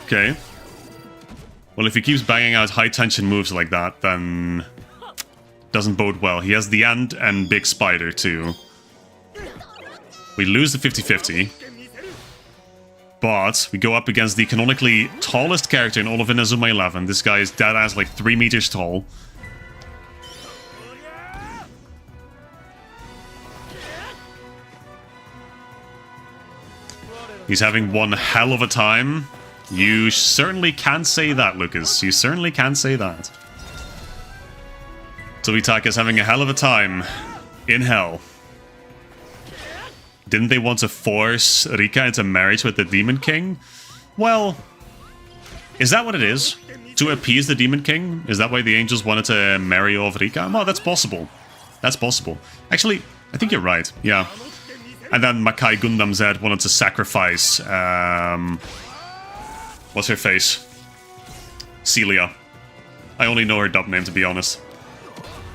Okay. Well, if he keeps banging out high-tension moves like that, then... doesn't bode well. He has the Ant and Big Spider, too. We lose the 50-50. But we go up against the canonically tallest character in all of Inazuma 11. This guy is dead-ass like 3 meters tall. He's having one hell of a time. You certainly can say that, Lucas. You certainly can say that. Tobitaka's having a hell of a time in hell. Didn't they want to force Rika into marriage with the Demon King? Well, is that what it is? To appease the Demon King? Is that why the angels wanted to marry off Rika? Well, that's possible. That's possible. Actually, I think you're right. Yeah. And then Makai Gundam Z wanted to sacrifice... what's her face? Celia. I only know her dub name, to be honest.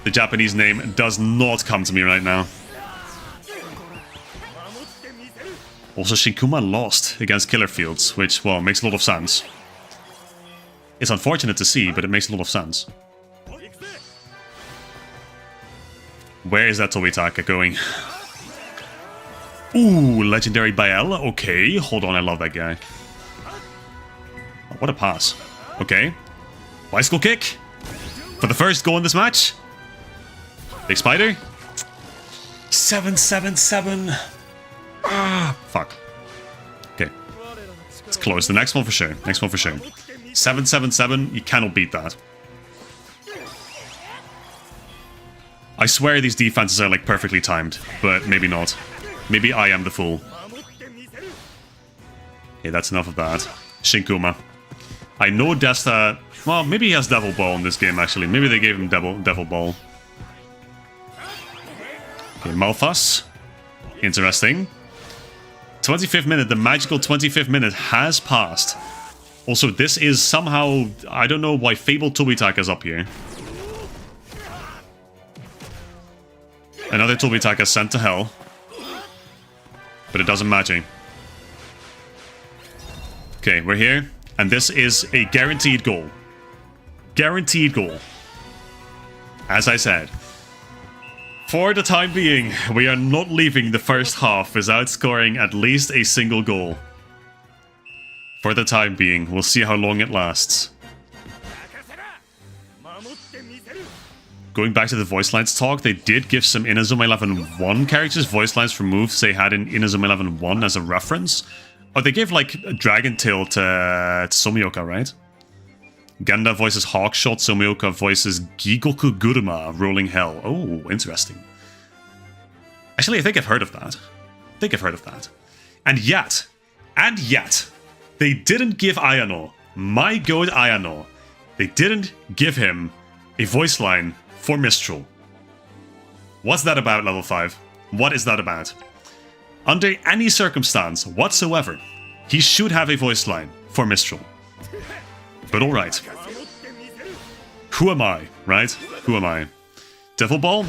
The Japanese name does not come to me right now. Also, Shinkuuma lost against Killer Fields, which, well, makes a lot of sense. It's unfortunate to see, but it makes a lot of sense. Where is that Tobitaka going? Ooh, Legendary Bael. Okay, hold on, I love that guy. Oh, what a pass. Okay. Bicycle kick. For the first goal in this match. Big Spider. 777. Ah, fuck. Okay. It's close. The next one for sure. Next one for sure. 777. You cannot beat that. I swear these defenses are like perfectly timed, but maybe not. Maybe I am the fool. Okay, that's enough of that. Shinkuuma. I know Desta... Well, maybe he has Devil Ball in this game, actually. Maybe they gave him Devil Ball. Okay, Malthus. Interesting. 25th minute, the magical 25th minute has passed. Also, this is somehow... I don't know why Fabled Tobitaka is up here. Another Tobitaka sent to hell. But it doesn't matter. Okay, we're here. And this is a guaranteed goal. Guaranteed goal. As I said. For the time being, we are not leaving the first half without scoring at least a single goal. For the time being, we'll see how long it lasts. Going back to the voice lines talk, they did give some Inazuma 11-1 characters voice lines for moves they had in Inazuma 11-1 as a reference. Oh, they gave like Dragon Tail to Somioka, right? Ganda voices Hawkshot, Somioka voices Gigoku Guruma, Rolling Hell. Oh, interesting. Actually, I think I've heard of that. And yet, they didn't give Ayano, my god Ayano, they didn't give him a voice line for Mistral. What's that about, level 5? What is that about? Under any circumstance whatsoever, he should have a voice line for Mistral. But alright. Who am I, right? Who am I? Devil Ball?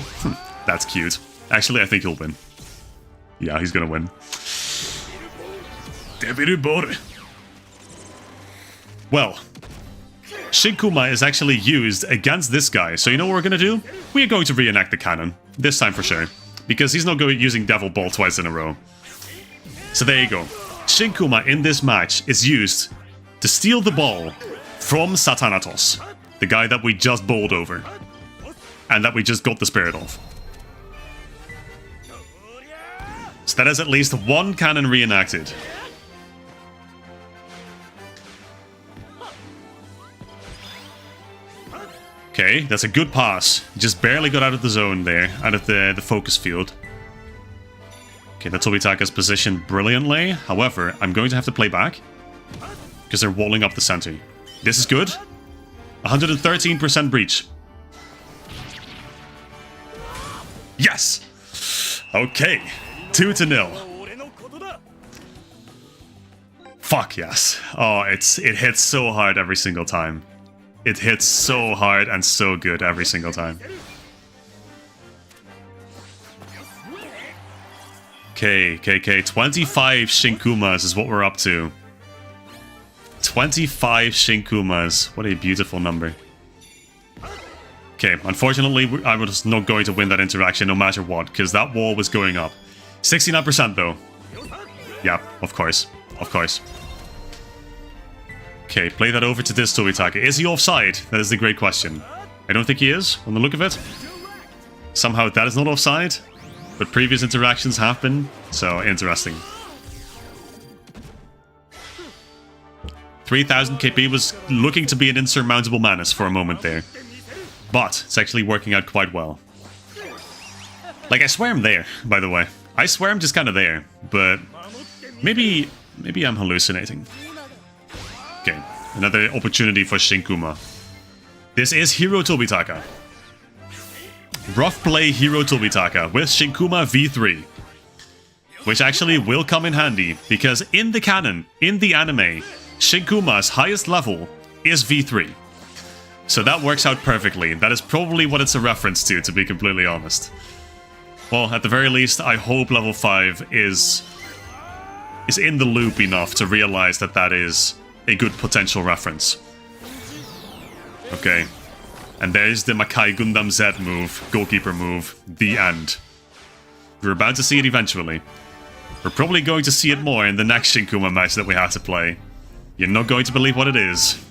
That's cute. Actually, I think he'll win. Yeah, he's gonna win. Devil Ball. Well, Shinkuuma is actually used against this guy, so you know what we're gonna do? We are going to reenact the canon. This time for sure. Because he's not going using Devil Ball twice in a row. So there you go. Shinkuuma in this match is used to steal the ball from Satanatos, the guy that we just bowled over. And that we just got the spirit of. So that is at least one canon reenacted. Okay, that's a good pass. Just barely got out of the zone there, out of the focus field. Okay, the Tobitaka's positioned brilliantly. However, I'm going to have to play back. Because they're walling up the center. This is good. 113% breach. Yes! Okay. 2-0. Fuck yes. Oh, it hits so hard every single time. It hits so hard and so good every single time. Okay. 25 Shinkuumas is what we're up to. 25 Shinkuumas. What a beautiful number. Okay, unfortunately, I was not going to win that interaction no matter what, because that wall was going up. 69% though. Yeah, of course. Okay, play that over to this Tobitaka. Is he offside? That is the great question. I don't think he is, on the look of it. Somehow that is not offside, but previous interactions have been, so interesting. 3000 KP was looking to be an insurmountable menace for a moment there. But it's actually working out quite well. Like, I swear I'm there, by the way. I swear I'm just kind of there, but maybe I'm hallucinating. Okay, another opportunity for Shinkuuma. This is Hero Tobitaka. Rough play Hero Tobitaka with Shinkuuma V3. Which actually will come in handy, because in the canon, in the anime, Shinkuuma's highest level is V3. So that works out perfectly. That is probably what it's a reference to be completely honest. Well, at the very least, I hope level 5 is in the loop enough to realize that that is a good potential reference. Okay. And there's the Makai Gundam Z move, goalkeeper move, the end. We're about to see it eventually. We're probably going to see it more in the next Shinkuuma match that we have to play. You're not going to believe what it is.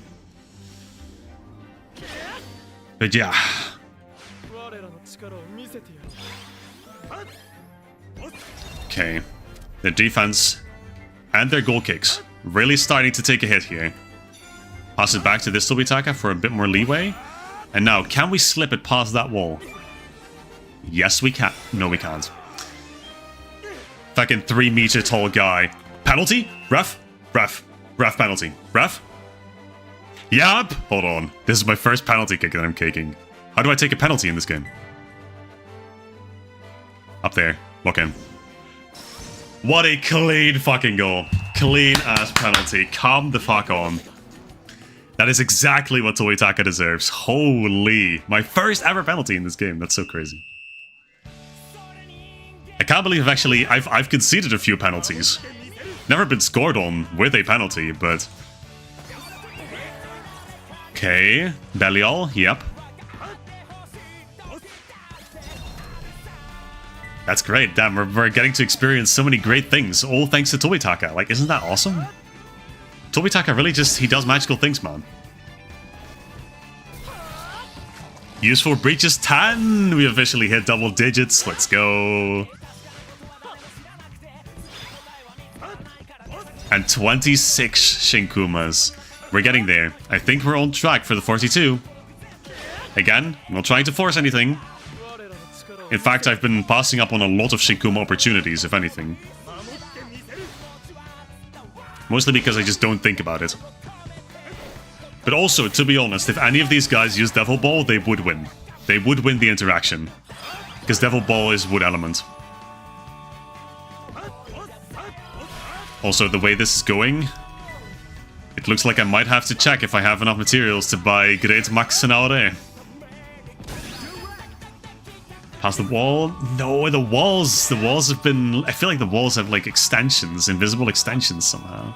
But yeah. Okay. Their defense and their goal kicks really starting to take a hit here. Pass it back to this Tobitaka for a bit more leeway. And now, can we slip it past that wall? Yes, we can. No, we can't. Fucking 3-meter tall guy. Penalty? Ref? Ref. Ref penalty. Ref? Yup! Hold on. This is my first penalty kick that I'm kicking. How do I take a penalty in this game? Up there. Lock in. What a clean fucking goal. Clean ass penalty. Calm the fuck on. That is exactly what Tobitaka deserves. Holy. My first ever penalty in this game. That's so crazy. I can't believe I've conceded a few penalties. Never been scored on with a penalty, but... Okay, Belial, yep. That's great, damn, we're getting to experience so many great things, all thanks to Tobitaka. Like, isn't that awesome? Tobitaka really just, he does magical things, man. Useful breaches 10! We officially hit double digits, let's go. And 26 Shinkuumas. We're getting there. I think we're on track for the 42. Again, I'm not trying to force anything. In fact, I've been passing up on a lot of Shinkuuma opportunities, if anything. Mostly because I just don't think about it. But also, to be honest, if any of these guys use Devil Ball, they would win. They would win the interaction. Because Devil Ball is wood element. Also, the way this is going... It looks like I might have to check if I have enough materials to buy Great Max Senaure. Past the wall? No, the walls have been... I feel like the walls have like extensions, invisible extensions somehow.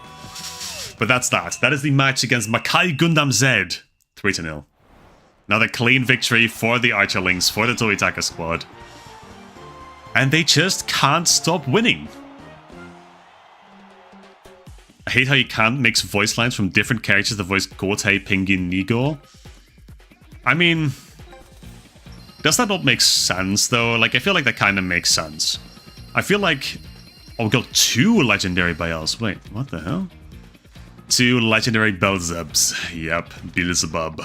But that's that. That is the match against Makai Gundam Z. 3-0. Another clean victory for the Archerlings, for the Tobitaka squad. And they just can't stop winning. I hate how you can't mix voice lines from different characters to voice Gotei, Pingin, Nigo. I mean... Does that not make sense, though? Like, I feel like that kind of makes sense. I feel like... Oh, we got 2 legendary Baals. Wait, what the hell? 2 legendary Belzebs. Yep, Beelzebub.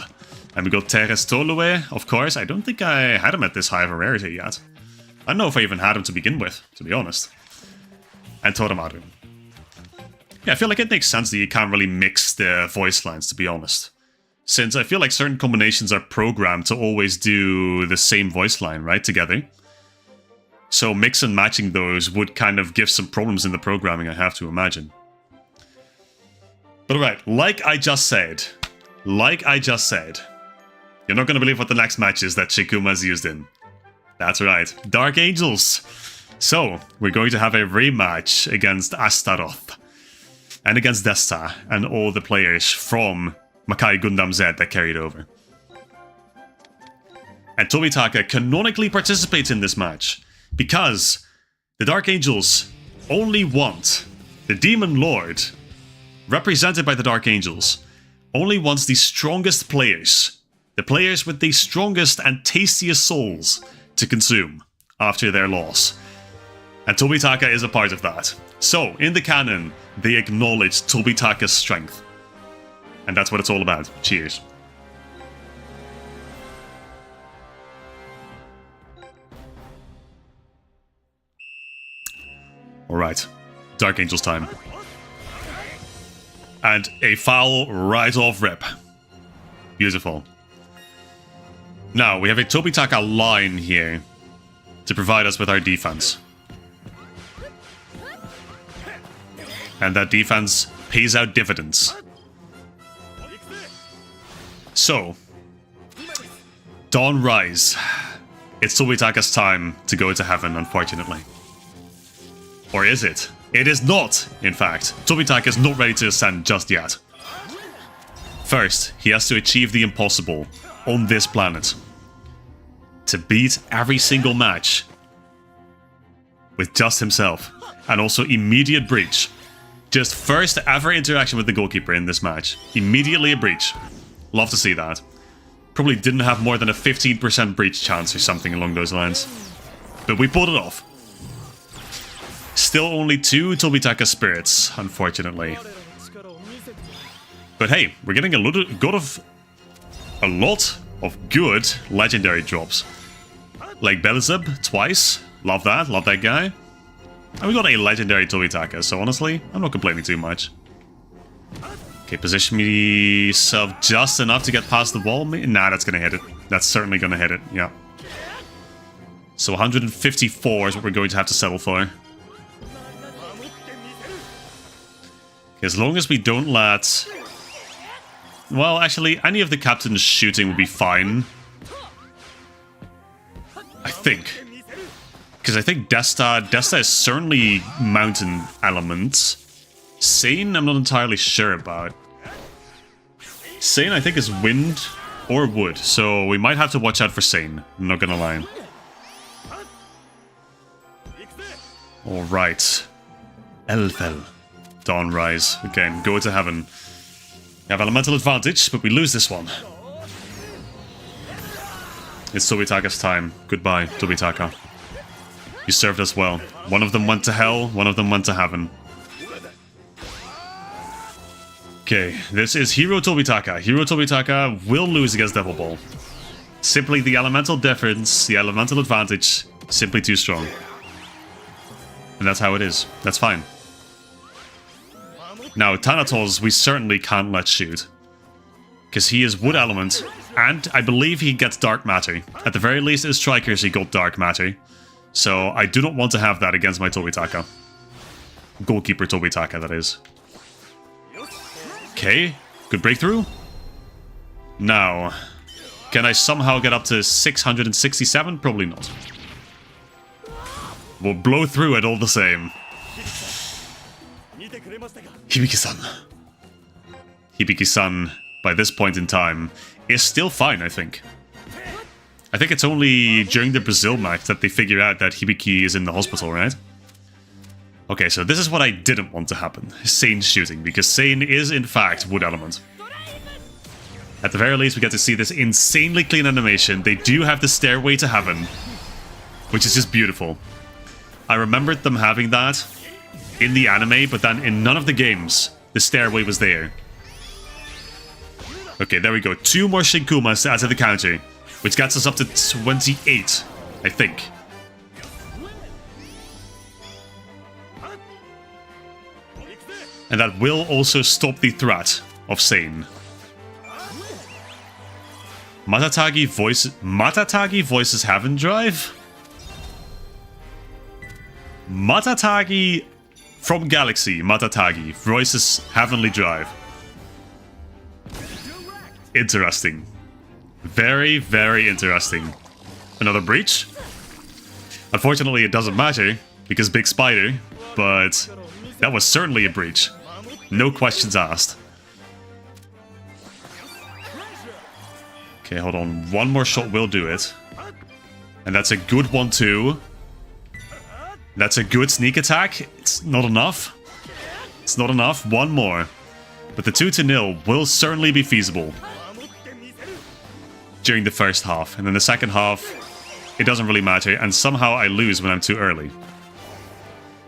And we got Teres Tolue, of course. I don't think I had him at this high of a rarity yet. I don't know if I even had him to begin with, to be honest. And Toromaru. Yeah, I feel like it makes sense that you can't really mix the voice lines, to be honest. Since I feel like certain combinations are programmed to always do the same voice line, right, together. So mix and matching those would kind of give some problems in the programming, I have to imagine. But alright, like I just said, you're not going to believe what the next match is that Shinkuuma is used in. That's right, Dark Angels. So, we're going to have a rematch against Astaroth. And against Desta and all the players from Makai Gundam Z that carried over. And Tobitaka canonically participates in this match because the Dark Angels only want the Demon Lord, represented by the Dark Angels, only wants the strongest players, the players with the strongest and tastiest souls to consume after their loss. And Tobitaka is a part of that. So, in the canon, they acknowledge Tobitaka's strength. And that's what it's all about. Cheers. Alright. Dark Angels time. And a foul right off rip. Beautiful. Now, we have a Tobitaka line here to provide us with our defense. And that defense pays out dividends. So, Dawn Rise. It's Tobitaka's time to go to heaven, unfortunately. Or is it? It is not, in fact. Tobitaka is not ready to ascend just yet. First, he has to achieve the impossible on this planet. To beat every single match with just himself. And also immediate breach. Just first ever interaction with the goalkeeper in this match. Immediately a breach. Love to see that. Probably didn't have more than a 15% breach chance or something along those lines. But we pulled it off. Still only 2 Tobitaka spirits, unfortunately. But hey, we're getting a lot of good legendary drops. Like Belzeb twice. Love that. Love that guy. And we got a legendary Tobitaka, so honestly, I'm not complaining too much. Okay, position myself just enough to get past the wall. Nah, that's gonna hit it. That's certainly gonna hit it, yeah. So 154 is what we're going to have to settle for. As long as we don't let... Well, actually, any of the captain's shooting would be fine. I think. Because I think Desta is certainly mountain elements. Sane, I'm not entirely sure about. Sane, I think, is wind or wood, so we might have to watch out for Sane. I'm not gonna lie. Alright. Elfel. Dawnrise. Again, go to heaven. We have elemental advantage, but we lose this one. It's Tobitaka's time. Goodbye, Tobitaka. You served us well. One of them went to hell, one of them went to heaven. Okay, this is Hero Tobitaka. Hero Tobitaka will lose against Devil Ball. Simply the elemental difference, the elemental advantage, simply too strong. And that's how it is. That's fine. Now, Thanatos, we certainly can't let shoot. Because he is wood element, and I believe he gets dark matter. At the very least, as strikers, he got dark matter. So I do not want to have that against my Tobitaka. Goalkeeper Tobitaka, that is. Okay, good breakthrough. Now, can I somehow get up to 667? Probably not. We'll blow through it all the same. Hibiki-san. Hibiki-san, by this point in time, is still fine, I think. I think it's only during the Brazil match that they figure out that Hibiki is in the hospital, right? Okay, so this is what I didn't want to happen. Sane shooting, because Sane is, in fact, wood element. At the very least, we get to see this insanely clean animation. They do have the stairway to heaven, which is just beautiful. I remembered them having that in the anime, but then in none of the games, the stairway was there. Okay, there we go. 2 more Shinkuumas to add to the counter, which gets us up to 28, I think. And that will also stop the threat of Sane. Matatagi voices Heaven Drive? Matatagi from Galaxy, Matatagi voices Heavenly Drive. Interesting. Very, very interesting. Another breach? Unfortunately, it doesn't matter, because Big Spider, but that was certainly a breach. No questions asked. Okay, hold on. One more shot will do it. And that's a good one too. That's a good sneak attack. It's not enough. It's not enough. One more. But the 2-0 will certainly be feasible during the first half. And then the second half, it doesn't really matter. And somehow I lose when I'm too early.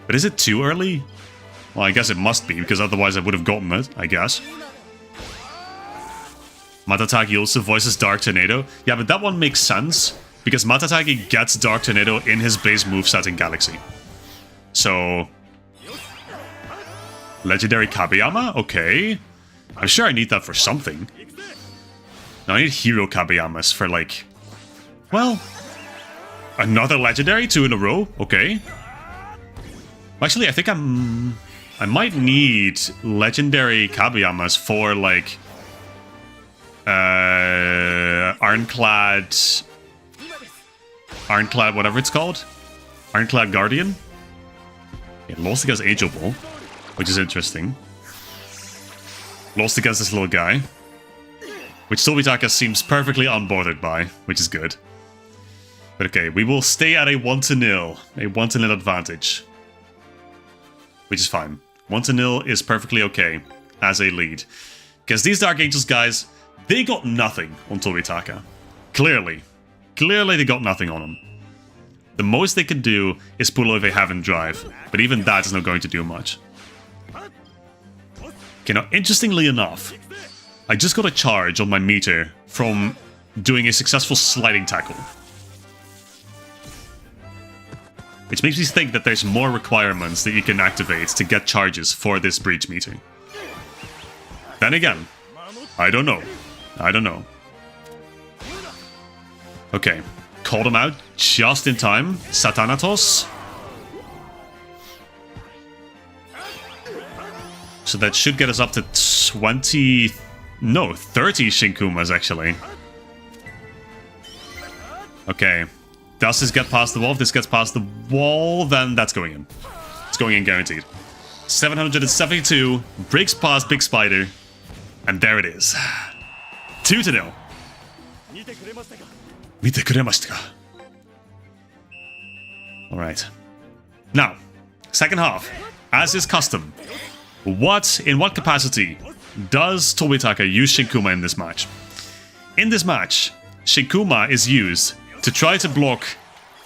But is it too early? Well, I guess it must be, because otherwise I would have gotten it, I guess. Matatagi also voices Dark Tornado. Yeah, but that one makes sense, because Matatagi gets Dark Tornado in his base moveset in Galaxy. So... Legendary Kabeyama? Okay. I'm sure I need that for something. Now I need Hero Kabeyamas for, like... Well... Another Legendary? 2 in a row? Okay. Actually, I think I might need Legendary Kabeyamas for, like... Ironclad, whatever it's called. Ironclad Guardian. It lost against Angel Ball, which is interesting. Lost against this little guy, which Tobitaka seems perfectly unbothered by, which is good. But okay, we will stay at a 1-0, a 1-0 advantage, which is fine. 1-0 is perfectly okay as a lead, because these Dark Angels guys, they got nothing on Tobitaka. Clearly they got nothing on him. The most they could do is pull over Heaven Drive, but even that is not going to do much. Okay, now interestingly enough, I just got a charge on my meter from doing a successful sliding tackle. Which makes me think that there's more requirements that you can activate to get charges for this breach meter. Then again, I don't know. I don't know. Okay, called him out just in time. Satanatos. So that should get us up to 30 Shinkuumas actually. Okay. Does this get past the wall? If this gets past the wall, then that's going in. It's going in guaranteed. 772, breaks past Big Spider, and there it is. 2-0. Alright. Now, second half. As is custom, in what capacity does Tobitaka use Shinkuuma in this match? In this match, Shinkuuma is used to try to block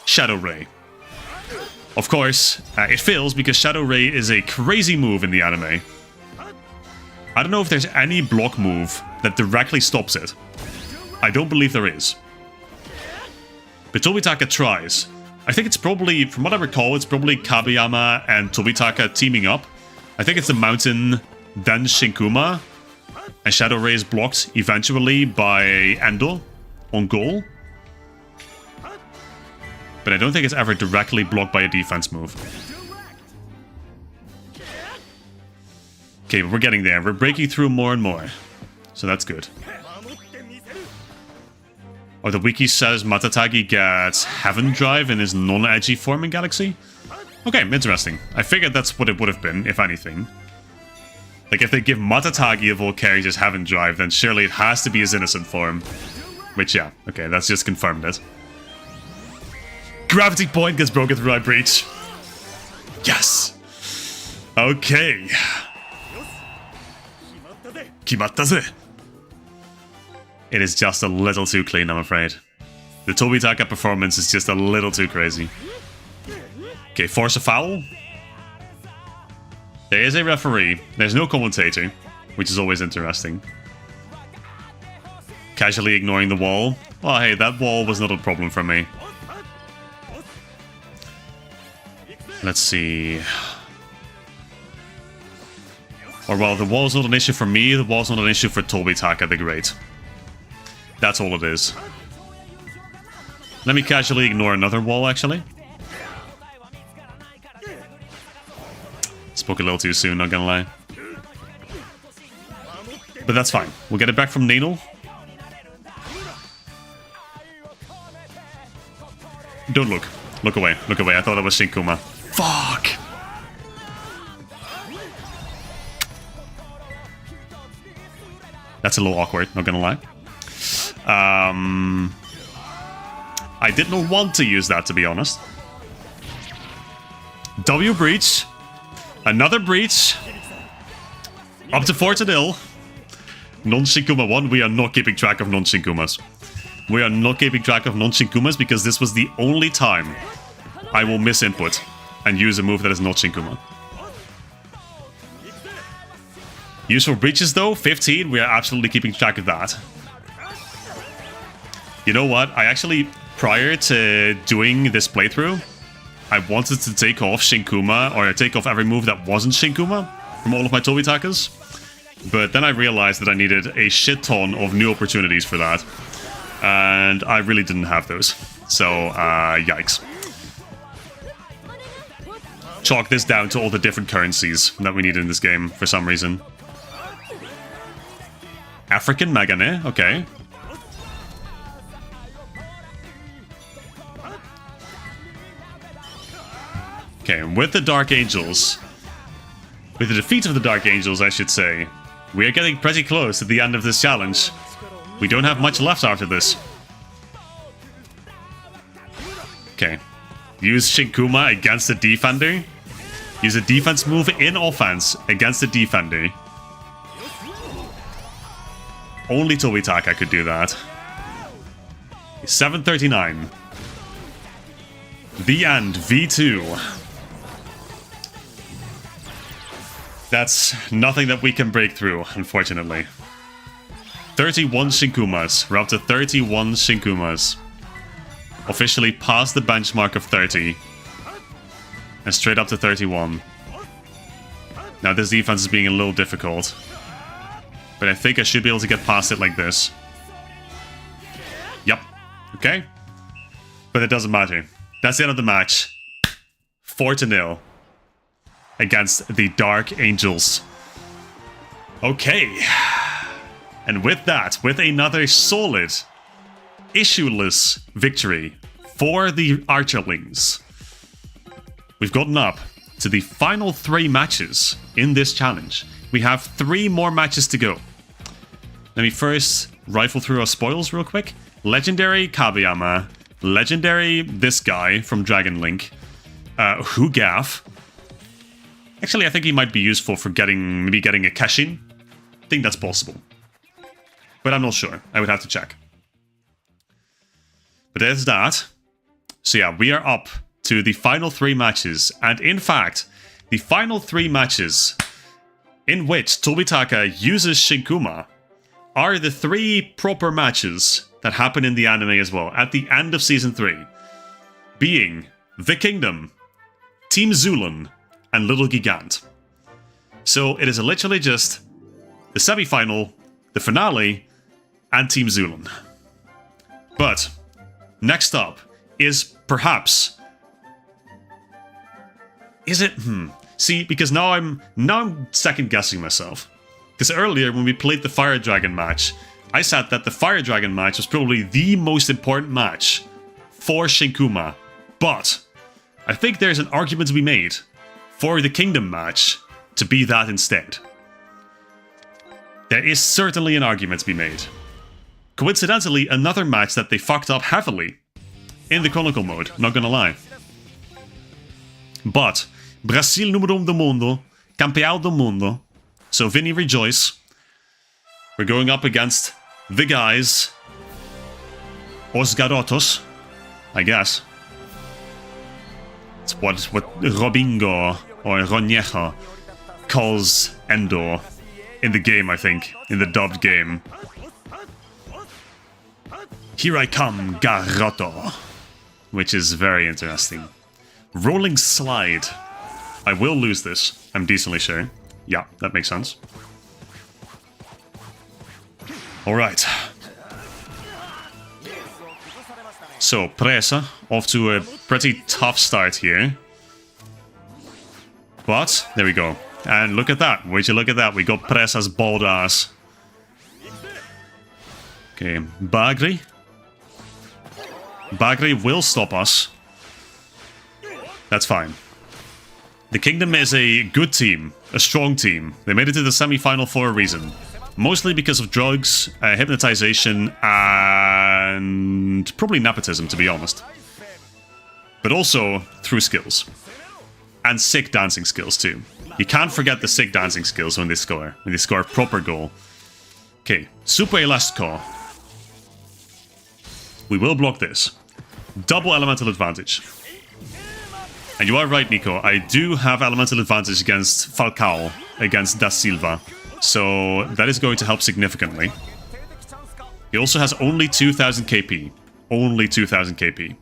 Shadow Ray. Of course, it fails because Shadow Ray is a crazy move in the anime. I don't know if there's any block move that directly stops it. I don't believe there is. But Tobitaka tries. I think it's probably, from what I recall, it's probably Kabeyama and Tobitaka teaming up. I think it's the Mountain, then Shinkuuma, and Shadow Ray is blocked eventually by Endo on goal. But I don't think it's ever directly blocked by a defense move. Okay, but we're getting there. We're breaking through more and more. So that's good. Oh, the wiki says Matatagi gets Heaven Drive in his non-edgy form in Galaxy? Okay, interesting. I figured that's what it would have been, if anything. Like, if they give Matatagi of all characters Heaven Drive, then surely it has to be his innocent form. Which, yeah, okay, that's just confirmed it. Gravity point gets broken through by breach. Yes! Okay. Kimattaze. It is just a little too clean, I'm afraid. The Tobitaka performance is just a little too crazy. Okay, force a foul. There is a referee. There's no commentator, which is always interesting. Casually ignoring the wall. Oh, hey, that wall was not a problem for me. Let's see. Or, well, the wall's not an issue for me, the wall's not an issue for Tobitaka the Great. That's all it is. Let me casually ignore another wall, actually. Spoke a little too soon, not gonna lie. But that's fine. We'll get it back from Nanel. Don't look. Look away. Look away. I thought that was Shinkuuma. Fuck! That's a little awkward, not gonna lie. I didn't want to use that, to be honest. W breach. Another breach. Up to 4-0. Non-Shinkuuma 1. We are not keeping track of non-Shinkuumas. We are not keeping track of non-Shinkuumas because this was the only time I will miss input and use a move that is not Shinkuuma. Useful breaches though, 15. We are absolutely keeping track of that. You know what? I actually, prior to doing this playthrough, I wanted to take off Shinkuuma, or take off every move that wasn't Shinkuuma from all of my Tobitakas. But then I realized that I needed a shit ton of new opportunities for that. And I really didn't have those. So, yikes. Chalk this down to all the different currencies that we need in this game for some reason. African Megane, okay. Okay, and with the Dark Angels, with the defeat of the Dark Angels, I should say, we are getting pretty close to the end of this challenge. We don't have much left after this. Okay. Use Shinkuuma against the defender. Use a defense move in offense against the defender. Only Tobitaka could do that. 739. The end, V2. That's nothing that we can break through, unfortunately. 31 Shinkuumas. We're up to 31 Shinkuumas. Officially past the benchmark of 30. And straight up to 31. Now this defense is being a little difficult. But I think I should be able to get past it like this. Yep. Okay. But it doesn't matter. That's the end of the match. 4-0. Against the Dark Angels. Okay. And with that, with another solid, issueless victory for the Archerlings, we've gotten up to the final 3 matches in this challenge. We have 3 more matches to go. Let me first rifle through our spoils real quick. Legendary Kabeyama. Legendary this guy from Dragon Link. Hugaf. Actually, I think he might be useful for maybe getting a Keshin. I think that's possible. But I'm not sure. I would have to check. But there's that. So yeah, we are up to the final 3 matches. And in fact, the final 3 matches in which Tobitaka uses Shinkuuma are the 3 proper matches that happen in the anime as well, at the end of Season 3. Being The Kingdom, Team Zulan, and Little Gigant. So it is literally just the semi-final, the finale, and Team Zulan. But next up is perhaps... Is it? See, because now I'm second guessing myself. Because earlier when we played the Fire Dragon match, I said that the Fire Dragon match was probably the most important match for Shinkuuma. But I think there's an argument to be made for the Kingdom match to be that instead. There is certainly an argument to be made. Coincidentally, another match that they fucked up heavily in the Chronicle mode, not gonna lie. But Brasil número 1 do mundo, campeão do mundo. So Vinny rejoice. We're going up against the guys. Os garotos, I guess. It's what Robingo or Ronyeja calls Endo in the game, I think. In the dubbed game. Here I come, Garoto. Which is very interesting. Rolling slide. I will lose this, I'm decently sure. Yeah, that makes sense. Alright. So, Presa, off to a pretty tough start here. But, there we go. And look at that. Would you look at that? We got Presa's bald ass. Okay, Bagri. Bagri will stop us. That's fine. The Kingdom is a good team. A strong team. They made it to the semi-final for a reason. Mostly because of drugs, hypnotization, and probably nepotism, to be honest. But also through skills. And sick dancing skills, too. You can't forget the sick dancing skills when they score. When they score a proper goal. Okay, Super Elastico. We will block this. Double elemental advantage. And you are right, Nico. I do have elemental advantage against Falcao, against Da Silva. So that is going to help significantly. He also has only 2000 KP. Only 2000 KP.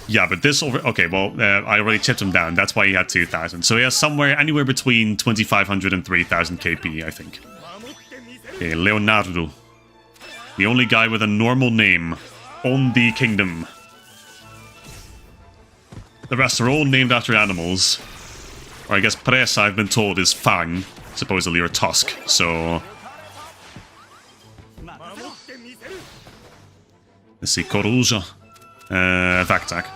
Yeah, but this over... Okay, well, I already chipped him down. That's why he had 2000. So he has anywhere between 2500 and 3000 KP, I think. Okay, Leonardo. The only guy with a normal name on the Kingdom. The rest are all named after animals. Or I guess Presa, I've been told, is Fang, supposedly, or Tusk, so... Let's see, Coruja. Vactac.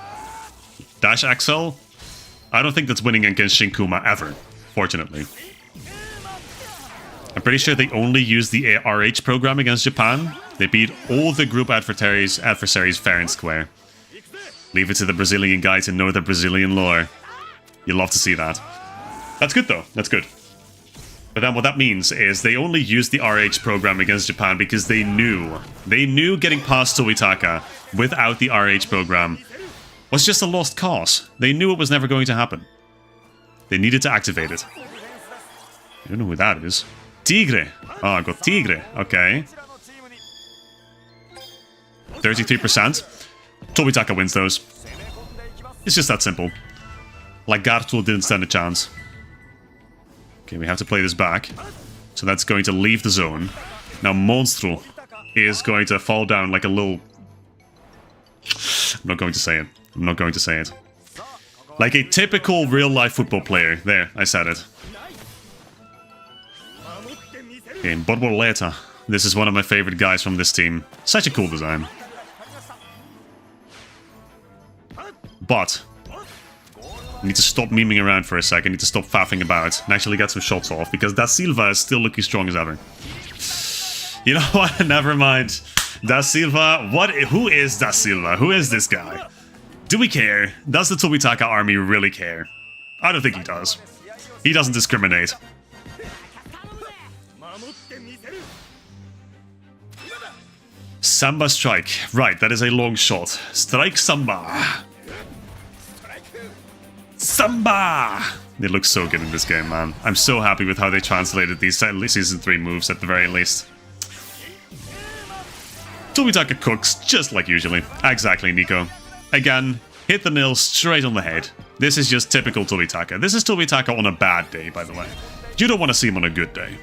Dash Axel? I don't think that's winning against Shinkuuma ever, fortunately. I'm pretty sure they only use the RH program against Japan. They beat all the group adversaries fair and square. Leave it to the Brazilian guy to know the Brazilian lore. You love to see that. That's good, though. That's good. But then what that means is they only used the RH program against Japan because they knew getting past Tobitaka without the RH program was just a lost cause. They knew it was never going to happen. They needed to activate it. I don't know who that is. Tigre. Oh, I got Tigre. Okay. 33%. Tobitaka wins those. It's just that simple. Lagarto didn't stand a chance. Okay, we have to play this back. So that's going to leave the zone. Now Monstro is going to fall down like a little... I'm not going to say it. I'm not going to say it. Like a typical real-life football player. There, I said it. Okay, Borboleta. This is one of my favorite guys from this team. Such a cool design. But I need to stop memeing around for a second. I need to stop faffing about and actually get some shots off, because Da Silva is still looking strong as ever. You know what? Never mind. Da Silva. Who is Da Silva? Who is this guy? Do we care? Does the Tobitaka army really care? I don't think he does. He doesn't discriminate. Samba strike. Right, that is a long shot. Strike Samba. Samba! They look so good in this game, man. I'm so happy with how they translated these Season 3 moves at the very least. Tobitaka cooks, just like usually. Exactly, Nico. Again, hit the nail straight on the head. This is just typical Tobitaka. This is Tobitaka on a bad day, by the way. You don't want to see him on a good day.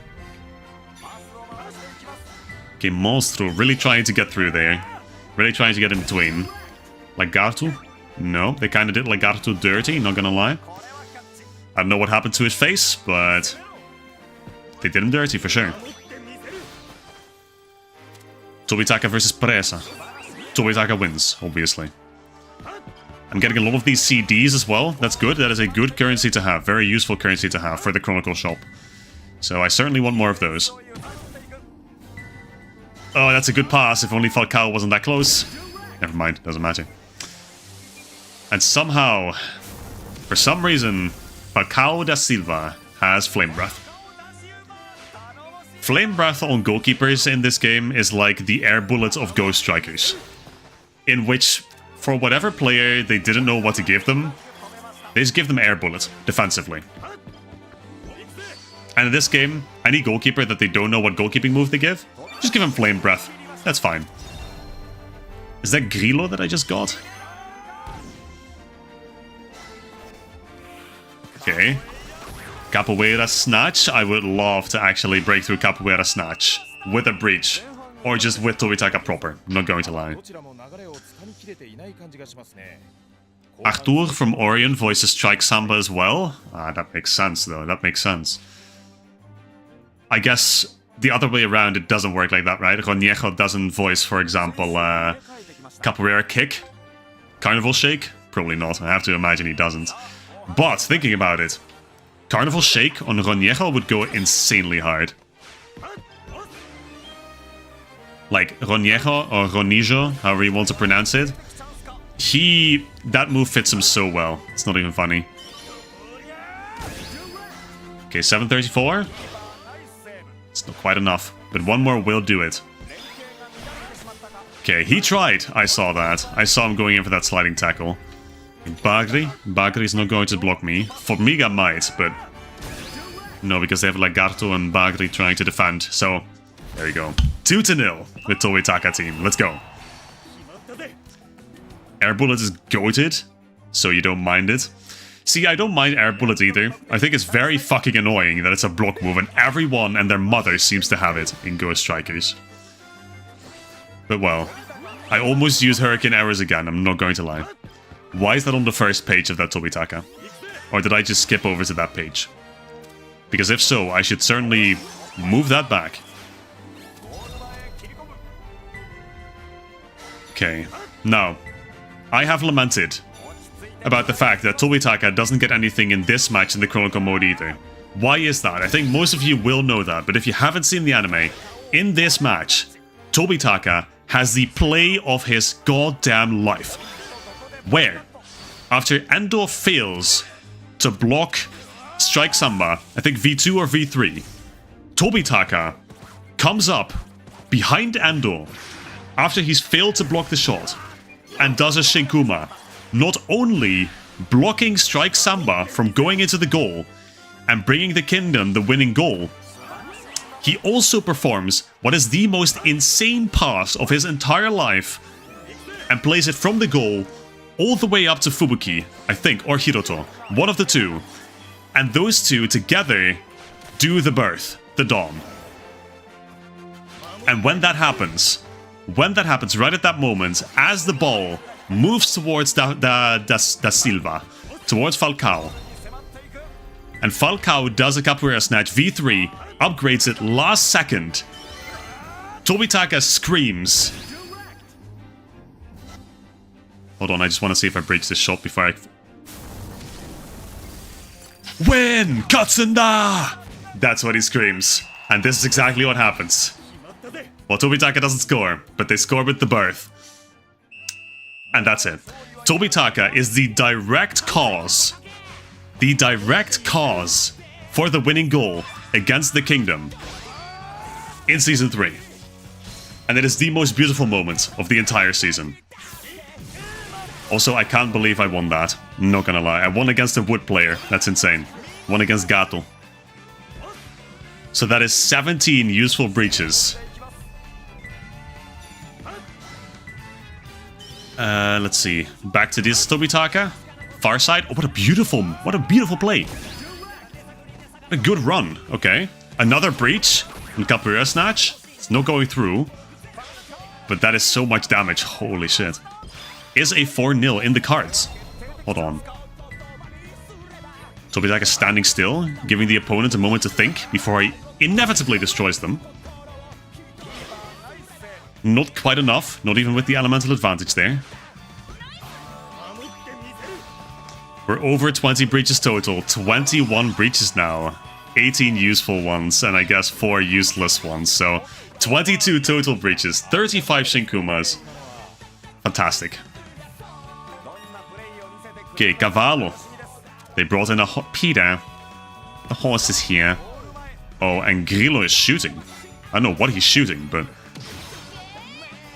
Okay, Monstro really trying to get through there. Really trying to get in between. Lagarto? No, they kind of did Lagarto dirty, not gonna lie. I don't know what happened to his face, but they did him dirty for sure. Tobitaka versus Presa. Tobitaka wins, obviously. I'm getting a lot of these CDs as well. That's good. That is a good currency to have. Very useful currency to have for the Chronicle shop. So I certainly want more of those. Oh, that's a good pass. If only Falcao wasn't that close. Never mind. Doesn't matter. And somehow, for some reason, Falcao da Silva has Flame Breath. Flame Breath on goalkeepers in this game is like the air bullets of Ghost Strikers. In which, for whatever player they didn't know what to give them, they just give them air bullets, defensively. And in this game, any goalkeeper that they don't know what goalkeeping move they give, just give him Flame Breath. That's fine. Is that Grillo that I just got? Okay. Capoeira Snatch. I would love to actually break through Capoeira Snatch with a breach. Or just with Tobitaka proper. I'm not going to lie. Arthur from Orion voices Strike Samba as well. Ah, that makes sense though. That makes sense. I guess the other way around it doesn't work like that, right? Roniejo doesn't voice, for example, Capoeira Kick. Carnival Shake? Probably not. I have to imagine he doesn't. But, thinking about it, Carnival Shake on Roniejo would go insanely hard. Like, Roniejo or Ronijo, however you want to pronounce it, that move fits him so well. It's not even funny. Okay, 734. It's not quite enough, but one more will do it. Okay, he tried. I saw that. I saw him going in for that sliding tackle. Bagri is not going to block me. Formiga might, but no, because they have Lagarto and Bagri trying to defend. So, there you go. 2-0 with Tobitaka team. Let's go. Air Bullet is goated, so you don't mind it. See, I don't mind Air Bullet either. I think it's very fucking annoying that it's a block move and everyone and their mother seems to have it in Ghost Strikers. But well, I almost used Hurricane Arrows again, I'm not going to lie. Why is that on the first page of that Tobitaka? Or did I just skip over to that page? Because if so, I should certainly move that back. Okay, now, I have lamented about the fact that Tobitaka doesn't get anything in this match in the Chronicle mode either. Why is that? I think most of you will know that, but if you haven't seen the anime, in this match, Tobitaka has the play of his goddamn life. Where, after Endo fails to block Strike Samba, I think V2 or V3, Tobitaka comes up behind Endo after he's failed to block the shot and does a Shinkuuma, not only blocking Strike Samba from going into the goal and bringing the Kingdom the winning goal, he also performs what is the most insane pass of his entire life and plays it from the goal all the way up to Fubuki, I think, or Hiroto. One of the two. And those two together do the birth, the dawn. And when that happens right at that moment, as the ball moves towards da Silva, towards Falcao, and Falcao does a capoeira snatch V3, upgrades it last second, Tobitaka screams. Hold on, I just want to see if I breach this shot before I... Win! Katsunda! That's what he screams. And this is exactly what happens. Well, Tobitaka doesn't score, but they score with the birth. And that's it. Tobitaka is the direct cause for the winning goal against the Kingdom in Season 3. And it is the most beautiful moment of the entire season. Also, I can't believe I won that. Not gonna lie. I won against a wood player. That's insane. Won against Gato. So that is 17 useful breaches. Let's see. Back to this Tobitaka. Far side. Oh, what a beautiful play. A good run. Okay. Another breach. And capoeira snatch. It's not going through. But that is so much damage. Holy shit. Is a 4-0 in the cards. Hold on. Tobitaka standing still, giving the opponent a moment to think before he inevitably destroys them. Not quite enough, not even with the elemental advantage there. We're over 20 breaches total, 21 breaches now. 18 useful ones, and I guess 4 useless ones, so 22 total breaches, 35 Shinkuumas. Fantastic. Okay, Cavallo. They brought in a Pita. The horse is here. Oh, and Grillo is shooting. I don't know what he's shooting, but...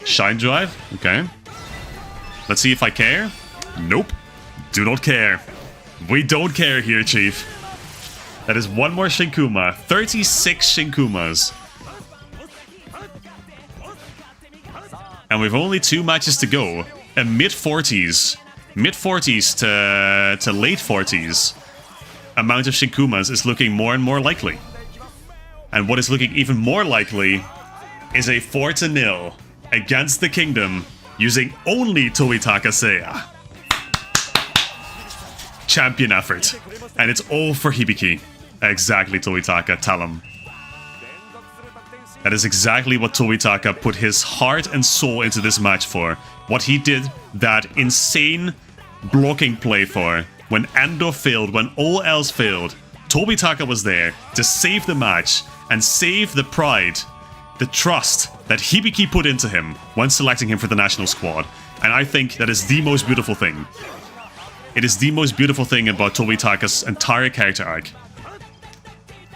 Shine Drive? Okay. Let's see if I care. Nope. Do not care. We don't care here, Chief. That is one more Shinkuuma. 36 Shinkuumas. And we've only 2 matches to go. A mid-40s. Mid-40s to late 40s amount of Shinkuumas is looking more and more likely. And what is looking even more likely is a 4-0 against the Kingdom using only Tobitaka Seiya. Champion effort. And it's all for Hibiki. Exactly, Tobitaka, tell him. That is exactly what Tobitaka put his heart and soul into this match for. What he did that insane blocking play for. When Endo failed, when all else failed, Tobitaka was there to save the match and save the pride, the trust that Hibiki put into him when selecting him for the national squad. And I think that is the most beautiful thing. It is the most beautiful thing about Tobitaka's entire character arc.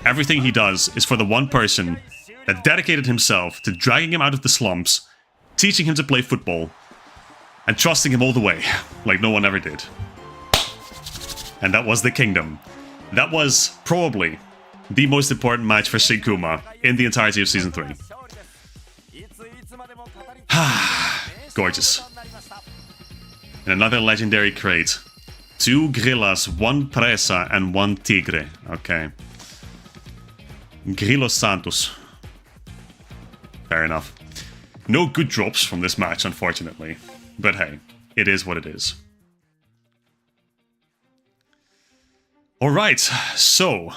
Everything he does is for the one person that dedicated himself to dragging him out of the slumps, teaching him to play football, and trusting him all the way, like no one ever did. And that was the Kingdom. That was probably the most important match for Shinkuuma in the entirety of Season 3. Gorgeous. And another legendary crate. 2 Grillas, 1 Presa, and 1 Tigre. Okay. Grillo Santos. Fair enough. No good drops from this match, unfortunately. But hey, it is what it is. Alright, so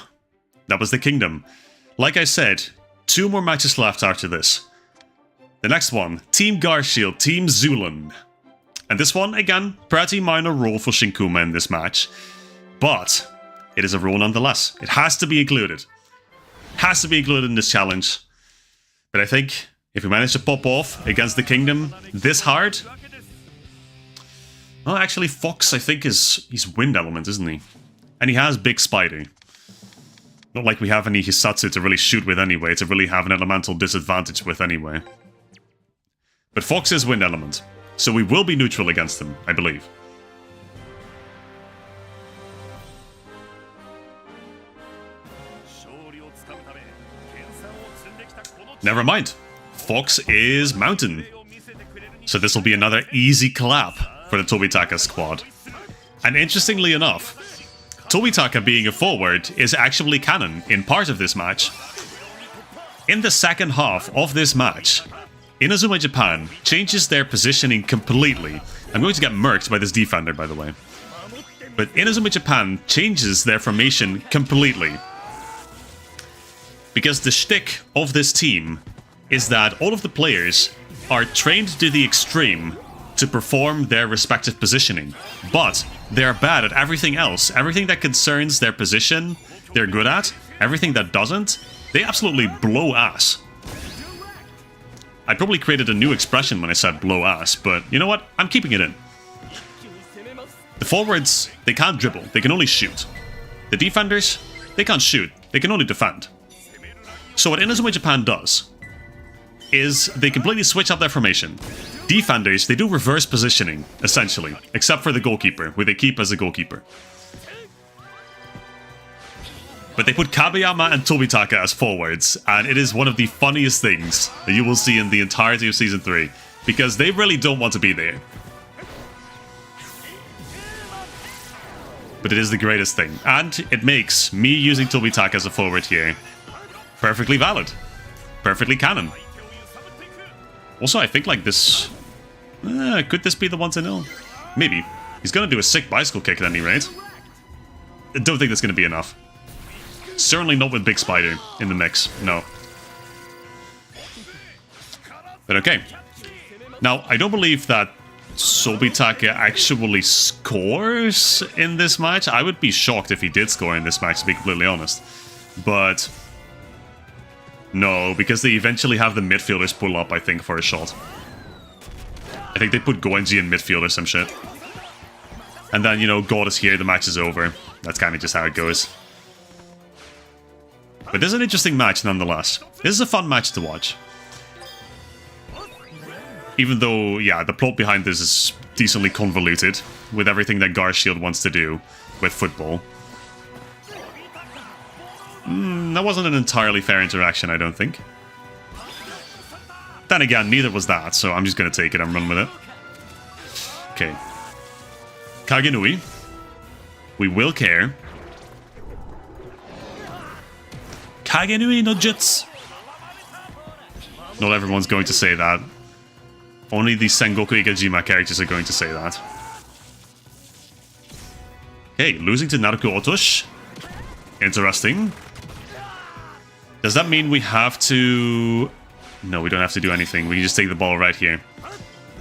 that was the Kingdom. Like I said, 2 more matches left after this. The next one, Team Garshield, Team Zulan. And this one, again, pretty minor role for Shinkuuma in this match. But it is a role nonetheless. It has to be included. Has to be included in this challenge. But I think if we manage to pop off against the Kingdom this hard... Well, actually, Fox, I think, he's wind element, isn't he? And he has Big Spider. Not like we have any Hisatsu to really shoot with anyway, to really have an elemental disadvantage with anyway. But Fox is wind element, so we will be neutral against him, I believe. Never mind. Fox is mountain. So this will be another easy clap for the Tobitaka squad. And interestingly enough, Tobitaka being a forward is actually canon in part of this match. In the second half of this match, Inazuma Japan changes their positioning completely. I'm going to get murked by this defender, by the way. But Inazuma Japan changes their formation completely. Because the shtick of this team is that all of the players are trained to the extreme to perform their respective positioning. But they're bad at everything else. Everything that concerns their position, they're good at. Everything that doesn't, they absolutely blow ass. I probably created a new expression when I said blow ass, but you know what? I'm keeping it in. The forwards, they can't dribble, they can only shoot. The defenders, they can't shoot, they can only defend. So what Inazuma Japan does is they completely switch up their formation. Defenders, they do reverse positioning, essentially, except for the goalkeeper, who they keep as a goalkeeper. But they put Kabeyama and Tobitaka as forwards, and it is one of the funniest things that you will see in the entirety of Season 3, because they really don't want to be there. But it is the greatest thing, and it makes me using Tobitaka as a forward here perfectly valid. Perfectly canon. Also, I think like this... could this be the 1-0? Maybe. He's gonna do a sick bicycle kick at any rate. I don't think that's gonna be enough. Certainly not with Big Spider in the mix, no. But okay. Now, I don't believe that Tobitaka actually scores in this match. I would be shocked if he did score in this match, to be completely honest. But... no, because they eventually have the midfielders pull up, I think, for a shot. I think they put Goenji in midfield or some shit. And then, you know, God is here, the match is over. That's kind of just how it goes. But this is an interesting match, nonetheless. This is a fun match to watch. Even though, yeah, the plot behind this is decently convoluted, with everything that Garshield wants to do with football. That wasn't an entirely fair interaction, I don't think. Then again, neither was that, so I'm just going to take it and run with it. Okay. Kagenui. We will care. Kagenui no Jutsu. Not everyone's going to say that. Only the Sengoku Igajima characters are going to say that. Okay, losing to Naruko Otosh. Interesting. Does that mean we have to... no, we don't have to do anything. We can just take the ball right here.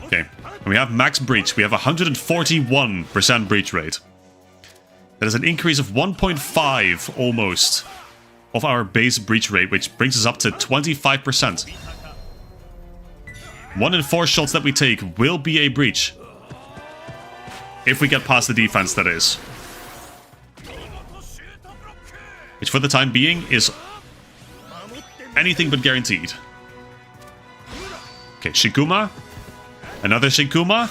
Okay. And we have max breach. We have 141% breach rate. That is an increase of 1.5 almost of our base breach rate, which brings us up to 25%. 1 in 4 shots that we take will be a breach. If we get past the defense, that is. Which for the time being is anything but guaranteed. Okay, Shinkuuma. Another Shinkuuma.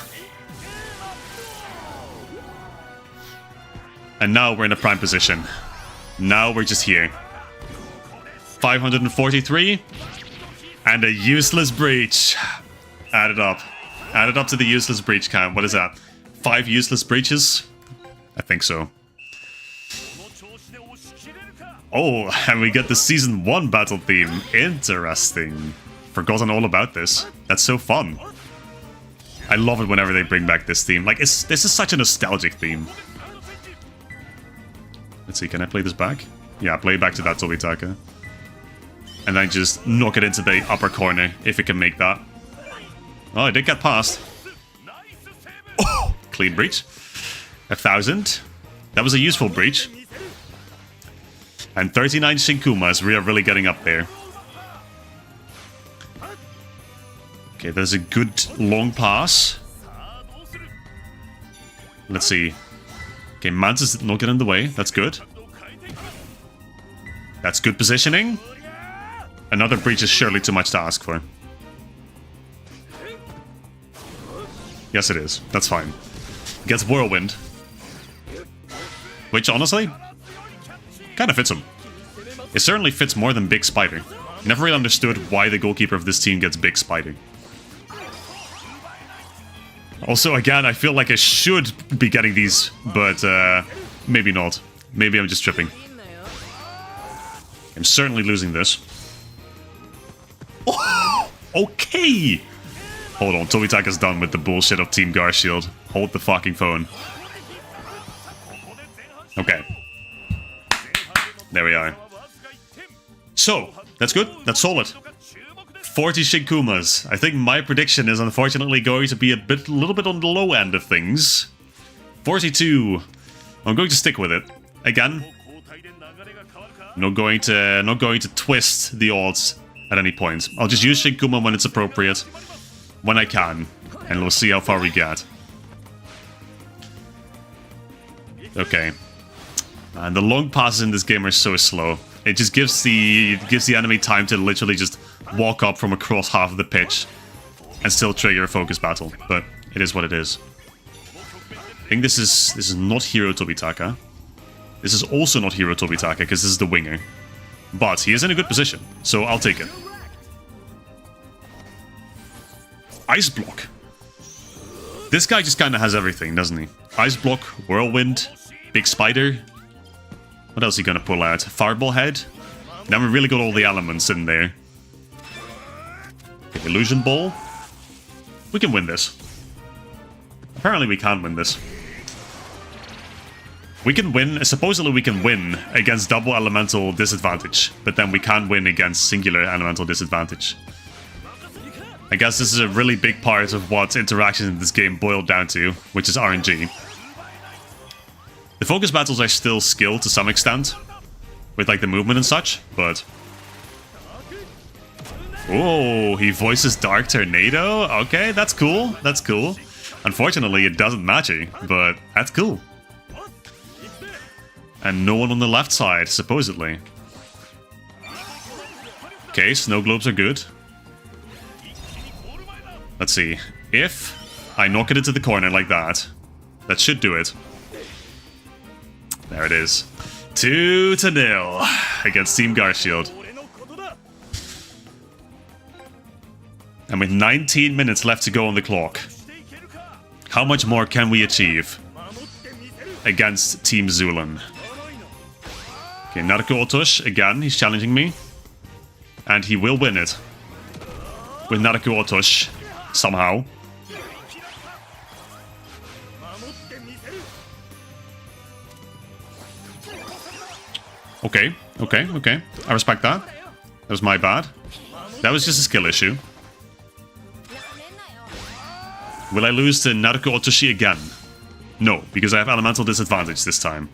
And now we're in a prime position. Now we're just here. 543. And a useless breach. Add it up. Add it up to the useless breach count. What is that? 5 useless breaches? I think so. Oh, and we get the Season 1 battle theme. Interesting. Forgotten all about this. That's so fun. I love it whenever they bring back this theme. Like, this is such a nostalgic theme. Let's see, can I play this back? Yeah, play back to that Tobitaka. And then just knock it into the upper corner, if it can make that. Oh, it did get past. Oh, clean breach. 1,000. That was a useful breach. And 39 Shinkuumas, we are really getting up there. Okay, there's a good long pass. Let's see. Okay, Mantis did not get in the way. That's good. That's good positioning. Another breach is surely too much to ask for. Yes, it is. That's fine. Gets Whirlwind. Which, honestly, kind of fits him. It certainly fits more than Big Spider. Never really understood why the goalkeeper of this team gets Big Spider. Also, again, I feel like I should be getting these, but maybe not. Maybe I'm just tripping. I'm certainly losing this. Oh, okay! Hold on, Tobitaka's done with the bullshit of Team Garshield. Hold the fucking phone. Okay. There we are. So, that's good. That's solid. 40 Shinkuumas. I think my prediction is unfortunately going to be a little bit on the low end of things. 42. I'm going to stick with it. Again. Not going to twist the odds at any point. I'll just use Shinkuuma when it's appropriate. When I can. And we'll see how far we get. Okay. And the long passes in this game are so slow. It just gives the enemy time to literally just walk up from across half of the pitch and still trigger a focus battle. But it is what it is. I think this is not Hero Tobitaka. This is also not Hero Tobitaka because this is the winger. But he is in a good position, so I'll take it. Ice Block. This guy just kind of has everything, doesn't he? Ice Block, Whirlwind, Big Spider. What else is he gonna pull out? Fireball Head? Then we really got all the elements in there. Okay, Illusion Ball. We can win this. Apparently we can win this. We can win, supposedly we can win against double elemental disadvantage, but then we can't win against singular elemental disadvantage. I guess this is a really big part of what interactions in this game boiled down to, which is RNG. The focus battles are still skill to some extent, with like the movement and such, but... Oh, he voices Dark Tornado? Okay, that's cool, that's cool. Unfortunately, it doesn't match it, but that's cool. And no one on the left side, supposedly. Okay, snow globes are good. Let's see. If I knock it into the corner like that, that should do it. There it is. 2-0 against Team Garshield. And with 19 minutes left to go on the clock, how much more can we achieve against Team Zulan? Okay, Naruko Otosh, again, he's challenging me. And he will win it. With Naruko Otosh, somehow. Okay, okay, okay. I respect that. That was my bad. That was just a skill issue. Will I lose to Naruko Otoshi again? No, because I have elemental disadvantage this time.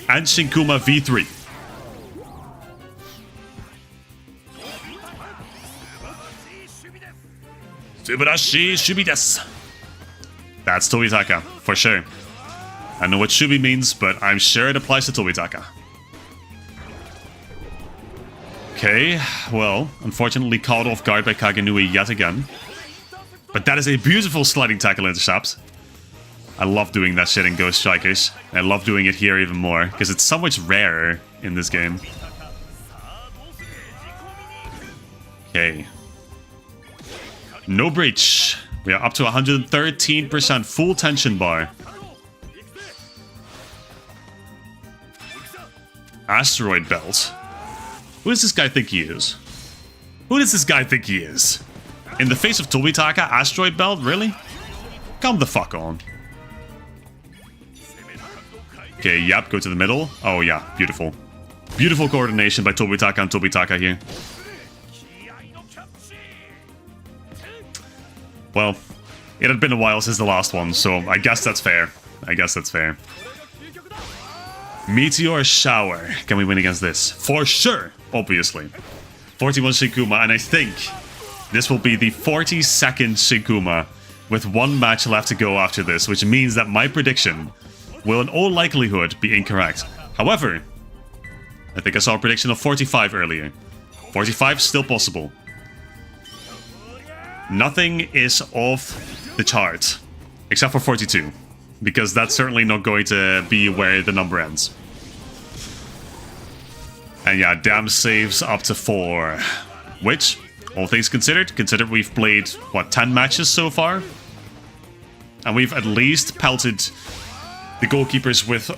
And Shinkuuma V3. Subarashi Shubi desu. That's Tobitaka, for sure. I know what Shubi means, but I'm sure it applies to Tobitaka. Okay, well, unfortunately caught off guard by Kagenui yet again. But that is a beautiful sliding tackle intercept. I love doing that shit in Ghost Strikers. And I love doing it here even more, because it's so much rarer in this game. Okay. No breach. We are up to 113% full tension bar. Asteroid Belt. Who does this guy think he is? Who does this guy think he is? In the face of Tobitaka, Asteroid Belt? Really? Come the fuck on. Okay, yep, go to the middle. Oh yeah, beautiful. Beautiful coordination by Tobitaka and Tobitaka here. Well, it had been a while since the last one, so I guess that's fair. I guess that's fair. Meteor Shower. Can we win against this? For sure, obviously. 41 Shinkuuma, and I think this will be the 42nd Shinkuuma with one match left to go after this, which means that my prediction will in all likelihood be incorrect. However, I think I saw a prediction of 45 earlier. 45 still possible. Nothing is off the chart, except for 42, because that's certainly not going to be where the number ends. And yeah, damn saves up to 4, which, all things considered we've played, what, 10 matches so far? And we've at least pelted the goalkeepers with,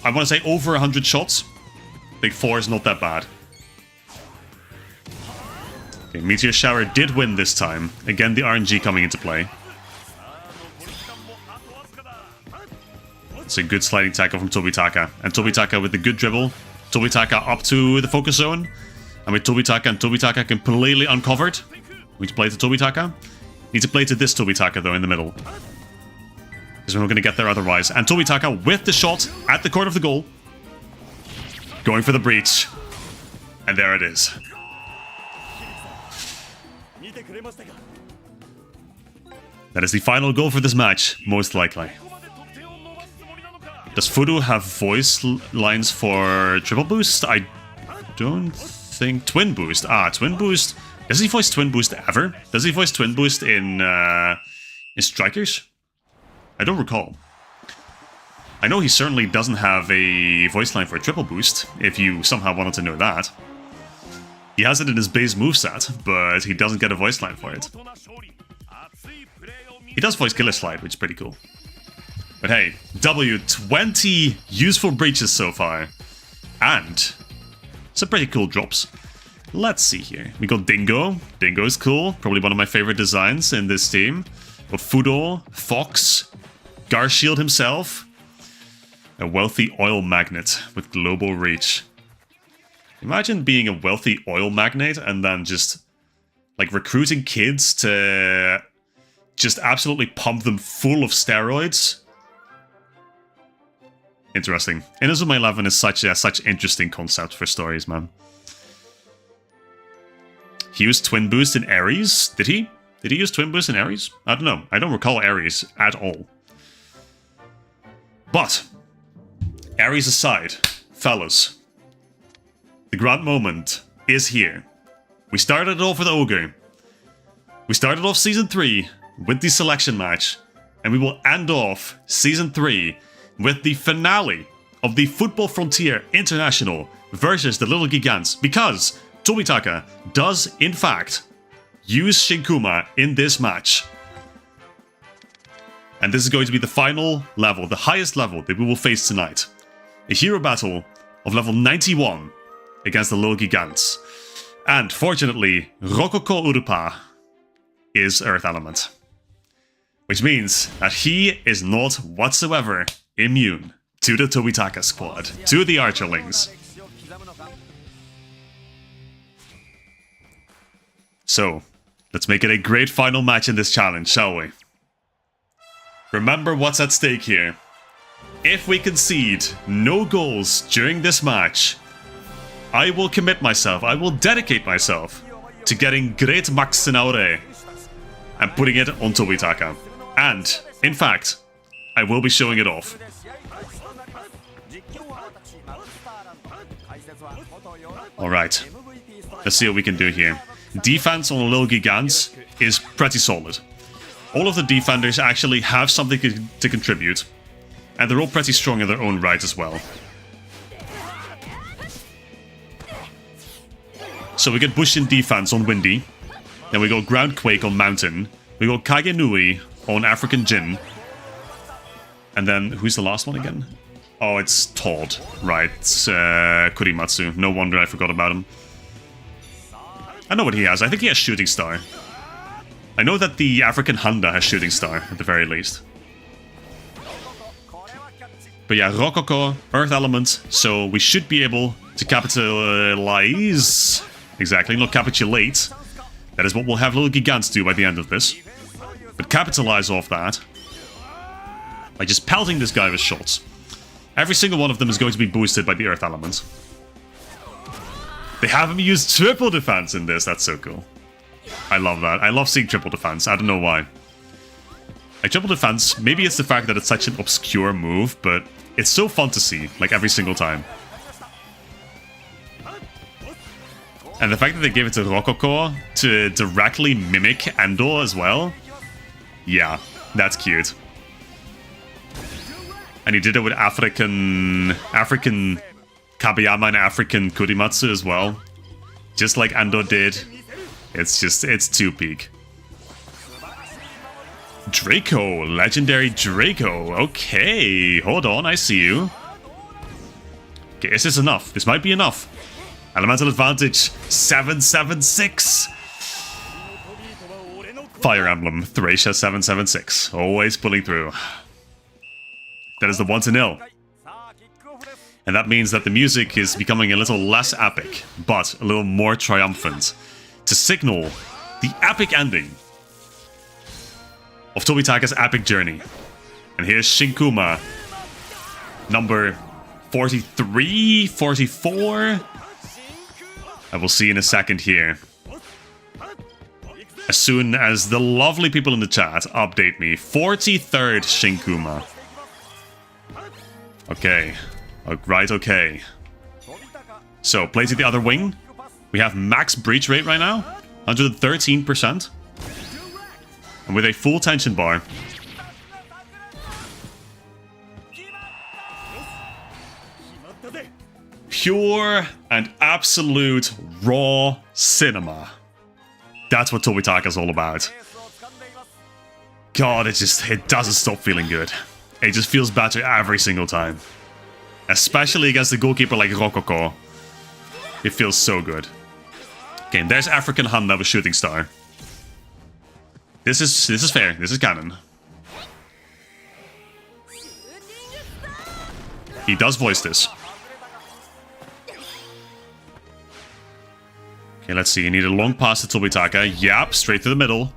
I want to say, over 100 shots. Big 4 is not that bad. Okay, Meteor Shower did win this time. Again, the RNG coming into play. It's a good sliding tackle from Tobitaka. And Tobitaka with the good dribble. Tobitaka up to the focus zone. And with Tobitaka and Tobitaka completely uncovered. We need to play to Tobitaka. Need to play to this Tobitaka, though, in the middle. Because we're not going to get there otherwise. And Tobitaka with the shot at the corner of the goal. Going for the breach. And there it is. That is the final goal for this match, most likely. Does Fudo have voice lines for triple boost? I don't think... Twin boost. Ah, twin boost. Does he voice twin boost ever? Does he voice twin boost in Strikers? I don't recall. I know he certainly doesn't have a voice line for triple boost, if you somehow wanted to know that. He has it in his base moveset, but he doesn't get a voice line for it. He does voice Killer Slide, which is pretty cool. But hey, W, 20 useful breaches so far. And some pretty cool drops. Let's see here. We got Dingo. Dingo is cool. Probably one of my favorite designs in this team. Got Fudo, Fox, Garshield himself. A wealthy oil magnate with global reach. Imagine being a wealthy oil magnate and then just like recruiting kids to just absolutely pump them full of steroids. Interesting. Inazuma 11 is such interesting concept for stories, man. He used Twin Boost in Ares. Did he? Did he use Twin Boost in Ares? I don't know. I don't recall Ares at all. But, Ares aside, fellas, the grand moment is here. We started off with Ogre. We started off Season 3 with the selection match, and we will end off Season 3 with the finale of the Football Frontier International versus the Little Gigants, because Tobitaka does, in fact, use Shinkuuma in this match. And this is going to be the final level, the highest level that we will face tonight. A hero battle of level 91 against the Little Gigants. And fortunately, Rococo Urupa is Earth Element. Which means that he is not whatsoever immune to the Tobitaka squad, to the Archerlings. So, let's make it a great final match in this challenge, shall we? Remember what's at stake here. If we concede no goals during this match, I will commit myself, I will dedicate myself to getting Great Max Senaure and putting it on Tobitaka. And, in fact, I will be showing it off. Alright, let's see what we can do here. Defense on the Little Gigants is pretty solid. All of the defenders actually have something to contribute, and they're all pretty strong in their own right as well. So we get Bushin defense on Windy, then we got Ground Quake on Mountain, we got Kage Nui on African Jin, and then who's the last one again? Oh, it's Todd, right? It's Kurimatsu. No wonder I forgot about him. I know what he has. I think he has Shooting Star. I know that the African Honda has Shooting Star, at the very least. But yeah, Rococo, Earth Element, so we should be able to capitalize. Exactly, not capitulate. That is what we'll have Little Gigants do by the end of this. But capitalize off that by just pelting this guy with shots. Every single one of them is going to be boosted by the Earth Element. They have him use triple defense in this, that's so cool. I love that. I love seeing triple defense, I don't know why. Like, triple defense, maybe it's the fact that it's such an obscure move, but it's so fun to see, like, every single time. And the fact that they gave it to Rococo to directly mimic Endo as well, yeah, that's cute. And he did it with African Kabeyama and African Kurimatsu as well. Just like Ando did. It's too peak. Draco, legendary Draco. Okay, hold on, I see you. Okay, is this enough? This might be enough. Elemental advantage, 776. Fire Emblem, Thracia 776. Always pulling through. That is the 1-0. And that means that the music is becoming a little less epic, but a little more triumphant, to signal the epic ending of Tobitaka's epic journey. And here's Shinkuuma, number 43, 44. I will see in a second here. As soon as the lovely people in the chat update me. 43rd Shinkuuma. Okay. Right, okay. So, play to the other wing. We have max breach rate right now. 113%. And with a full tension bar. Pure and absolute raw cinema. That's what Tobitaka's all about. God, it doesn't stop feeling good. It just feels better every single time. Especially against a goalkeeper like Rococo. It feels so good. Okay, and there's African Handa with Shooting Star. This is fair. This is canon. He does voice this. Okay, let's see. You need a long pass to Tobitaka. Yep, straight to the middle.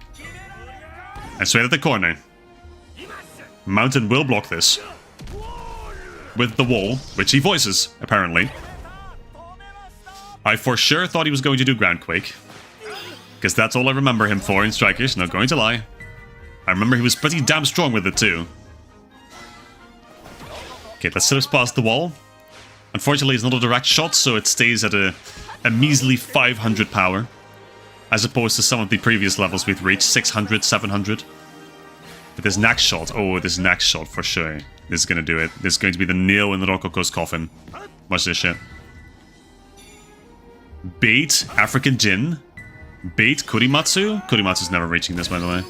And straight at the corner. Mountain will block this. With the wall, which he voices, apparently. I for sure thought he was going to do Ground Quake. Because that's all I remember him for in Strikers, not going to lie. I remember he was pretty damn strong with it too. Okay, let's slip past the wall. Unfortunately, it's not a direct shot, so it stays at a measly 500 power. As opposed to some of the previous levels we've reached, 600, 700. But this next shot, oh, this next shot for sure. This is going to do it. This is going to be the nail in the Rococo's coffin. Watch this shit. Bait African Jin. Bait Kurimatsu. Kurimatsu's never reaching this, by the way.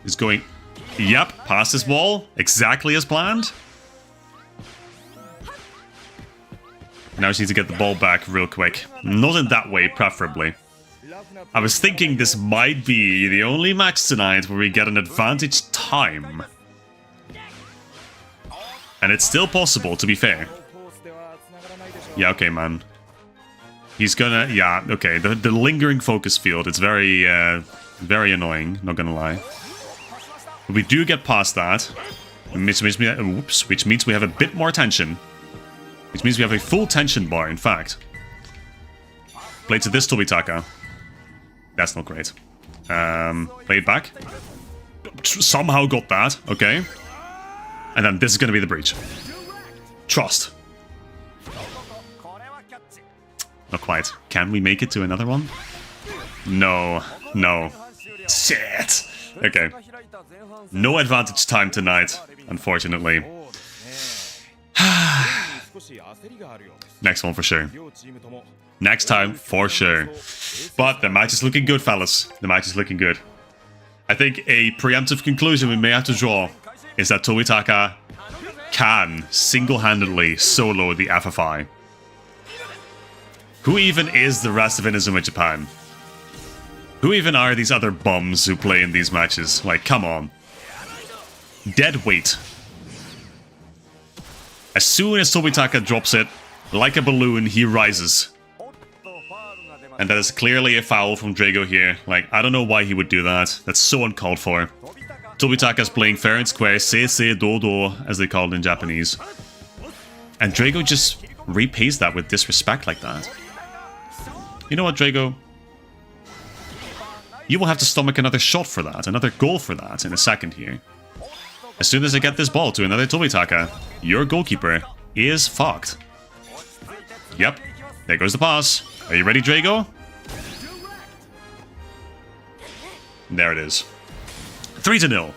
He's going, yep, past this wall. Exactly as planned. Now we just need to get the ball back real quick. Not in that way, preferably. I was thinking this might be the only match tonight where we get an advantage time. And it's still possible, to be fair. Yeah, okay, man. He's gonna... Yeah, okay. The lingering focus field, it's very, very annoying, not gonna lie. But we do get past that. Which means we have a bit more tension. Which means we have a full tension bar, in fact. Play to this Tobitaka. That's not great. Play it back. Somehow got that, okay. And then this is gonna be the breach. Trust. Not quite. Can we make it to another one? No. No. Shit. Okay. No advantage time tonight, unfortunately. Next one for sure. Next time for sure. But the match is looking good, fellas. The match is looking good. I think a preemptive conclusion we may have to draw is that Tobitaka can single-handedly solo the FFI. Who even is the rest of Inazuma Japan? Who even are these other bums who play in these matches? Like, come on. Dead weight. As soon as Tobitaka drops it, like a balloon, he rises. And that is clearly a foul from Drago here. Like, I don't know why he would do that. That's so uncalled for. Tobitaka's playing fair and square, se dodo, as they call it in Japanese. And Drago just repays that with disrespect like that. You know what, Drago? You will have to stomach another shot for that, another goal for that in a second here. As soon as I get this ball to another Tobitaka, your goalkeeper is fucked. Yep, there goes the pass. Are you ready, Drago? There it is. 3-0.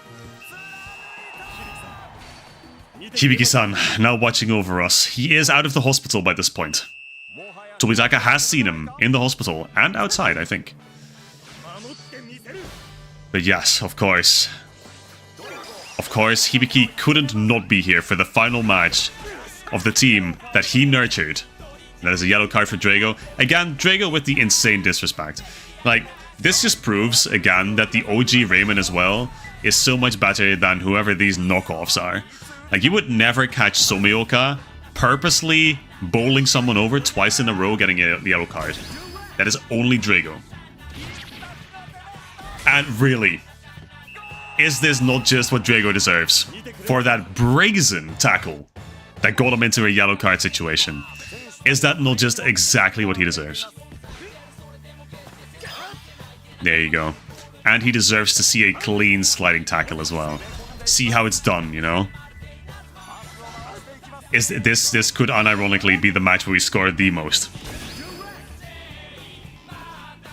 Hibiki-san, now watching over us. He is out of the hospital by this point. Tobitaka has seen him in the hospital and outside, I think. But yes, of course. Of course, Hibiki couldn't not be here for the final match of the team that he nurtured. That is a yellow card for Drago. Again, Drago with the insane disrespect. Like, this just proves, again, that the OG Raymond as well is so much better than whoever these knockoffs are. Like, you would never catch Somioka purposely bowling someone over twice in a row getting a yellow card. That is only Drago. And really, is this not just what Drago deserves for that brazen tackle that got him into a yellow card situation? Is that not just exactly what he deserves? There you go. And he deserves to see a clean sliding tackle as well. See how it's done, you know? This could unironically be the match where we scored the most.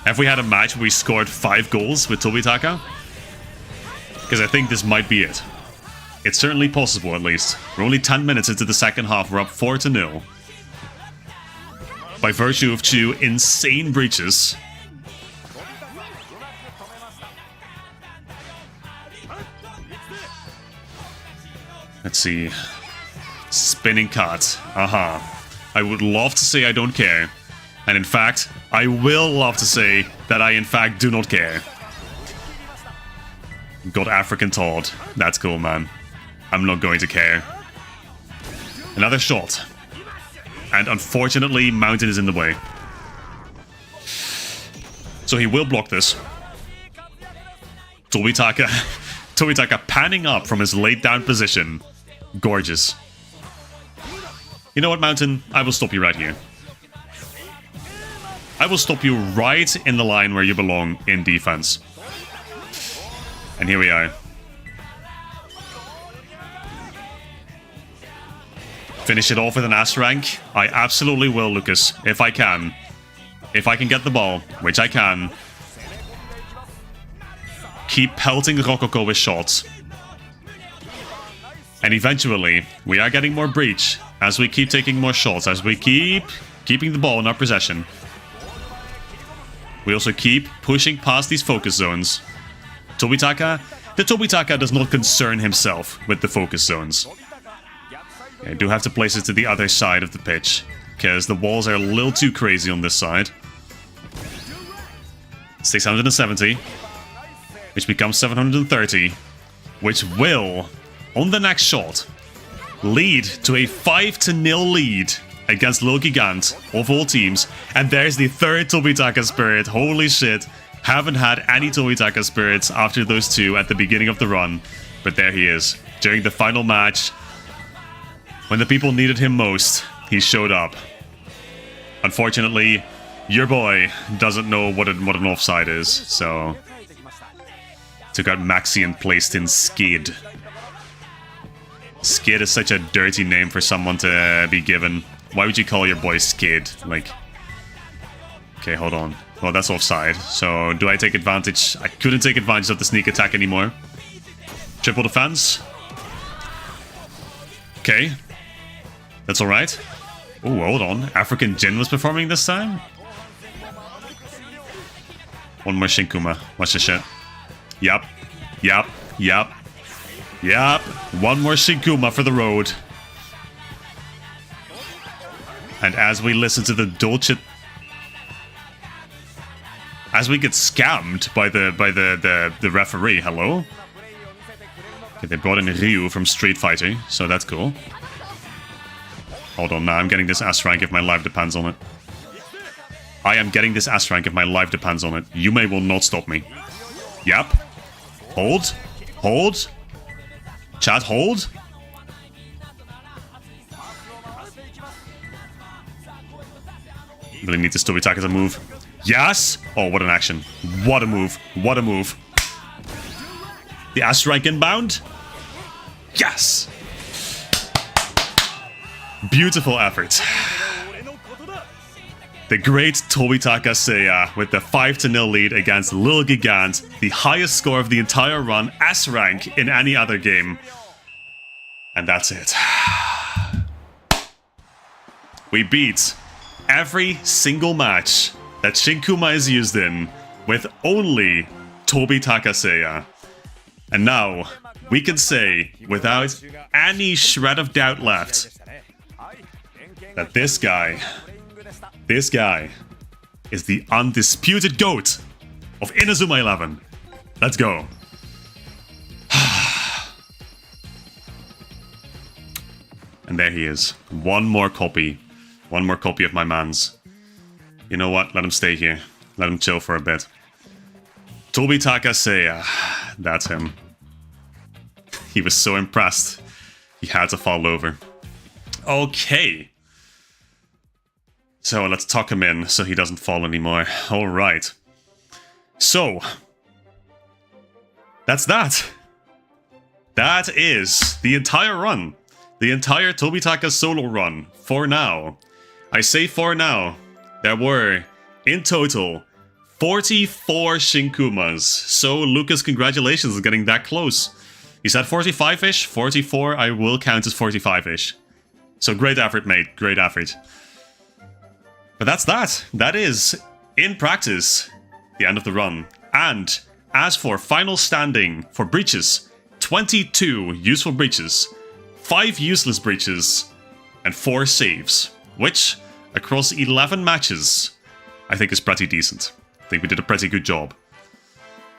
Have we had a match where we scored 5 goals with Tobitaka? Because I think this might be it. It's certainly possible, at least. We're only 10 minutes into the second half. We're up 4-0. By virtue of 2 insane breaches. Let's see. Spinning cut. I would love to say I don't care. And in fact, I will love to say that I in fact do not care. Got African Todd. That's cool, man. I'm not going to care. Another shot. And unfortunately, Mountain is in the way. So he will block this. Tobitaka panning up from his laid down position. Gorgeous. You know what, Mountain? I will stop you right here. I will stop you right in the line where you belong in defense. And here we are. Finish it off with an S rank. I absolutely will, Lucas, if I can. If I can get the ball, which I can. Keep pelting Rococo with shots. And eventually, we are getting more breach as we keep taking more shots, as we keep keeping the ball in our possession. We also keep pushing past these focus zones. The Tobitaka does not concern himself with the focus zones. I do have to place it to the other side of the pitch, because the walls are a little too crazy on this side. 670, which becomes 730, which will, on the next shot, lead to a 5-0 lead against Lil Gigant of all teams. And there's the third Tobitaka spirit. Holy shit. Haven't had any Tobitaka spirits after those 2 at the beginning of the run. But there he is. During the final match, when the people needed him most, he showed up. Unfortunately, your boy doesn't know what an offside is, so took out Maxi and placed in Skid. Skid is such a dirty name for someone to be given. Why would you call your boy Skid? Like, okay, hold on. Well, that's offside. So, do I take advantage? I couldn't take advantage of the sneak attack anymore. Triple defense. Okay. That's alright. Oh, hold on. African Jin was performing this time? One more Shinkuuma. Watch this shit. Yup. Yup. Yup. Yup. One more Shinkuuma for the road. And as we listen to the Dolce... As we get scammed by the referee. Hello? Okay, they brought in Ryu from Street Fighter, so that's cool. Hold on, now I'm getting this S rank if my life depends on it. I am getting this S rank if my life depends on it. Yume will not stop me. Yep. Hold. Hold. Chat, hold. Really need this Tobitaka to move. Yes! Oh, what an action. What a move. What a move. The S rank inbound. Yes! Beautiful effort. The great Tobitaka Seiya with the 5-0 lead against Lil Gigant, the highest score of the entire run, S rank in any other game. And that's it. We beat every single match that Shinkuuma is used in with only Tobitaka Seiya. And now, we can say, without any shred of doubt left, that this guy is the undisputed GOAT of Inazuma 11. Let's go. And there he is. One more copy of my man's. You know what? Let him stay here. Let him chill for a bit. Tobitaka Seiya. That's him. He was so impressed. He had to fall over. Okay. So let's tuck him in so he doesn't fall anymore. Alright. So. That's that. That is the entire run. The entire Tobitaka solo run. For now. I say for now. There were, in total, 44 Shinkuumas. So, Lucas, congratulations on getting that close. You said 45-ish? 44, I will count as 45-ish. So, great effort, mate. Great effort. But that's that. That is, in practice, the end of the run. And, as for final standing for breaches, 22 useful breaches, 5 useless breaches, and 4 saves. Which, across 11 matches, I think is pretty decent. I think we did a pretty good job.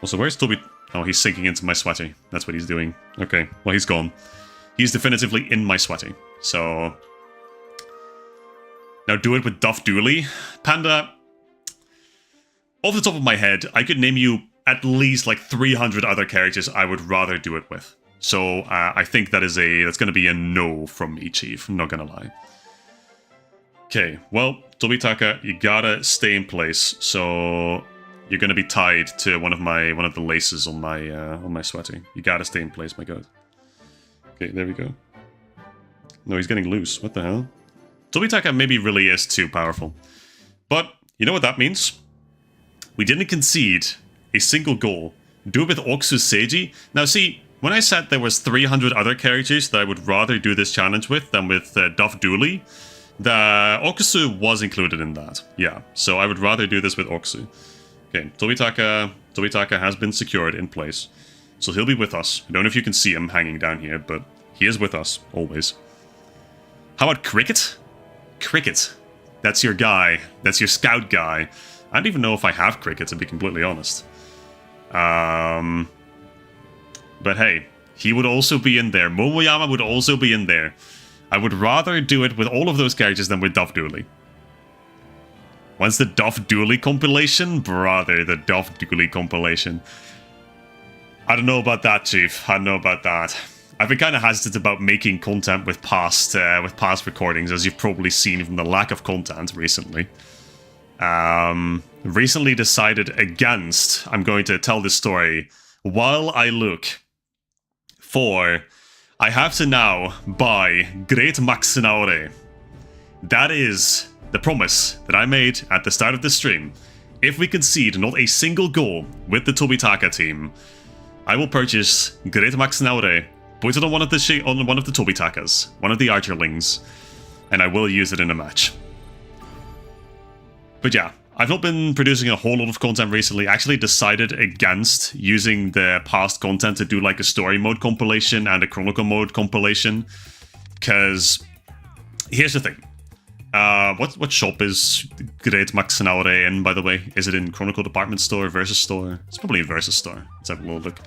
Also, where's Toby? Oh, he's sinking into my sweaty. That's what he's doing. Okay, well, he's gone. He's definitively in my sweaty. So... now do it with Duff Dooley. Panda, off the top of my head, I could name you at least like 300 other characters I would rather do it with. So I think that's going to be a no from me, Chief. I'm not going to lie. Okay, well, Tobitaka, you gotta stay in place. So you're gonna be tied to one of the laces on my sweater. You gotta stay in place, my god. Okay, there we go. No, he's getting loose. What the hell? Tobitaka maybe really is too powerful. But you know what that means? We didn't concede a single goal. Do it with Oxu Seiji. Now see, when I said there was 300 other characters that I would rather do this challenge with than with Duff Dooley, the Okusu was included in that. Yeah, so I would rather do this with Okusu. Okay, Tobitaka has been secured in place. So he'll be with us. I don't know if you can see him hanging down here, but he is with us, always. How about Cricket? Cricket. That's your guy. That's your scout guy. I don't even know if I have Cricket, to be completely honest. But hey, he would also be in there. Momoyama would also be in there. I would rather do it with all of those characters than with Duff Dooley. When's the Duff Dooley compilation? Brother, the Duff Dooley compilation. I don't know about that, Chief. I don't know about that. I've been kind of hesitant about making content with past recordings, as you've probably seen from the lack of content recently. Recently decided against, I'm going to tell this story while I look for... I have to now buy Great Maxinaure. That is the promise that I made at the start of the stream. If we concede not a single goal with the Tobitaka team, I will purchase Great Maxinaure, put it on one of the Tobitakas, one of the Archerlings, and I will use it in a match. But yeah, I've not been producing a whole lot of content recently. I actually decided against using the past content to do like a story mode compilation and a chronicle mode compilation. Because here's the thing. What shop is Great Maxinaure in, by the way? Is it in Chronicle Department Store, Versus Store? It's probably in Versus Store. Let's have a little look.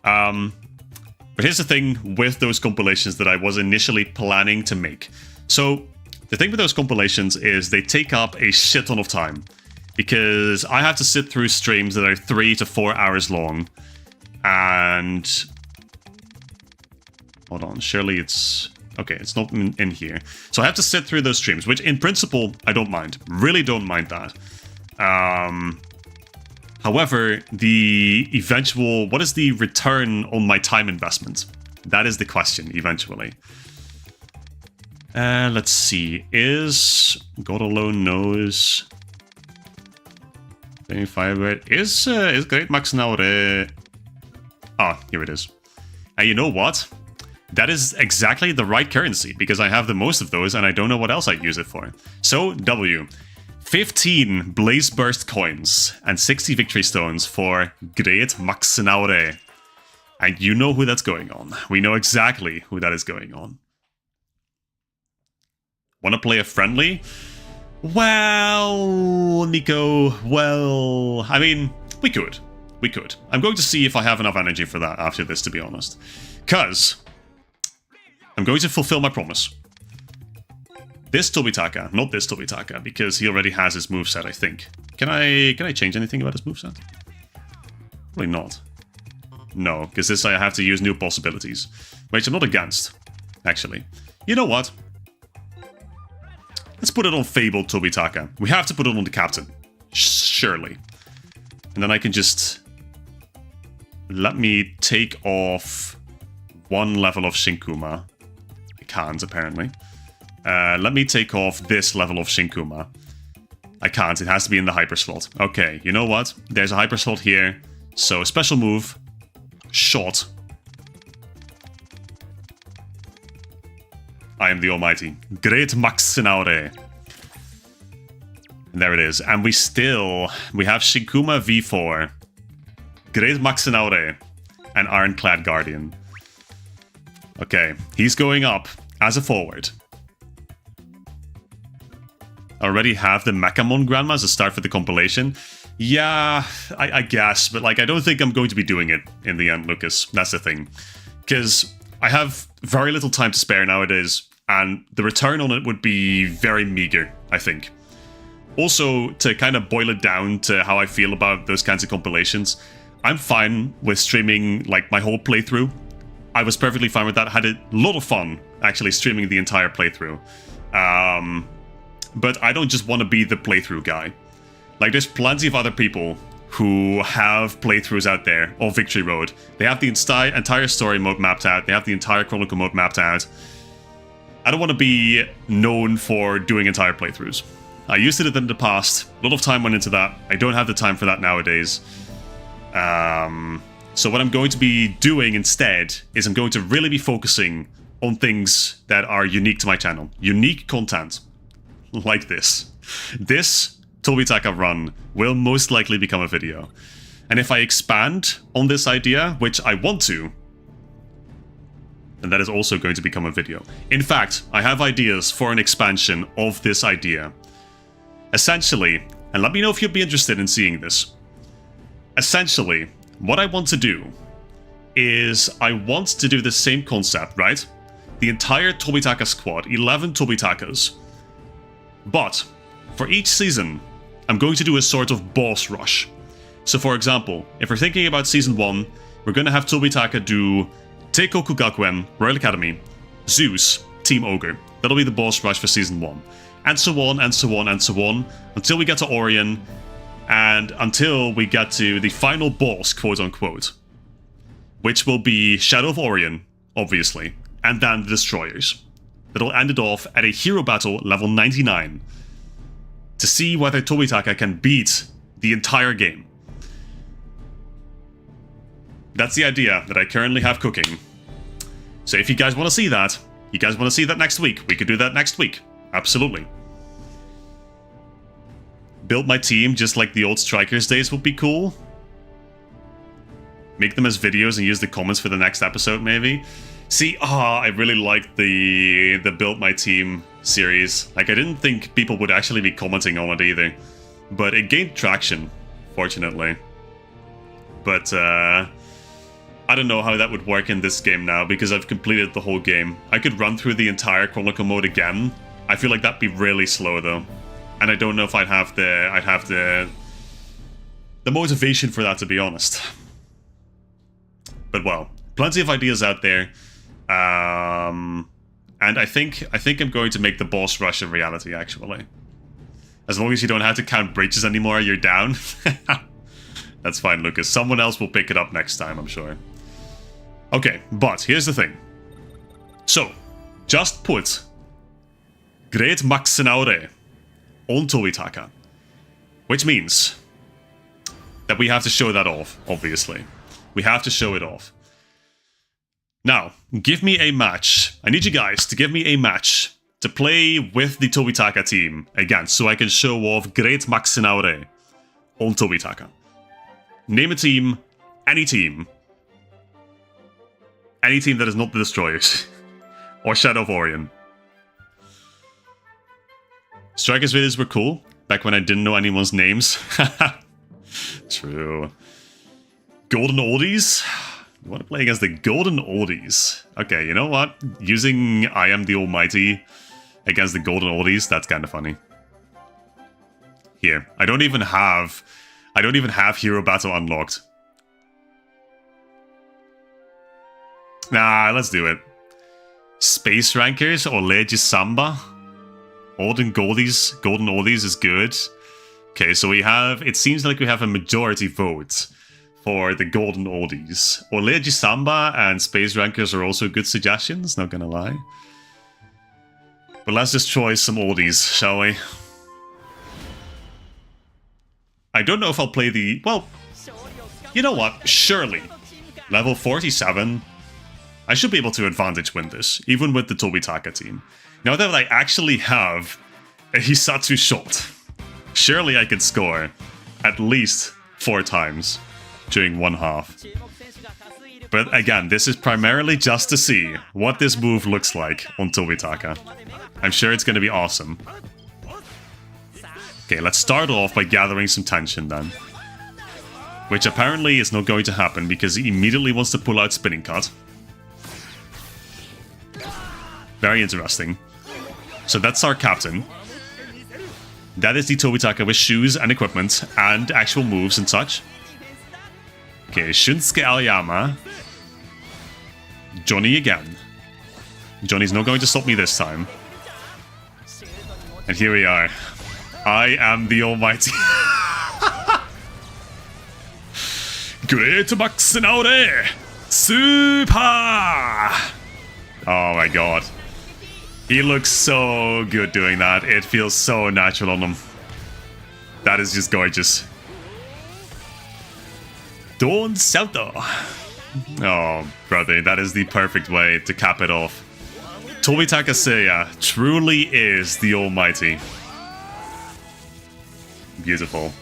But here's the thing with those compilations that I was initially planning to make. So... the thing with those compilations is they take up a shit ton of time, because I have to sit through streams that are 3 to 4 hours long, and... hold on, surely it's... okay, it's not in here. So I have to sit through those streams, which in principle, I don't mind. Really don't mind that. However, the eventual... what is the return on my time investment? That is the question, eventually. Let's see. Is God Alone Knows... Is Great Maxinaure... ah, here it is. And you know what? That is exactly the right currency, because I have the most of those and I don't know what else I'd use it for. So, W. 15 Blaze Burst coins and 60 Victory Stones for Great Maxinaure. And you know who that's going on. We know exactly who that is going on. Want to play a friendly? Well, Nico, well, I mean, we could. We could. I'm going to see if I have enough energy for that after this, to be honest. Because I'm going to fulfill my promise. This Tobitaka, not this Tobitaka, because he already has his moveset, I think. Can I change anything about his moveset? Probably not. No, because this I have to use new possibilities. Which I'm not against, actually. You know what? Let's put it on Fabled Tobitaka. We have to put it on the captain. Surely. And then I can just... Let me take off one level of Shinkuuma. I can't, apparently. Let me take off this level of Shinkuuma. I can't, it has to be in the hyper slot. Okay, you know what? There's a hyper slot here. So, special move. Shot. I am the almighty. Great Maxinaure. And there it is. And we have Shinkuuma V4. Great Maxinaure. And Ironclad Guardian. Okay, he's going up as a forward. Already have the Mechamon Grandma as a start for the compilation. Yeah, I guess, but like I don't think I'm going to be doing it in the end, Lucas. That's the thing. Because I have very little time to spare nowadays, and the return on it would be very meager, I think. Also, to kind of boil it down to how I feel about those kinds of compilations, I'm fine with streaming like my whole playthrough. I was perfectly fine with that. Had a lot of fun actually streaming the entire playthrough. But I don't just want to be the playthrough guy. Like, there's plenty of other people who have playthroughs out there of Victory Road. They have the entire story mode mapped out. They have the entire Chronicle mode mapped out. I don't want to be known for doing entire playthroughs. I used to do it in the past. A lot of time went into that. I don't have the time for that nowadays. So what I'm going to be doing instead is I'm going to really be focusing on things that are unique to my channel. Unique content. Like this. This Tobitaka run will most likely become a video. And if I expand on this idea, which I want to, then that is also going to become a video. In fact, I have ideas for an expansion of this idea. Essentially, and let me know if you'd be interested in seeing this. Essentially, what I want to do is I want to do the same concept, right? The entire Tobitaka squad, 11 Tobitakas. But for each season, I'm going to do a sort of boss rush. So for example, if we're thinking about season 1, we're going to have Tobitaka do Teikoku Gakuen, Royal Academy, Zeus, Team Ogre. That'll be the boss rush for season 1. And so on, and so on, and so on, until we get to Orion, and until we get to the final boss, quote-unquote. Which will be Shadow of Orion, obviously, and then the Destroyers. That'll end it off at a hero battle level 99 to see whether Tobitaka can beat the entire game. That's the idea that I currently have cooking. So if you guys want to see that, next week, we could do that next week. Absolutely. Build my team just like the old Strikers days would be cool. Make them as videos and use the comments for the next episode, maybe. See, I really liked the Build My Team series. Like, I didn't think people would actually be commenting on it either. But it gained traction, fortunately. But, I don't know how that would work in this game now, because I've completed the whole game. I could run through the entire Chronicle mode again. I feel like that'd be really slow, though. And I don't know if I'd have the motivation for that, to be honest. But, well, plenty of ideas out there. And I think I'm going to make the boss rush a reality, actually. As long as you don't have to count bridges anymore, you're down. That's fine, Lucas. Someone else will pick it up next time, I'm sure. Okay, but here's the thing. So, just put Great Maxinaure on Tobitaka. Which means that we have to show that off, obviously. We have to show it off. Now, give me a match. I need you guys to give me a match to play with the Tobitaka team against, so I can show off Great Maxinaure on Tobitaka. Name a team, any team. Any team that is not the Destroyers. Or Shadow of Orion. Strikers videos were cool. Back when I didn't know anyone's names. True. Golden Oldies? You want to play against the Golden Oldies? Okay, you know what? Using I Am the Almighty against the Golden Oldies, that's kind of funny. Here, I don't even have Hero Battle unlocked. Nah, let's do it. Space Rankers or Legisamba? Golden Oldies is good. Okay, so we have, it seems like we have a majority vote for the Golden Oldies. Orleji Samba and Space Rankers are also good suggestions, not gonna lie. But let's just try some oldies, shall we? I don't know if I'll play the... Well, you know what? Surely. Level 47. I should be able to advantage win this, even with the Tobitaka team. Now that I actually have a Hisatsu shot, surely I could score at least 4 times during one half. But again, this is primarily just to see what this move looks like on Tobitaka. I'm sure it's going to be awesome. Okay, let's start off by gathering some tension then. Which apparently is not going to happen because he immediately wants to pull out Spinning Cut. Very interesting. So that's our captain. That is the Tobitaka with shoes and equipment and actual moves and such. Okay, Shunsuke Aoyama. Johnny again. Johnny's not going to stop me this time. And here we are. I am the Almighty. Great Maxinaure! Super! Oh my god. He looks so good doing that. It feels so natural on him. That is just gorgeous. Don Salto. Oh, brother, that is the perfect way to cap it off. Tobitaka Seiya truly is the Almighty. Beautiful.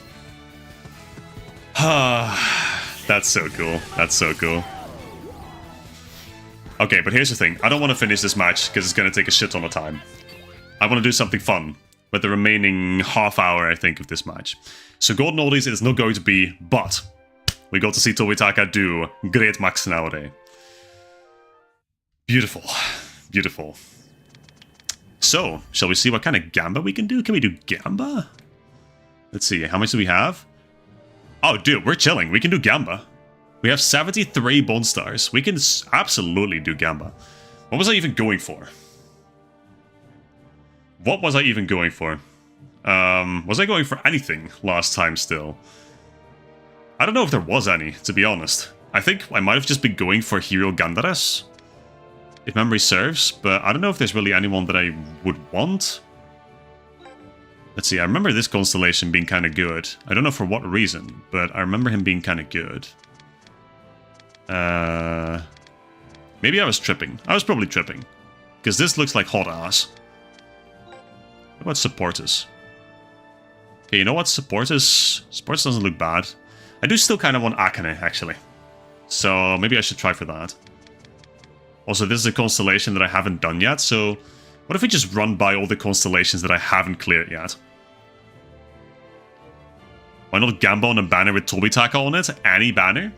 That's so cool. That's so cool. Okay, but here's the thing. I don't want to finish this match because it's going to take a shit ton of time. I want to do something fun with the remaining half hour, I think, of this match. So Golden Oldies is not going to be, but we got to see Tobitaka do Great Maxinaure. Beautiful. Beautiful. So, shall we see what kind of Gamba we can do? Can we do Gamba? Let's see, how much do we have? Oh, dude, we're chilling. We can do Gamba. We have 73 Bond Stars. We can absolutely do Gamba. What was I even going for? What was I even going for? Was I going for anything last time still? I don't know if there was any, to be honest. I think I might have just been going for Hero Gandares, if memory serves, but I don't know if there's really anyone that I would want. Let's see, I remember this constellation being kind of good. I don't know for what reason, but I remember him being kind of good. Maybe I was tripping. I was probably tripping. Because this looks like hot ass. What about Supportus? Okay, you know what? Supportus doesn't look bad. I do still kind of want Akane, actually. So maybe I should try for that. Also, this is a constellation that I haven't done yet, so what if we just run by all the constellations that I haven't cleared yet? Why not Gamba on a banner with Tobitaka on it? Any banner?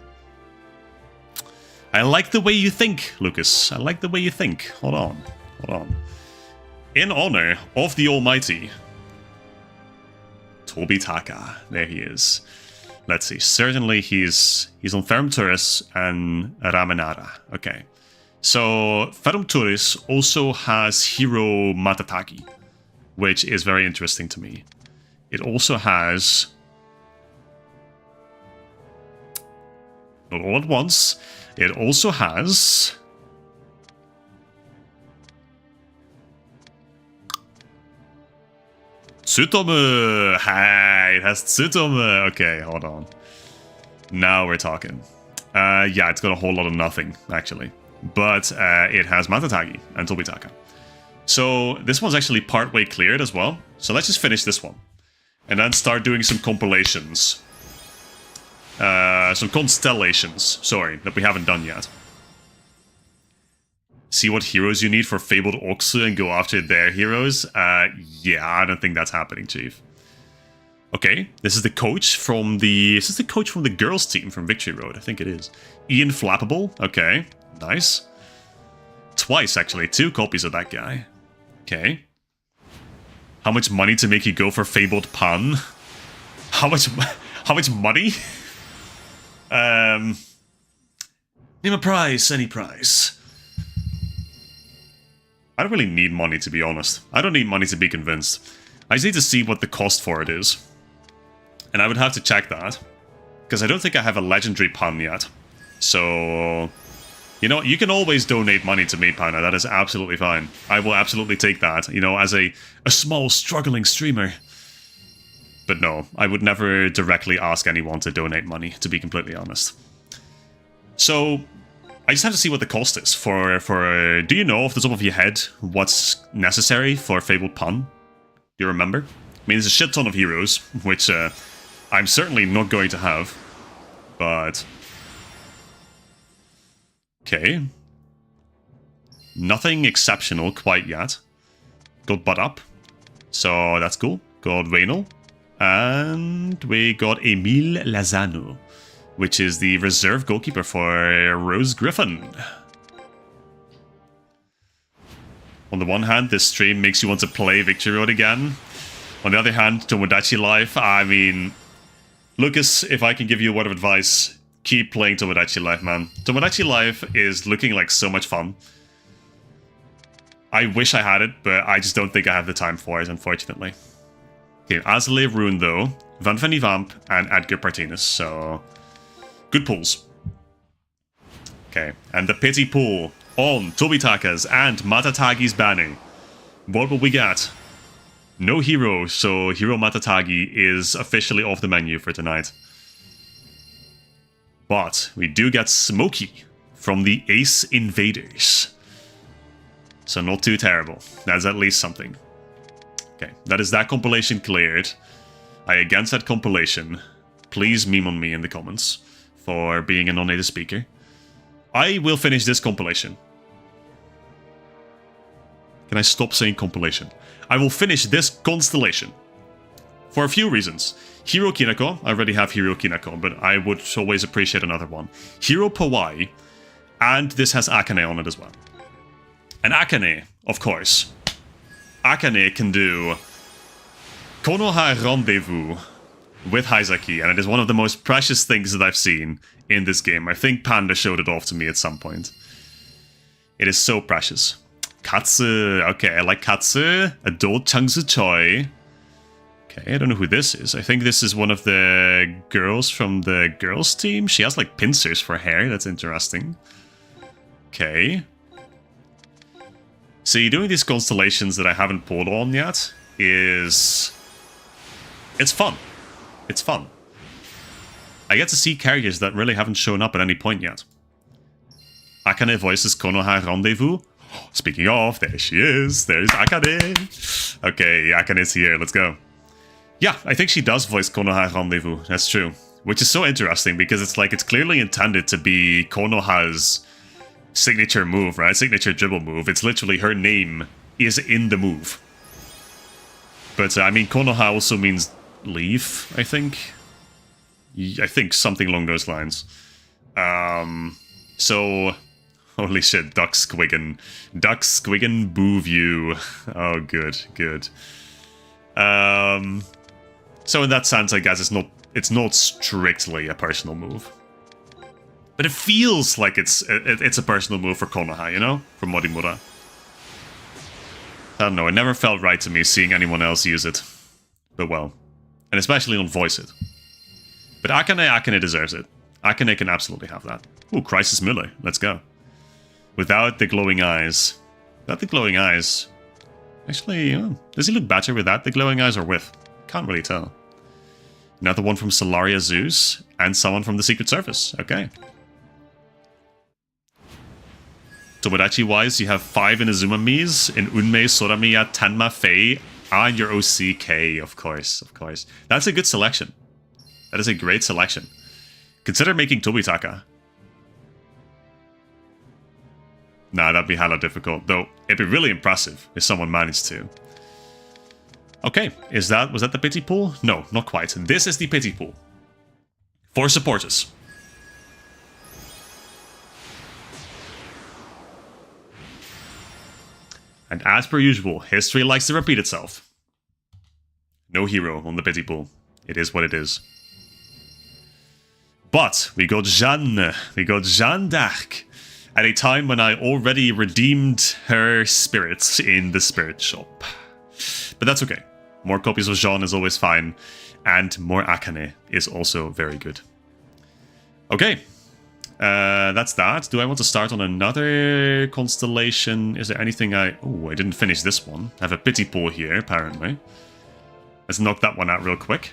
I like the way you think, Lucas. I like the way you think. Hold on. Hold on. In honor of the Almighty, Tobitaka. There he is. Let's see. Certainly he's on Ferrum Turris and Ramenara. Okay. So Ferrum Turris also has Hero Matataki, which is very interesting to me. It also has... not all at once. It also has... Tsutomu! Hi, it has Tsutomu! Okay, hold on. Now we're talking. Yeah, it's got a whole lot of nothing, actually. But it has Matatagi and Tobitaka. So this one's actually partway cleared as well. So let's just finish this one. And then start doing some compilations. Some constellations, sorry, that we haven't done yet. see what heroes you need for Fabled Oxu and go after their heroes. Yeah, I don't think that's happening, Chief. Okay, this is the coach from the... Is this the coach from the girls' team from Victory Road? I think it is. Ian Flappable. Okay, nice. Twice, actually. 2 copies of that guy. Okay. How much money to make you go for Fabled Pan? How much money? Name a price, any price. I don't really need money, to be honest. I don't need money to be convinced. I just need to see what the cost for it is. And I would have to check that. Because I don't think I have a legendary Pan yet. So... You know, you can always donate money to me, Pana. That is absolutely fine. I will absolutely take that, you know, as a small, struggling streamer. But no, I would never directly ask anyone to donate money, to be completely honest. So, I just have to see what the cost is for do you know off the top of your head what's necessary for Fabled Pan? Do you remember? I mean, there's a shit ton of heroes, which I'm certainly not going to have, but... Okay. Nothing exceptional quite yet. Got Butt Up, so that's cool. Got Raynal. And we got Emile Lozano, which is the reserve goalkeeper for Rose Griffin. On the one hand, this stream makes you want to play Victory Road again. On the other hand, Tomodachi Life, I mean... Lucas, if I can give you a word of advice, keep playing Tomodachi Life, man. Tomodachi Life is looking like so much fun. I wish I had it, but I just don't think I have the time for it, unfortunately. Okay, Azalea Rune, though, Van Fanny Vamp, and Edgar Partinus, so... Good pulls. Okay, and the pity pool on Tobitaka's and Matatagi's banning. What will we get? No hero, so Hero Matatagi is officially off the menu for tonight. But we do get Smokey from the Ace Invaders. So not too terrible. That's at least something. Okay, that is that compilation cleared. I against that compilation. Please meme on me in the comments for being a non-native speaker. I will finish this compilation. Can I stop saying compilation? I will finish this constellation. For a few reasons. Hero Kinako, I already have Hero Kinako, but I would always appreciate another one. Hero Pawai, and this has Akane on it as well. And Akane, of course. Akane can do Konoha Rendezvous with Haizaki, and it is one of the most precious things that I've seen in this game. I think Panda showed it off to me at some point. It is so precious. Katsu, okay, I like Katsu. Adult Changsu Choi. Okay, I don't know who this is. I think this is one of the girls from the girls' team. She has like pincers for hair. That's interesting. Okay. See, doing these constellations that I haven't pulled on yet is... It's fun. It's fun. I get to see characters that really haven't shown up at any point yet. Akane voices Konoha Rendezvous. Speaking of, there she is. There's Akane. Okay, Akane's here. Let's go. Yeah, I think she does voice Konoha Rendezvous. That's true. Which is so interesting because it's like it's clearly intended to be Konoha's signature move, right? Signature dribble move. It's literally her name is in the move. But I mean, Konoha also means leaf, I think. I think something along those lines. So... Holy shit, Duck Squiggan. Duck Squiggan Boo View. Oh, good, good. So in that sense, I guess it's not strictly a personal move. But it feels like it's a personal move for Konoha, you know? For Morimura. I don't know, it never felt right to me seeing anyone else use it. But well. And especially on Voice It. But Akane deserves it. Akane can absolutely have that. Ooh, Crisis Miller. Let's go. Without the glowing eyes. Without the glowing eyes. Actually, does he look better without the glowing eyes or with? Can't really tell. Another one from Solaria Zeus. And someone from the Secret Service. Okay. Tomodachi-wise, you have 5 Inazuma Miis in Unmei, Soramiya, Tenma, Fei, and your OCK, of course, of course. That's a good selection. That is a great selection. Consider making Tobitaka. Nah, that'd be hella difficult. Though, it'd be really impressive if someone managed to. Okay, was that the pity pool? No, not quite. This is the pity pool. For supporters. And as per usual, history likes to repeat itself. No hero on the pity pool. It is what it is. But we got Jeanne. We got Jeanne d'Arc. At a time when I already redeemed her spirits in the spirit shop. But that's okay. More copies of Jeanne is always fine. And more Akane is also very good. Okay. That's that. Do I want to start on another constellation? Is there anything Oh, I didn't finish this one. I have a pity pool here, apparently. Let's knock that one out real quick.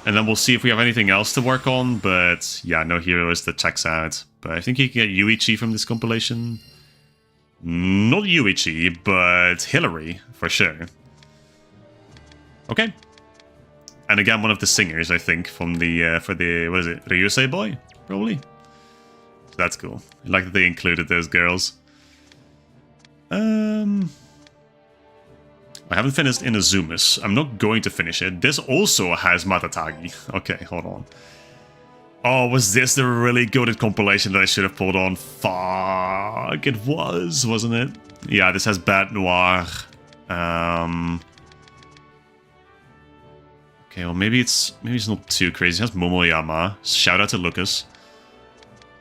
And then we'll see if we have anything else to work on, but yeah, no heroes that checks out. But I think you can get Yuichi from this compilation. Not Yuichi, but Hillary, for sure. Okay. And again, one of the singers, I think, from the, for the, what is it, Ryusei Boy? Probably. So that's cool. I like that they included those girls. I haven't finished Inazuma's. I'm not going to finish it. This also has Matatagi. Okay, hold on. Oh, was this the really goated compilation that I should have pulled on? Fuck, it was, wasn't it? Yeah, this has Bat Noir. Okay, well maybe it's not too crazy. It has Momoyama. Shout out to Lucas.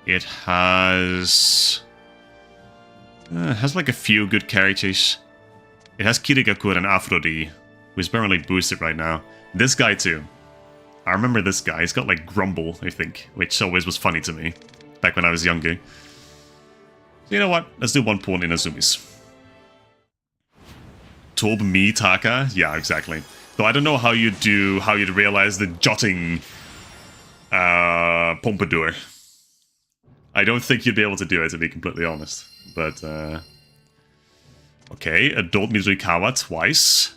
It has like a few good characters. It has Kirigakur and Aphrodite, who's apparently boosted right now. This guy too. I remember this guy. He's got like Grumble, I think, which always was funny to me back when I was younger. So you know what? Let's do one pool in Inazumi's. Tobitaka? Yeah, exactly. Though I don't know how you'd realize the jotting pompadour. I don't think you'd be able to do it, to be completely honest. But okay, Adult Midorikawa twice.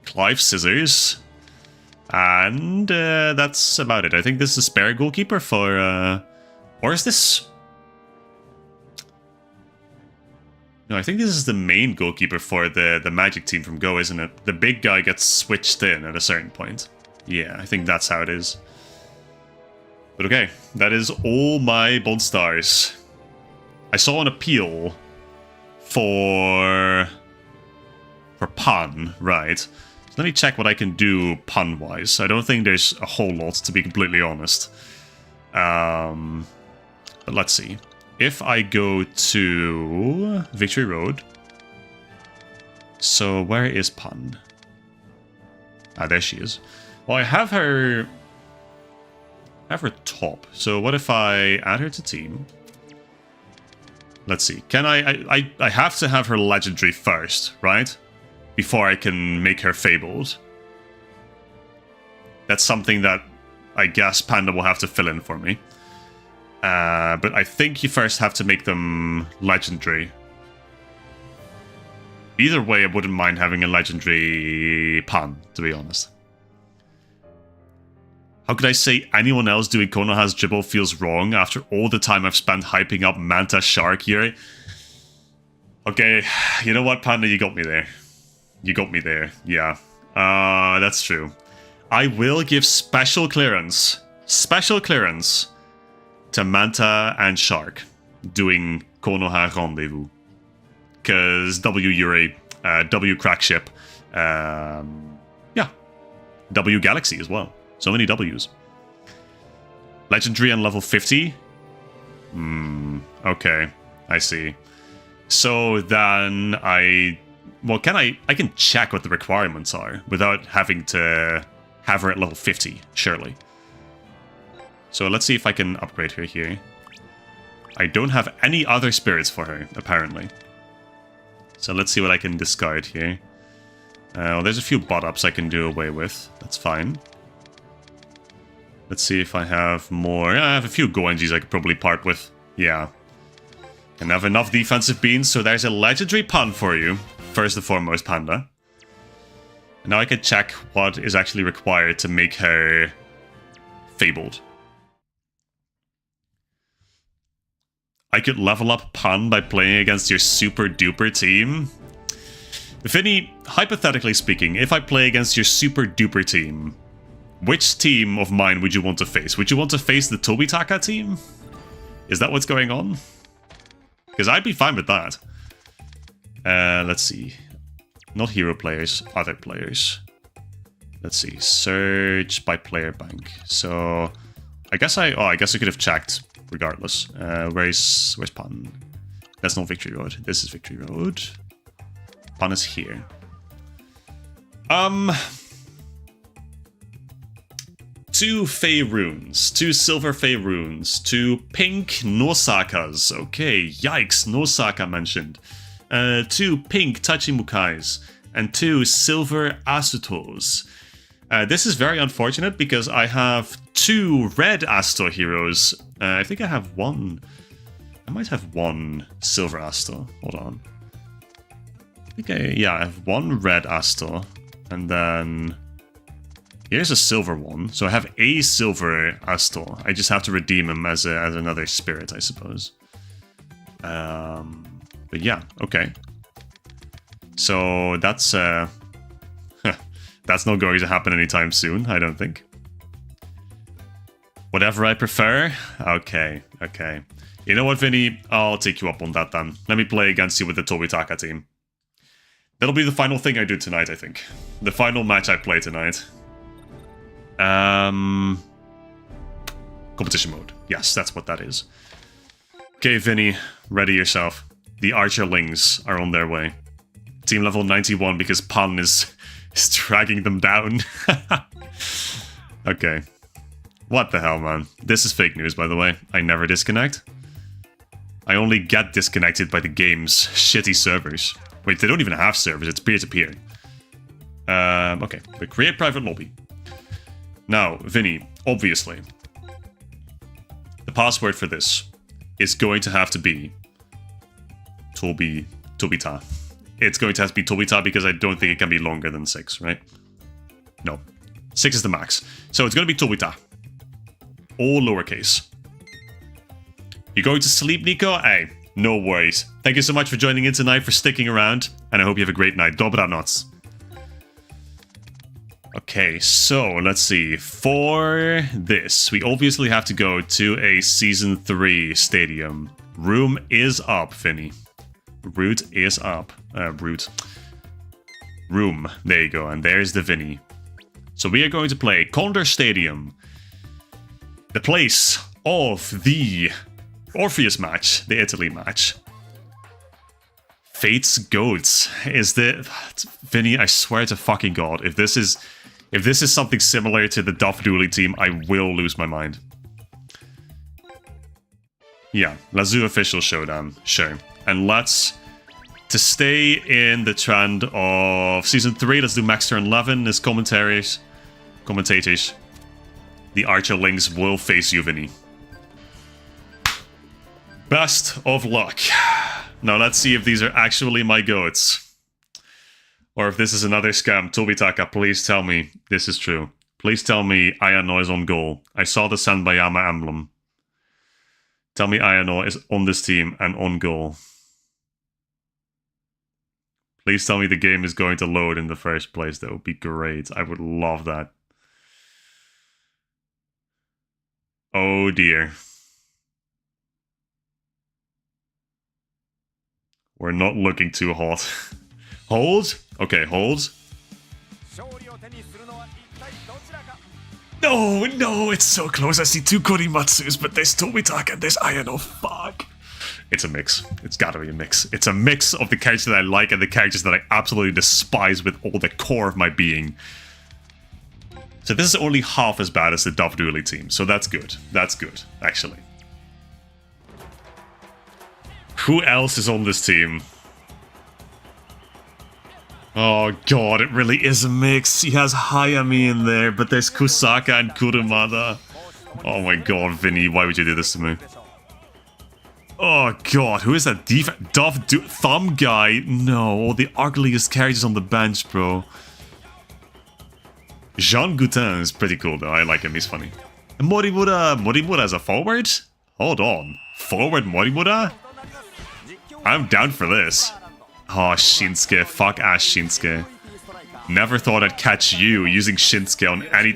Clive Scissors. And that's about it. I think this is a spare goalkeeper for... or is this... No, I think this is the main goalkeeper for the Magic team from Go, isn't it? The big guy gets switched in at a certain point. Yeah, I think that's how it is. But okay, that is all my Bond Stars. I saw an appeal for Pan, right? So let me check what I can do Pan-wise. I don't think there's a whole lot, to be completely honest. But let's see. If I go to Victory Road... So where is Pan? Ah, there she is. Well, I have her top. So what if I add her to team? Let's see. Can I have to have her legendary first, right? Before I can make her fabled. That's something that I guess Panda will have to fill in for me. But I think you first have to make them legendary. Either way, I wouldn't mind having a legendary Pan, to be honest. How could I say anyone else doing Konoha's dribble feels wrong after all the time I've spent hyping up Manta Shark here? Okay, you know what, Panda, you got me there. You got me there, yeah. That's true. I will give special clearance to Manta and Shark doing Konoha Rendezvous. Because W Yuri, W Crackship, yeah, W Galaxy as well. So many W's. Legendary on level 50? Okay, I see. So then well, I can check what the requirements are without having to have her at level 50, surely. So let's see if I can upgrade her here. I don't have any other spirits for her, apparently. So let's see what I can discard here. Well, there's a few bot-ups I can do away with. That's fine. Let's see if I have more. I have a few Goenjis I could probably part with. Yeah. And have enough defensive beans, so there's a legendary pun for you. First and foremost, Panda. And now I can check what is actually required to make her fabled. I could level up Pan by playing against your super duper team. Vinny, hypothetically speaking, if I play against your super duper team, which team of mine would you want to face? Would you want to face the Tobitaka team? Is that what's going on? Because I'd be fine with that. Let's see. Not hero players, other players. Let's see. Search by player bank. So I guess I could have checked regardless. Where's Pan? That's not Victory Road. This is Victory Road. Pan is here. 2 Fey runes, 2 silver Fey runes, 2 pink Nosakas. Okay, yikes, Nosaka mentioned. 2 pink Tachimukais, and 2 silver Asutos. This is very unfortunate because I have 2 red Asto heroes. I think I have 1. I might have 1 silver Asto. Hold on. I think I have 1 red Asto, and then here's a silver one. So I have a silver Asto. I just have to redeem him as another spirit, I suppose. But yeah, okay. So that's that's not going to happen anytime soon, I don't think. Whatever I prefer? Okay, okay. You know what, Vinny? I'll take you up on that then. Let me play against you with the Tobitaka team. That'll be the final thing I do tonight, I think. The final match I play tonight. Competition mode. Yes, that's what that is. Okay, Vinny, ready yourself. The Archerlings are on their way. Team level 91 because Pan is dragging them down. Okay. What the hell, man? This is fake news, by the way. I never disconnect. I only get disconnected by the game's shitty servers. Wait, they don't even have servers. It's peer-to-peer. Okay. But create private lobby. Now, Vinny, obviously, the password for this is going to have to be Tobita. It's going to have to be Tobita because I don't think it can be longer than 6, right? No. 6 is the max. So it's going to be Tobita. All lowercase. You going to sleep, Nico? Hey, no worries. Thank you so much for joining in tonight, for sticking around, and I hope you have a great night. Dobranoc. Okay, so let's see. For this, we obviously have to go to a Season 3 stadium. Room is up, Vinny. Route is up. Room. There you go, and there's the Vinny. So we are going to play Condor Stadium. The place of the Orpheus match, the Italy match. Fate's Goats is the... Vinny, I swear to fucking God, if this is something similar to the Duff Dooley team, I will lose my mind. Yeah, Lazoo official showdown, sure. And to stay in the trend of Season 3, let's do Max Turn 11 as commentators. The Archerlings will face you, Vinny. Best of luck. Now let's see if these are actually my goats. Or if this is another scam. Tobitaka, please tell me this is true. Please tell me Ayano is on goal. I saw the Sanbayama emblem. Tell me Ayano is on this team and on goal. Please tell me the game is going to load in the first place. That would be great. I would love that. Oh dear. We're not looking too hot. Hold? Okay, hold. No, it's so close. I see 2 Korimatsus, but there's Tobitaka and there's Ayano. Fuck. It's a mix. It's gotta be a mix. It's a mix of the characters that I like and the characters that I absolutely despise with all the core of my being. So this is only half as bad as the Duff Dooley team, so that's good. That's good, actually. Who else is on this team? Oh god, it really is a mix. He has Hayami in there, but there's Kusaka and Kurumada. Oh my god, Vinny, why would you do this to me? Oh god, who is that Thumb guy? No, all the ugliest characters on the bench, bro. Jean Goutin is pretty cool though, I like him, he's funny. And Morimura as a forward? Hold on. Forward Morimura? I'm down for this. Oh, Shinsuke. Fuck ass Shinsuke. Never thought I'd catch you using Shinsuke on any...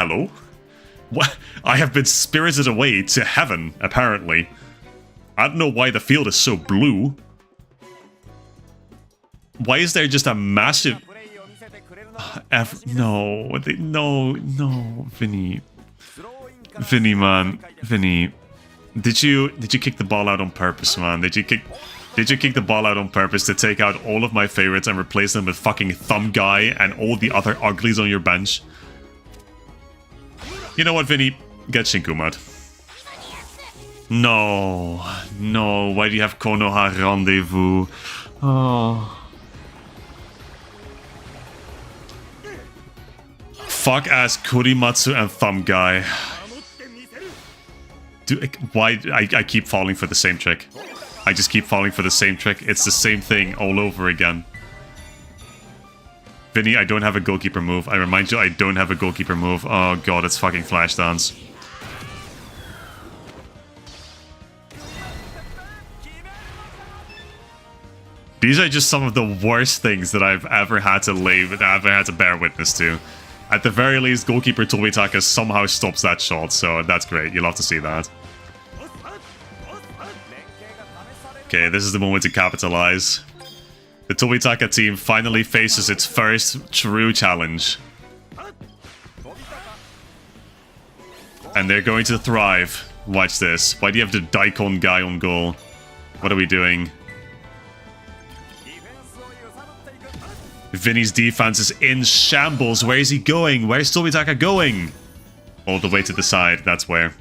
Hello? What? I have been spirited away to heaven, apparently. I don't know why the field is so blue. Why is there just a massive... No, no, Vinny. Vinny, man. Vinny. Did you kick the ball out on purpose, man? Did you kick the ball out on purpose to take out all of my favorites and replace them with fucking Thumb Guy and all the other uglies on your bench? You know what, Vinny? Get Shinkuuma. No. No, why do you have Konoha Rendezvous? Oh. Fuck ass Kurimatsu and Thumb Guy. Why? I keep falling for the same trick. I just keep falling for the same trick. It's the same thing all over again. Vinny, I don't have a goalkeeper move. I remind you, I don't have a goalkeeper move. Oh god, it's fucking Flash Dance. These are just some of the worst things that I've ever had to bear witness to. At the very least, goalkeeper Tobitaka somehow stops that shot, so that's great. You'll have to see that. Okay, this is the moment to capitalize. The Tobitaka team finally faces its first true challenge. And they're going to thrive. Watch this. Why do you have the Daikon guy on goal? What are we doing? Vinny's defense is in shambles. Where is he going? Where's Tobitaka going? All the way to the side. That's where.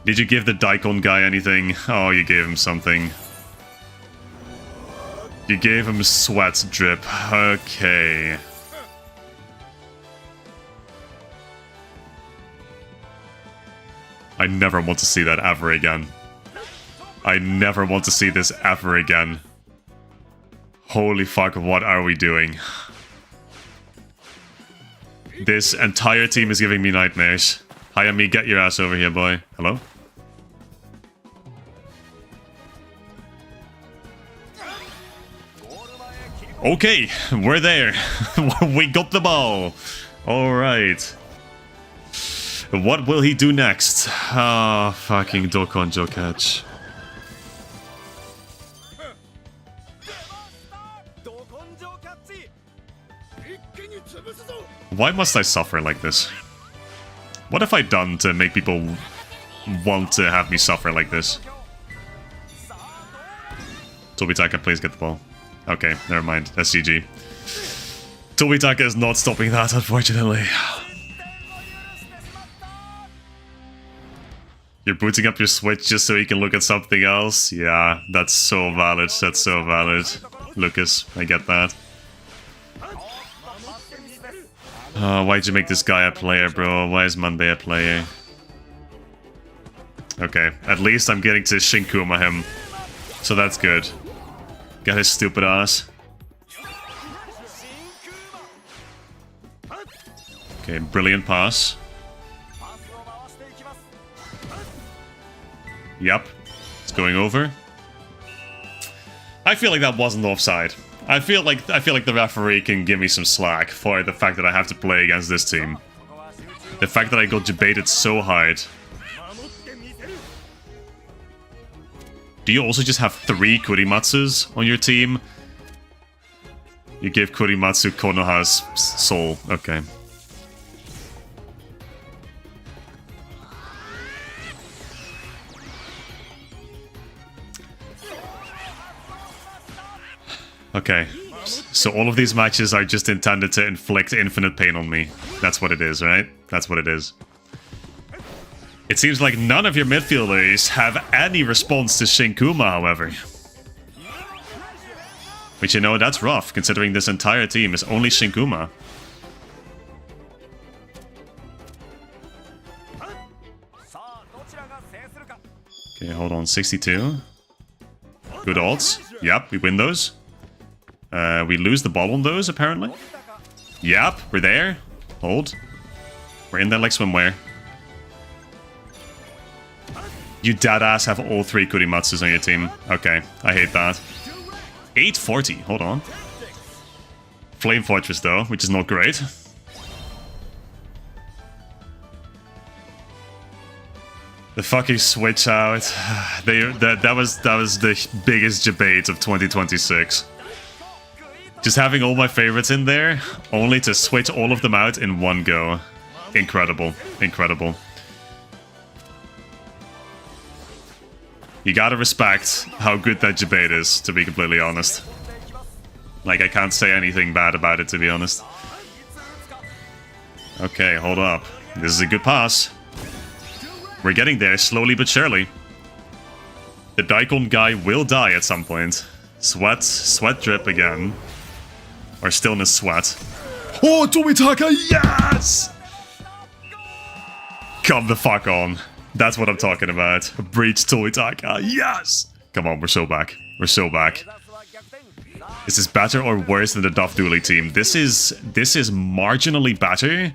Did you give the Daikon guy anything? Oh, you gave him something. You gave him sweat drip. Okay. I never want to see that ever again. I never want to see this ever again. Holy fuck, what are we doing? This entire team is giving me nightmares. Hayami, get your ass over here, boy. Hello? Okay, we're there. We got the ball. Alright. What will he do next? Ah, fucking Dokonjo catch. Why must I suffer like this? What have I done to make people want to have me suffer like this? Tobitaka, please get the ball. Okay, never mind. That's GG. Tobitaka is not stopping that, unfortunately. You're booting up your Switch just so you can look at something else? Yeah, that's so valid. That's so valid. Lucas, I get that. Why'd you make this guy a player, bro? Why is Monday a player? Okay, at least I'm getting to Shinkuuma him. So that's good. Got his stupid ass. Okay, brilliant pass. Yep, it's going over. I feel like that wasn't offside. I feel like the referee can give me some slack for the fact that I have to play against this team. The fact that I got debated so hard. Do you also just have 3 Kurimatsus on your team? You gave Kurimatsu Konoha's soul. Okay. Okay. So all of these matches are just intended to inflict infinite pain on me. That's what it is, right? That's what it is. It seems like none of your midfielders have any response to Shinkuuma, however. Which, you know, that's rough, considering this entire team is only Shinkuuma. Okay, hold on. 62. Good odds. Yep, we win those. We lose the ball on those, apparently. Yep, we're there. Hold. We're in there like swimwear. You deadass have all 3 Kurimatsus on your team. Okay, I hate that. 840, hold on. Flame Fortress though, which is not great. The fucking switch out. That was the biggest debate of 2026. Just having all my favorites in there, only to switch all of them out in one go. Incredible. Incredible. You gotta respect how good that debate is, to be completely honest. Like, I can't say anything bad about it, to be honest. Okay, hold up. This is a good pass. We're getting there, slowly but surely. The Daikon guy will die at some point. Sweat drip again. Or stillness sweat. Oh, Tobitaka, yes! Come the fuck on. That's what I'm talking about. Breach Tobitaka, yes! Come on, we're so back. We're so back. Is this better or worse than the Duff Dooley team? This is marginally better.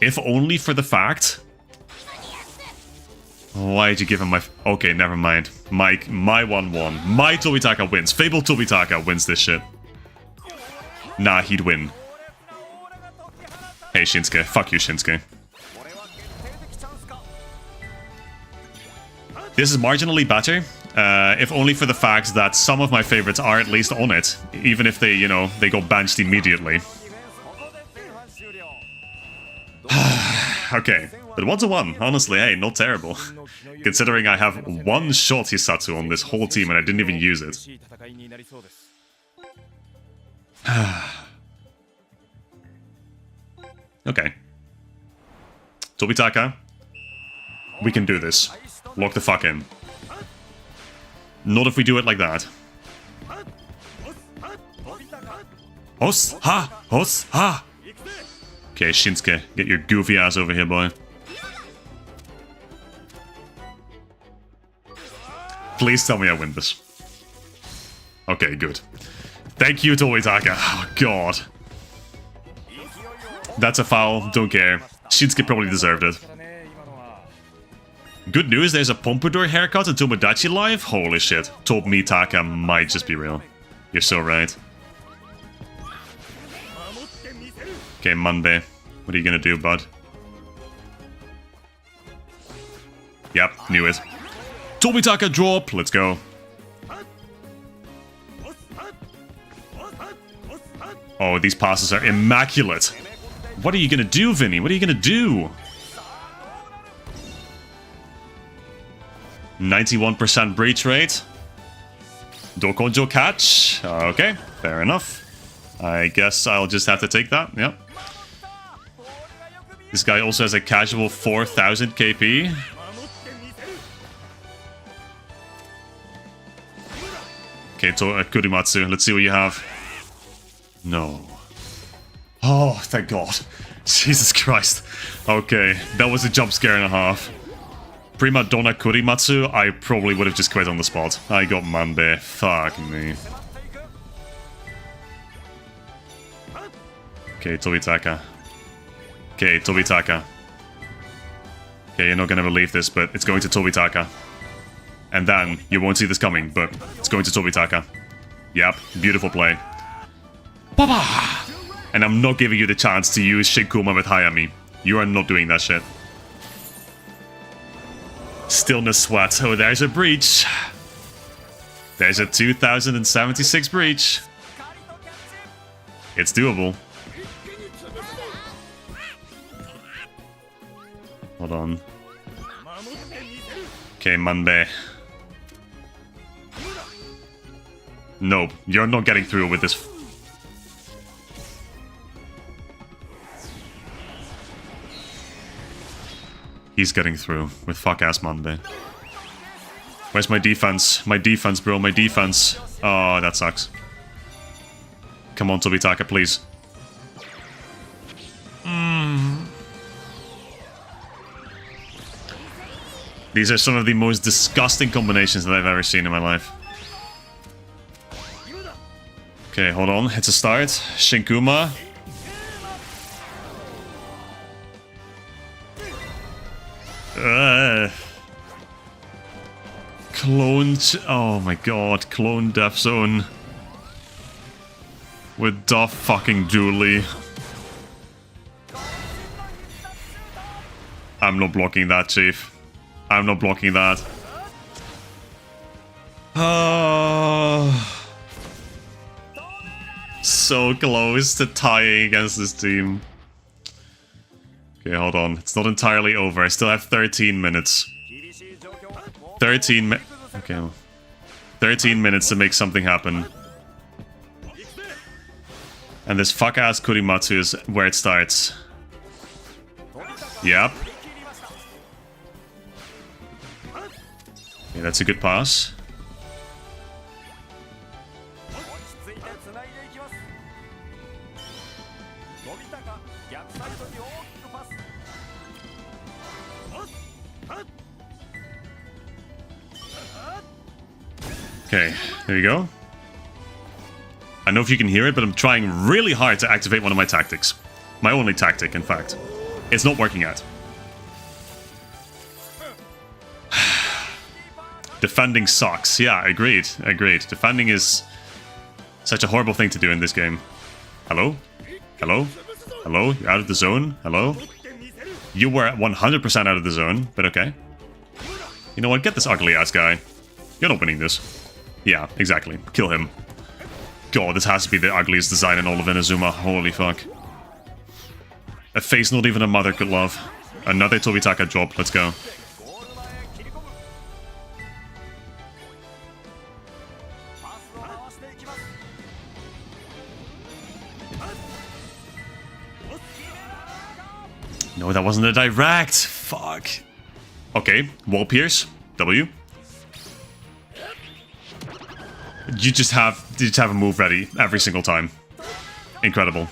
If only for the fact... Why did you give him my... Okay, never mind. My 1-1. My Tobitaka wins. Fable Tobitaka wins this shit. Nah, he'd win. Hey, Shinsuke. Fuck you, Shinsuke. This is marginally better, if only for the fact that some of my favorites are at least on it, even if they, you know, they got benched immediately. Okay, but 1-1, honestly, hey, not terrible. Considering I have 1 shot Hisatsu on this whole team and I didn't even use it. Okay. Tobitaka, we can do this. Lock the fuck in. Not if we do it like that. Hos, ha, hos, ha. Okay, Shinsuke, get your goofy ass over here, boy. Please tell me I win this. Okay, good. Thank you, Tobitaka. Oh, God. That's a foul. Don't care. Shinsuke probably deserved it. Good news, there's a Pompadour haircut in Tomodachi Live? Holy shit. Tobitaka might just be real. You're so right. Okay, Monday. What are you gonna do, bud? Yep, knew it. Tobitaka drop! Let's go. Oh, these passes are immaculate. What are you gonna do, Vinny? What are you gonna do? 91% breach rate. Dokonjo catch. Okay, fair enough. I guess I'll just have to take that. Yep. This guy also has a casual 4000 KP. Okay, Kurimatsu, let's see what you have. No. Oh, thank God. Jesus Christ. Okay, that was a jump scare and a half. Prima Donna Kurimatsu, I probably would have just quit on the spot. I got Manbe. Fuck me. Okay, Tobitaka. Okay, Tobitaka. Okay, you're not gonna believe this, but it's going to Tobitaka. And then, you won't see this coming, but it's going to Tobitaka. Yep, beautiful play. Papa! And I'm not giving you the chance to use Shinkuuma with Hayami. You are not doing that shit. Stillness sweat. Oh, there's a breach. There's a 2076 breach. It's doable. Hold on. Okay, Monday. Nope, you're not getting through with this. He's getting through with fuck-ass Monday. Where's my defense? My defense, bro, my defense. Oh, that sucks. Come on, Tobitaka, please. These are some of the most disgusting combinations that I've ever seen in my life. Okay, hold on. It's a start. Shinkuuma. Cloned. Oh my god, clone Death Zone. With Duff fucking Julie. I'm not blocking that, Chief. I'm not blocking that. Oh. So close to tying against this team. Okay, hold on. It's not entirely over. I still have 13 minutes. 13 minutes. Okay. 13 minutes to make something happen. And this fuck-ass Kurimatsu is where it starts. Yep. Okay, that's a good pass. Okay, there you go. I don't know if you can hear it, but I'm trying really hard to activate one of my tactics. My only tactic, in fact. It's not working out. Defending sucks. Yeah, agreed. Agreed. Defending is such a horrible thing to do in this game. Hello? Hello? Hello? You're out of the zone? Hello? You were 100% out of the zone, but okay. You know what? Get this ugly-ass guy. You're not winning this. Yeah, exactly. Kill him. God, this has to be the ugliest design in all of Inazuma. Holy fuck. A face not even a mother could love. Another Tobitaka drop. Let's go. No, that wasn't a direct. Fuck. Okay, wall pierce. W. You just have a move ready every single time. Incredible.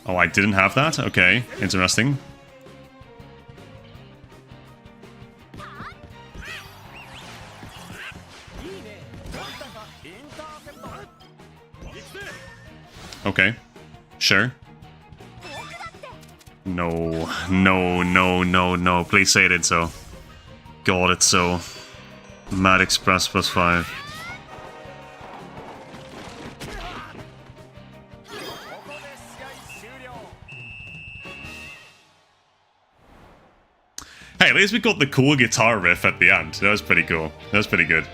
Oh, I didn't have that? Okay, interesting. Okay, sure. No, no, no, no, no. Please say it did so. God, it's so. Mad Express +5. Hey, at least we got the cool guitar riff at the end. That was pretty cool. That was pretty good.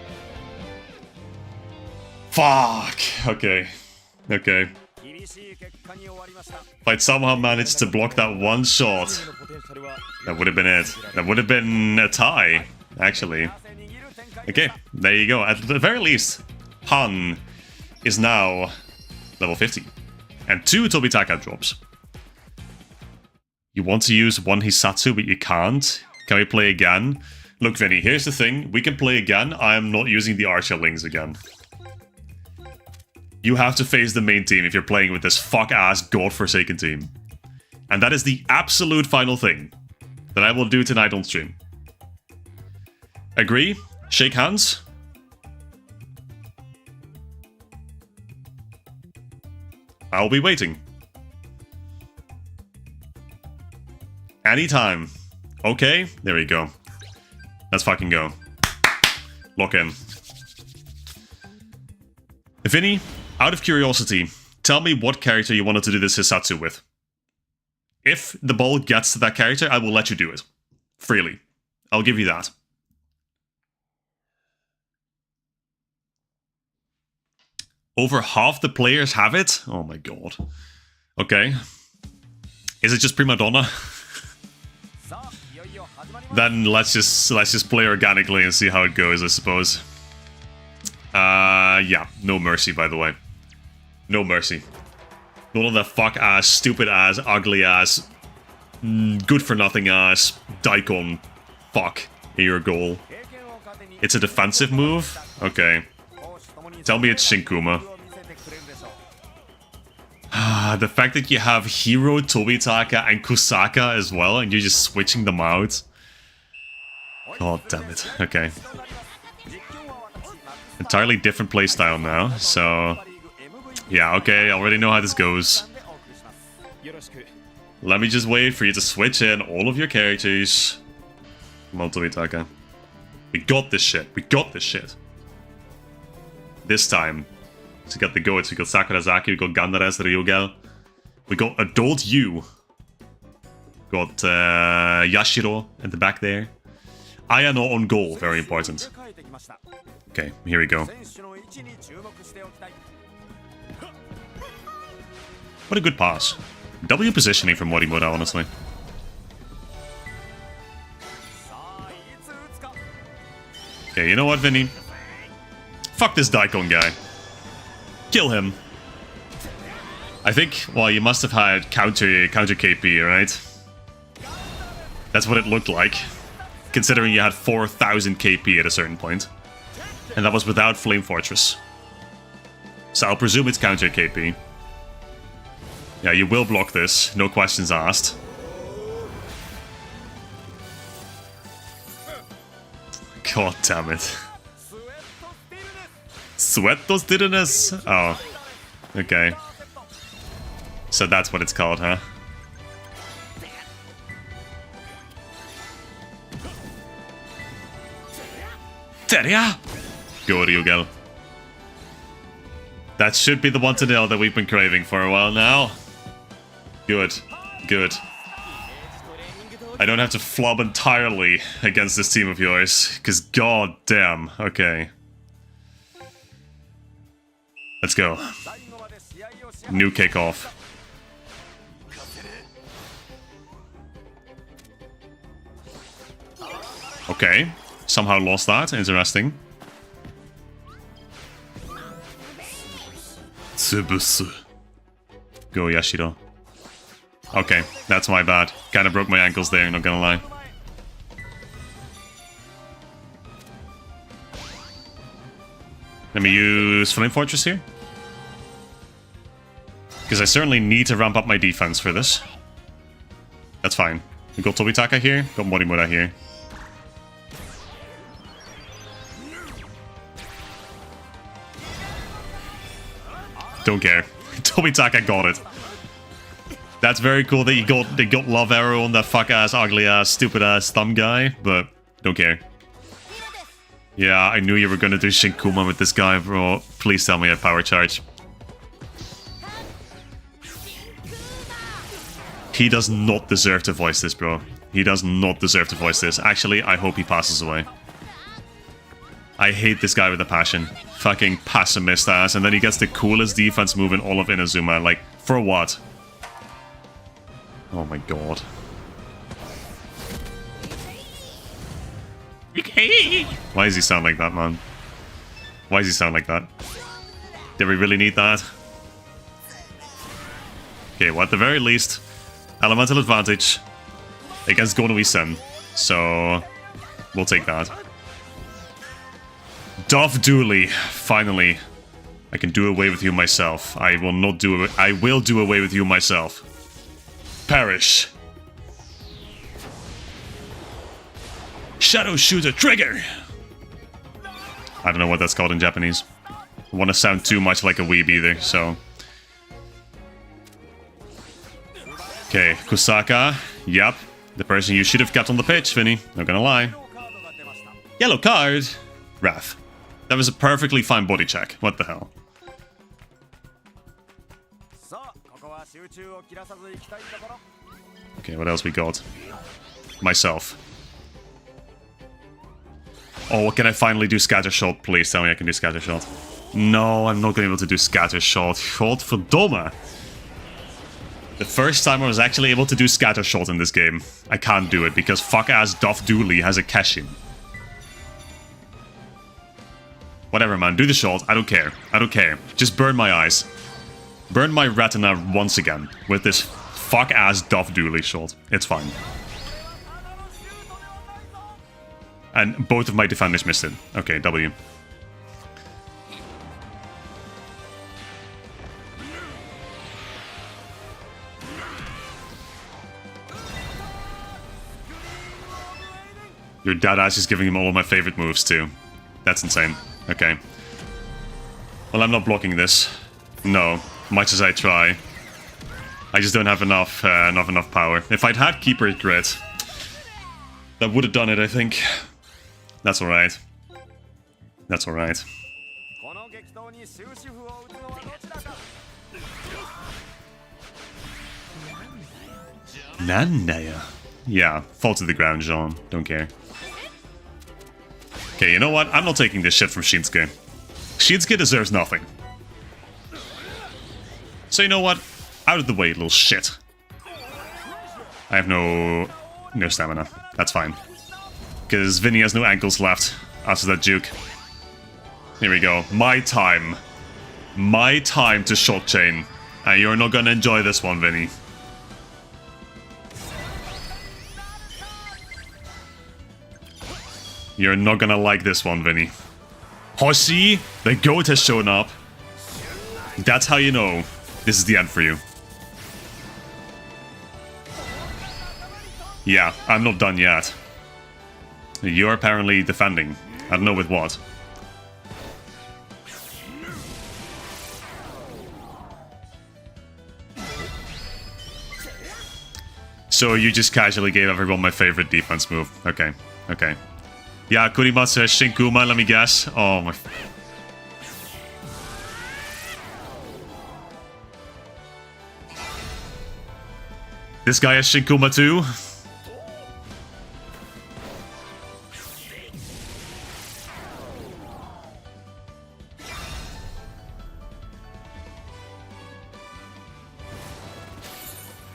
Fuck. Okay. Okay. If I'd somehow managed to block that one shot, that would have been it. That would have been a tie, actually. Okay, there you go. At the very least, Han is now level 50. And 2 Tobitaka drops. You want to use one Hisatsu, but you can't? Can we play again? Look, Vinny, here's the thing. We can play again. I am not using the Archer-lings again. You have to face the main team if you're playing with this fuck-ass godforsaken team. And that is the absolute final thing that I will do tonight on stream. Agree? Shake hands? I'll be waiting. Anytime. Okay, there we go. Let's fucking go. Lock in. Vinny, out of curiosity, tell me what character you wanted to do this Hisatsu with. If the ball gets to that character, I will let you do it. Freely. I'll give you that. Over half the players have it? Oh my god. Okay. Is it just Prima Donna? Then let's just play organically and see how it goes, I suppose. Yeah, no mercy, by the way. No mercy. None of the fuck-ass, stupid-ass, ugly-ass, good-for-nothing-ass, daikon fuck in your goal. It's a defensive move? Okay. Tell me it's Shinkuuma. The fact that you have Hero, Tobitaka, and Kusaka as well, and you're just switching them out. God damn it. Okay. Entirely different playstyle now, so... Yeah, okay, I already know how this goes. Let me just wait for you to switch in all of your characters. Come on, Tobitaka. We got this shit. We got this shit. This time. So we got the goats. We got Sakurazaki. We got Gandares, Ryugel. We got Adult Yu. Got Yashiro at the back there. Ayano on goal. Very important. Okay, here we go. What a good pass. W positioning from Morimura, honestly. Okay, you know what, Vinny? Fuck this Daikon guy. Kill him. I think, well, you must have had counter KP, right? That's what it looked like. Considering you had 4,000 KP at a certain point. And that was without Flame Fortress. So I'll presume it's counter KP. Yeah, you will block this. No questions asked. God damn it. Sweatos Direnes? Oh. Okay. So that's what it's called, huh? Teria! Go, Ryugel. That should be the 1-0 that we've been craving for a while now. Good. Good. I don't have to flub entirely against this team of yours, because god damn. Okay. Let's go. New kickoff. Okay. Somehow lost that. Interesting. Tsubusu. Go, Yashiro. Okay, that's my bad. Kinda broke my ankles there, not gonna lie. Let me use Flame Fortress here. Because I certainly need to ramp up my defense for this. That's fine. We got Tobitaka here, got Morimura here. Don't care. Tobitaka got it. That's very cool that they got Love Arrow on that fuck-ass, ugly-ass, stupid-ass thumb guy, but don't care. Yeah, I knew you were gonna do Shinkuuma with this guy, bro. Please tell me I have Power Charge. He does not deserve to voice this, bro. He does not deserve to voice this. Actually, I hope he passes away. I hate this guy with a passion. Fucking pessimist ass, and then he gets the coolest defense move in all of Inazuma. Like, for what? Oh my god. Why does he sound like that, man? Why does he sound like that? Did we really need that? Okay, well, at the very least, elemental advantage against Gonui Sen. So, we'll take that. Doff Dooley, finally. I can do away with you myself. I will not do it. I will do away with you myself. Perish. Shadow Shooter Trigger! I don't know what that's called in Japanese. I want to sound too much like a weeb either, so... Okay, Kusaka. Yep. The person you should have kept on the pitch, Vinny. Not gonna lie. Yellow card! Wrath. That was a perfectly fine body check. What the hell? Okay, what else we got? Myself. Oh, can I finally do Scatter Shot? Please tell me I can do Scatter Shot. No, I'm not going to be able to do Scatter Shot. Godverdomme. The first time I was actually able to do Scatter Shot in this game. I can't do it because fuck-ass Doff Dooley has a cash-in. Whatever, man. Do the shot. I don't care. I don't care. Just burn my eyes. Burn my retina once again with this fuck-ass Doff Dooley shot. It's fine. And both of my defenders missed it. Okay, W. Your dad ass is giving him all of my favorite moves too. That's insane. Okay. Well, I'm not blocking this. No, much as I try. I just don't have enough power. If I'd had Keeper's Grit, That would have done it, I think. That's alright. That's alright. Nandaya. Yeah, fall to the ground, Jean. Don't care. Okay, you know what? I'm not taking this shit from Shinsuke. Shinsuke deserves nothing. So you know what? Out of the way, little shit. I have no stamina. That's fine. Because Vinny has no ankles left after that juke. Here we go. My time. My time to shot chain. And you're not gonna enjoy this one, Vinny. You're not gonna like this one, Vinny. Hoshi, the goat has shown up. That's how you know this is the end for you. Yeah, I'm not done yet. You're apparently defending. I don't know with what. So you just casually gave everyone my favorite defense move. Okay, okay. Yeah, Kurimatsu has Shinkuuma, let me guess. Oh my... This guy has Shinkuuma too?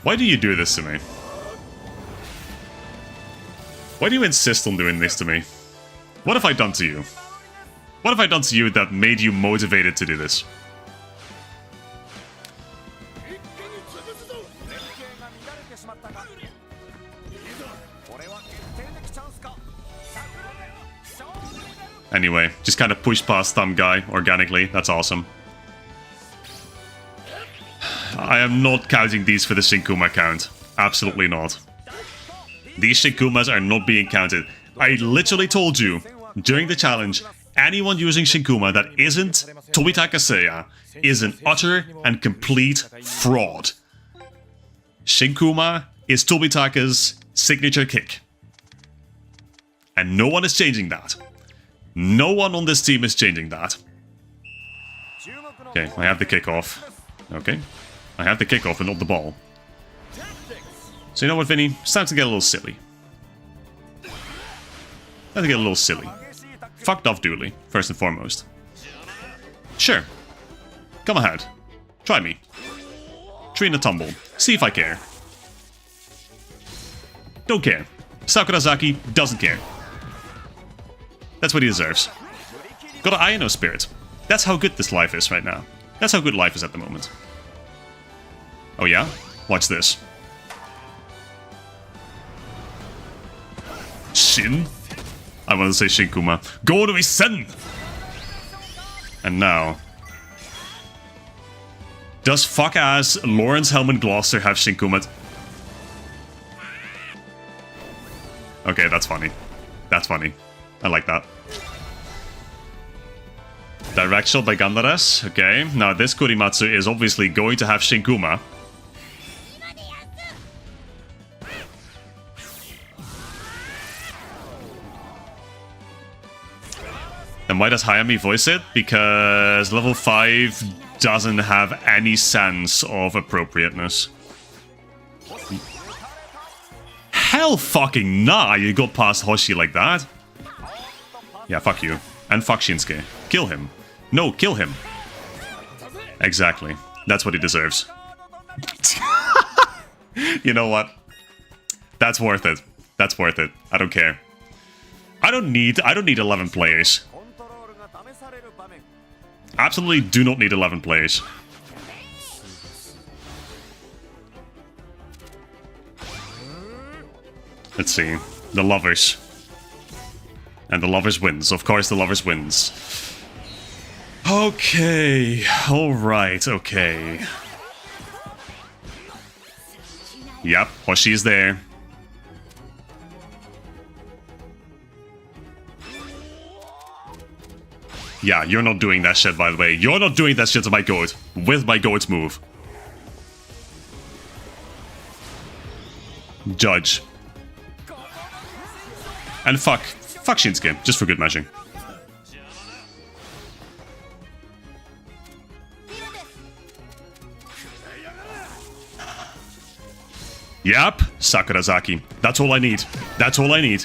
Why do you do this to me? Why do you insist on doing this to me? What have I done to you? What have I done to you that made you motivated to do this? Anyway, just kind of push past some guy organically. That's awesome. I am not counting these for the Shinkuuma count. Absolutely not. These Shinkuumas are not being counted. I literally told you during the challenge, anyone using Shinkuuma that isn't Tobitaka Seiya is an utter and complete fraud. Shinkuuma is Tobitaka's signature kick. And no one is changing that. No one on this team is changing that. Okay, I have the kickoff. Okay. I have the kickoff and not the ball. So you know what, Vinny? It's time to get a little silly. Time to get a little silly. Fucked off Dooley, first and foremost. Sure. Come ahead. Try me. Tree in a tumble. See if I care. Don't care. Sakurazaki doesn't care. That's what he deserves. Got an Ayano spirit. That's how good this life is right now. That's how good life is at the moment. Oh yeah? Watch this. Shin? I want to say Shinkuuma. Go to Sen! And now... Does fuck-ass Lawrence Hellman Gloucester have Shinkuuma? Okay, that's funny. That's funny. I like that. Direct shot by Gandares. Okay, now this Kurimatsu is obviously going to have Shinkuuma. And why does Hayami voice it? Because level 5 doesn't have any sense of appropriateness. Hell fucking nah, you got past Hoshi like that. Yeah, fuck you. And fuck Shinsuke. Kill him. No, kill him. Exactly. That's what he deserves. You know what? That's worth it. That's worth it. I don't care. I don't need 11 players. Absolutely do not need 11 players. Let's see. The Lovers. And the Lovers wins. Of course the Lovers wins. Okay. Alright, okay. Yep, Hoshi's there. Yeah, you're not doing that shit, by the way. You're not doing that shit to my goat. With my goat's move. Judge. And fuck Shinsuke, just for good measure. Yep, Sakurazaki. That's all I need. That's all I need.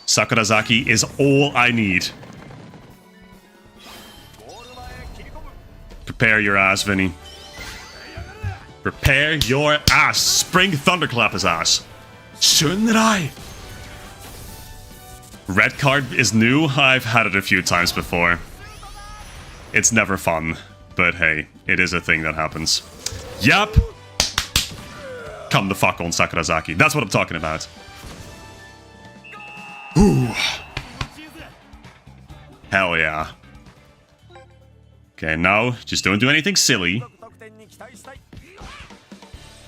Sakurazaki is all I need. Prepare your ass, Vinny. Prepare your ass. Spring Thunderclap his ass. Shunrai. Red card is new. I've had it a few times before. It's never fun. But hey, it is a thing that happens. Yup. Come the fuck on, Sakurazaki. That's what I'm talking about. Ooh. Hell yeah. Okay, now, just don't do anything silly.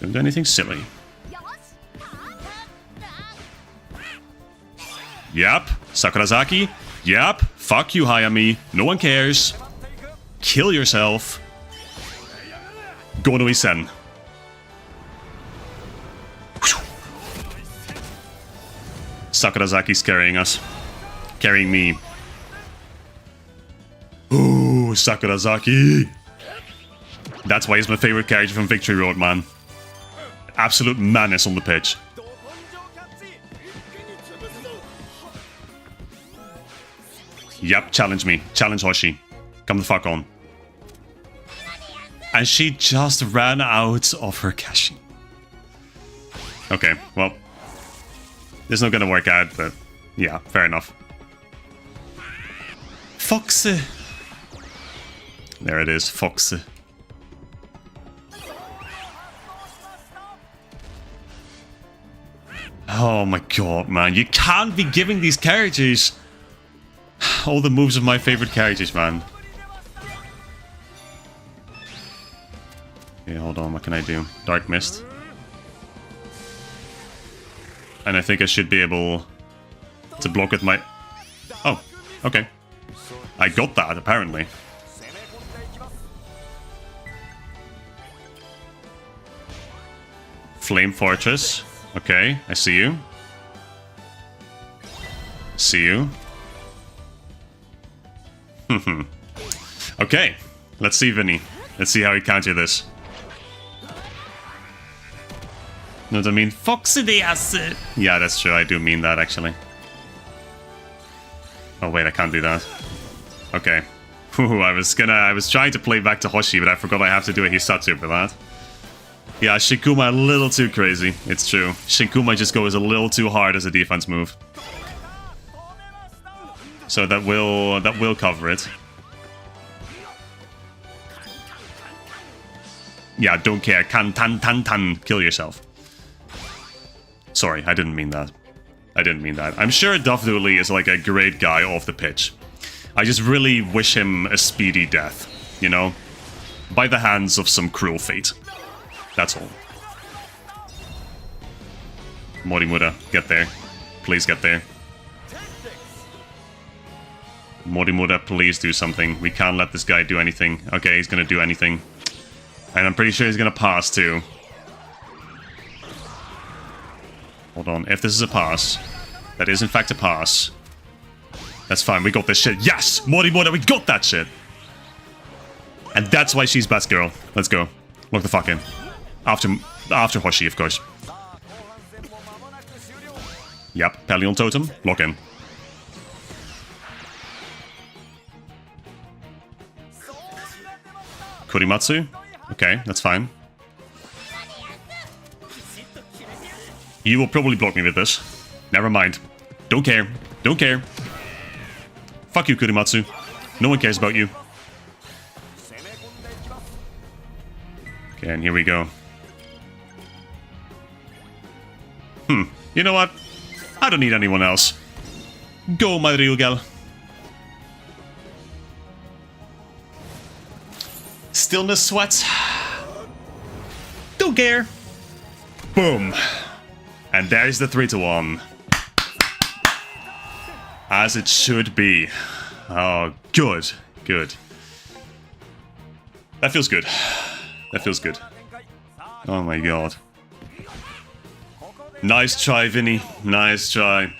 Don't do anything silly. Yep. Sakurazaki. Yep. Fuck you, Hayami. No one cares. Kill yourself. Go to Isen. Sakurazaki's carrying us. Carrying me. Ooh, Sakurazaki. That's why he's my favorite character from Victory Road, man. Absolute madness on the pitch. Yep, challenge me. Challenge Hoshi. Come the fuck on. And she just ran out of her Kashi. Okay, well. This is not gonna work out, but yeah, fair enough. Foxy. There it is, Foxy. Oh my god, man. You can't be giving these characters all the moves of my favorite characters, man. Okay, hold on, what can I do? Dark Mist. And I think I should be able to block with my... Oh, okay. I got that, apparently. Flame Fortress. Okay, I see you. See you. Okay, let's see Vinny. Let's see how he counter this. Know what I mean? Foxy the acid. Yeah, that's true. I do mean that, actually. Oh, wait, I can't do that. Okay. Ooh, I was trying to play back to Hoshi, but I forgot I have to do a Hisatsu for that. Yeah, Shinkuuma a little too crazy. It's true. Shinkuuma just goes a little too hard as a defense move. So that will cover it. Yeah, don't care. Tan. Kill yourself. Sorry, I didn't mean that. I didn't mean that. I'm sure Duff Dooley is like a great guy off the pitch. I just really wish him a speedy death, you know? By the hands of some cruel fate. That's all. Morimura, get there. Please get there. Morimura, please do something. We can't let this guy do anything. Okay, he's gonna do anything. And I'm pretty sure he's gonna pass, too. Hold on, if this is a pass, that is in fact a pass. That's fine, we got this shit. Yes! Morimura, we got that shit! And that's why she's best girl. Let's go. Lock the fuck in. After Hoshi, of course. Yep, Pelion Totem, lock in. Kurimatsu? Okay, that's fine. You will probably block me with this. Never mind. Don't care. Don't care. Fuck you, Kurimatsu. No one cares about you. Okay, and here we go. You know what? I don't need anyone else. Go, my Ryugal. Stillness sweats. Don't care. Boom. And there's the 3-1. As it should be. Oh, good. Good. That feels good. That feels good. Oh my god. Nice try, Vinny. Nice try.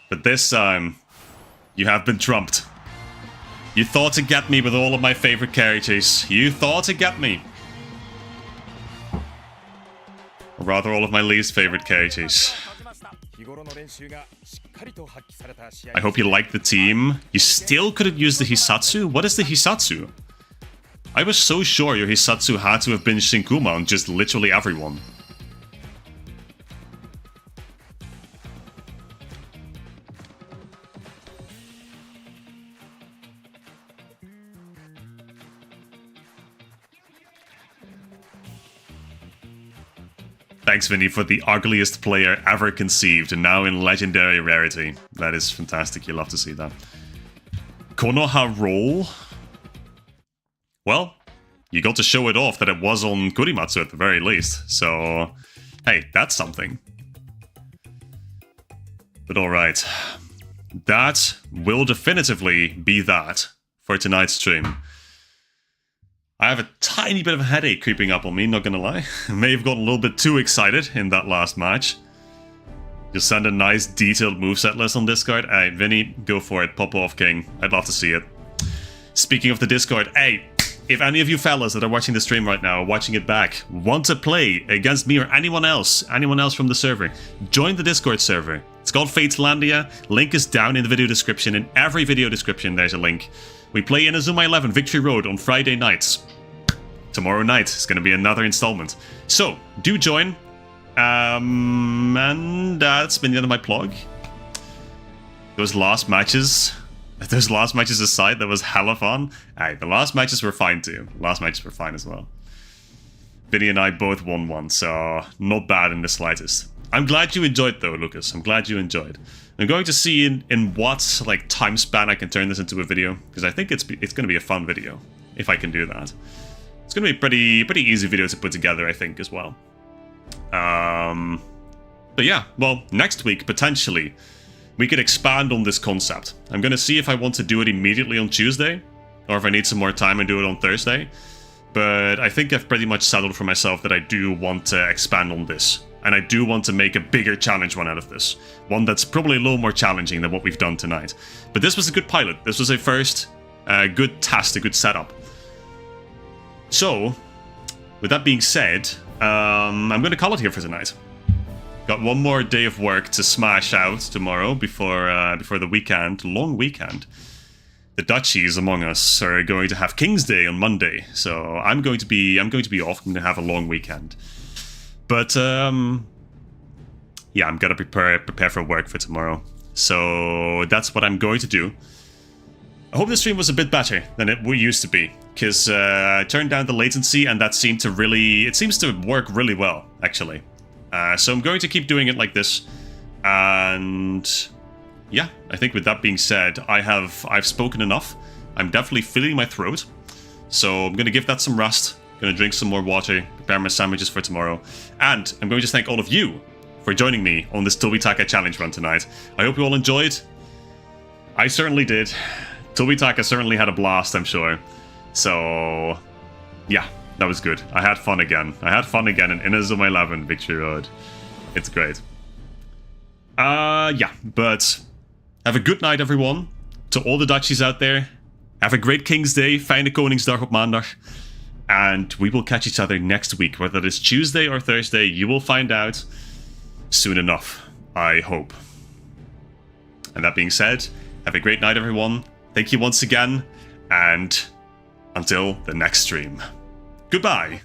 But this time, you have been trumped. You thought to get me with all of my favorite characters. You thought to get me. Or rather, all of my least favorite characters. I hope you like the team. You still couldn't use the Hisatsu? What is the Hisatsu? I was so sure your Hisatsu had to have been Shinkuuma on just literally everyone. Thanks, Vinny, for the ugliest player ever conceived, and now in legendary rarity. That is fantastic. You love to see that. Konoha roll? Well, you got to show it off that it was on Kurimatsu at the very least. So, hey, that's something. But alright. That will definitively be that for tonight's stream. I have a tiny bit of a headache creeping up on me, not gonna lie. I may have gotten a little bit too excited in that last match. Just send a nice detailed moveset list on Discord. Hey, Vinny, go for it. Pop off, King. I'd love to see it. Speaking of the Discord, hey, if any of you fellas that are watching the stream right now, watching it back, want to play against me or anyone else from the server, join the Discord server. It's called Fateslandia. Link is down in the video description. In every video description, there's a link. We play Inazuma 11 Victory Road on Friday nights. Tomorrow night is going to be another installment. So, do join. And that's been the end of my plug. Those last matches aside, that was hella fun. Alright, the last matches were fine too. Last matches were fine as well. Vinny and I both won one, so not bad in the slightest. I'm glad you enjoyed though, Lucas. I'm glad you enjoyed. I'm going to see in what like time span I can turn this into a video, because I think it's going to be a fun video if I can do that. It's going to be a pretty easy video to put together, I think, as well. But yeah, well, next week potentially we could expand on this concept. I'm going to see if I want to do it immediately on Tuesday, or if I need some more time and do it on Thursday. But I think I've pretty much settled for myself that I do want to expand on this. And I do want to make a bigger challenge one out of this. One that's probably a little more challenging than what we've done tonight. But this was a good pilot. This was a first good test, a good setup. So, with that being said, I'm going to call it here for tonight. Got one more day of work to smash out tomorrow before the weekend, long weekend. The Dutchies among us are going to have King's Day on Monday, so I'm going to be off. I'm going to have a long weekend. But yeah, I'm gonna prepare for work for tomorrow. So that's what I'm going to do. I hope the stream was a bit better than it used to be, because I turned down the latency and that seems to work really well, actually. So I'm going to keep doing it like this. And yeah, I think with that being said, I've spoken enough. I'm definitely feeling my throat, so I'm gonna give that some rest. Gonna drink some more water, prepare my sandwiches for tomorrow, and I'm going to thank all of you for joining me on this Tobitaka challenge run tonight. I hope you all enjoyed. I certainly did. Tobitaka certainly had a blast, I'm sure. So, yeah, that was good. I had fun again. I had fun again in Inazuma 11 Victory Road. It's great. Yeah, but have a good night, everyone. To all the Dutchies out there, have a great King's Day. Fijne Koningsdag op maandag. And we will catch each other next week. Whether it is Tuesday or Thursday, you will find out soon enough, I hope. And that being said, have a great night, everyone. Thank you once again, and until the next stream. Goodbye.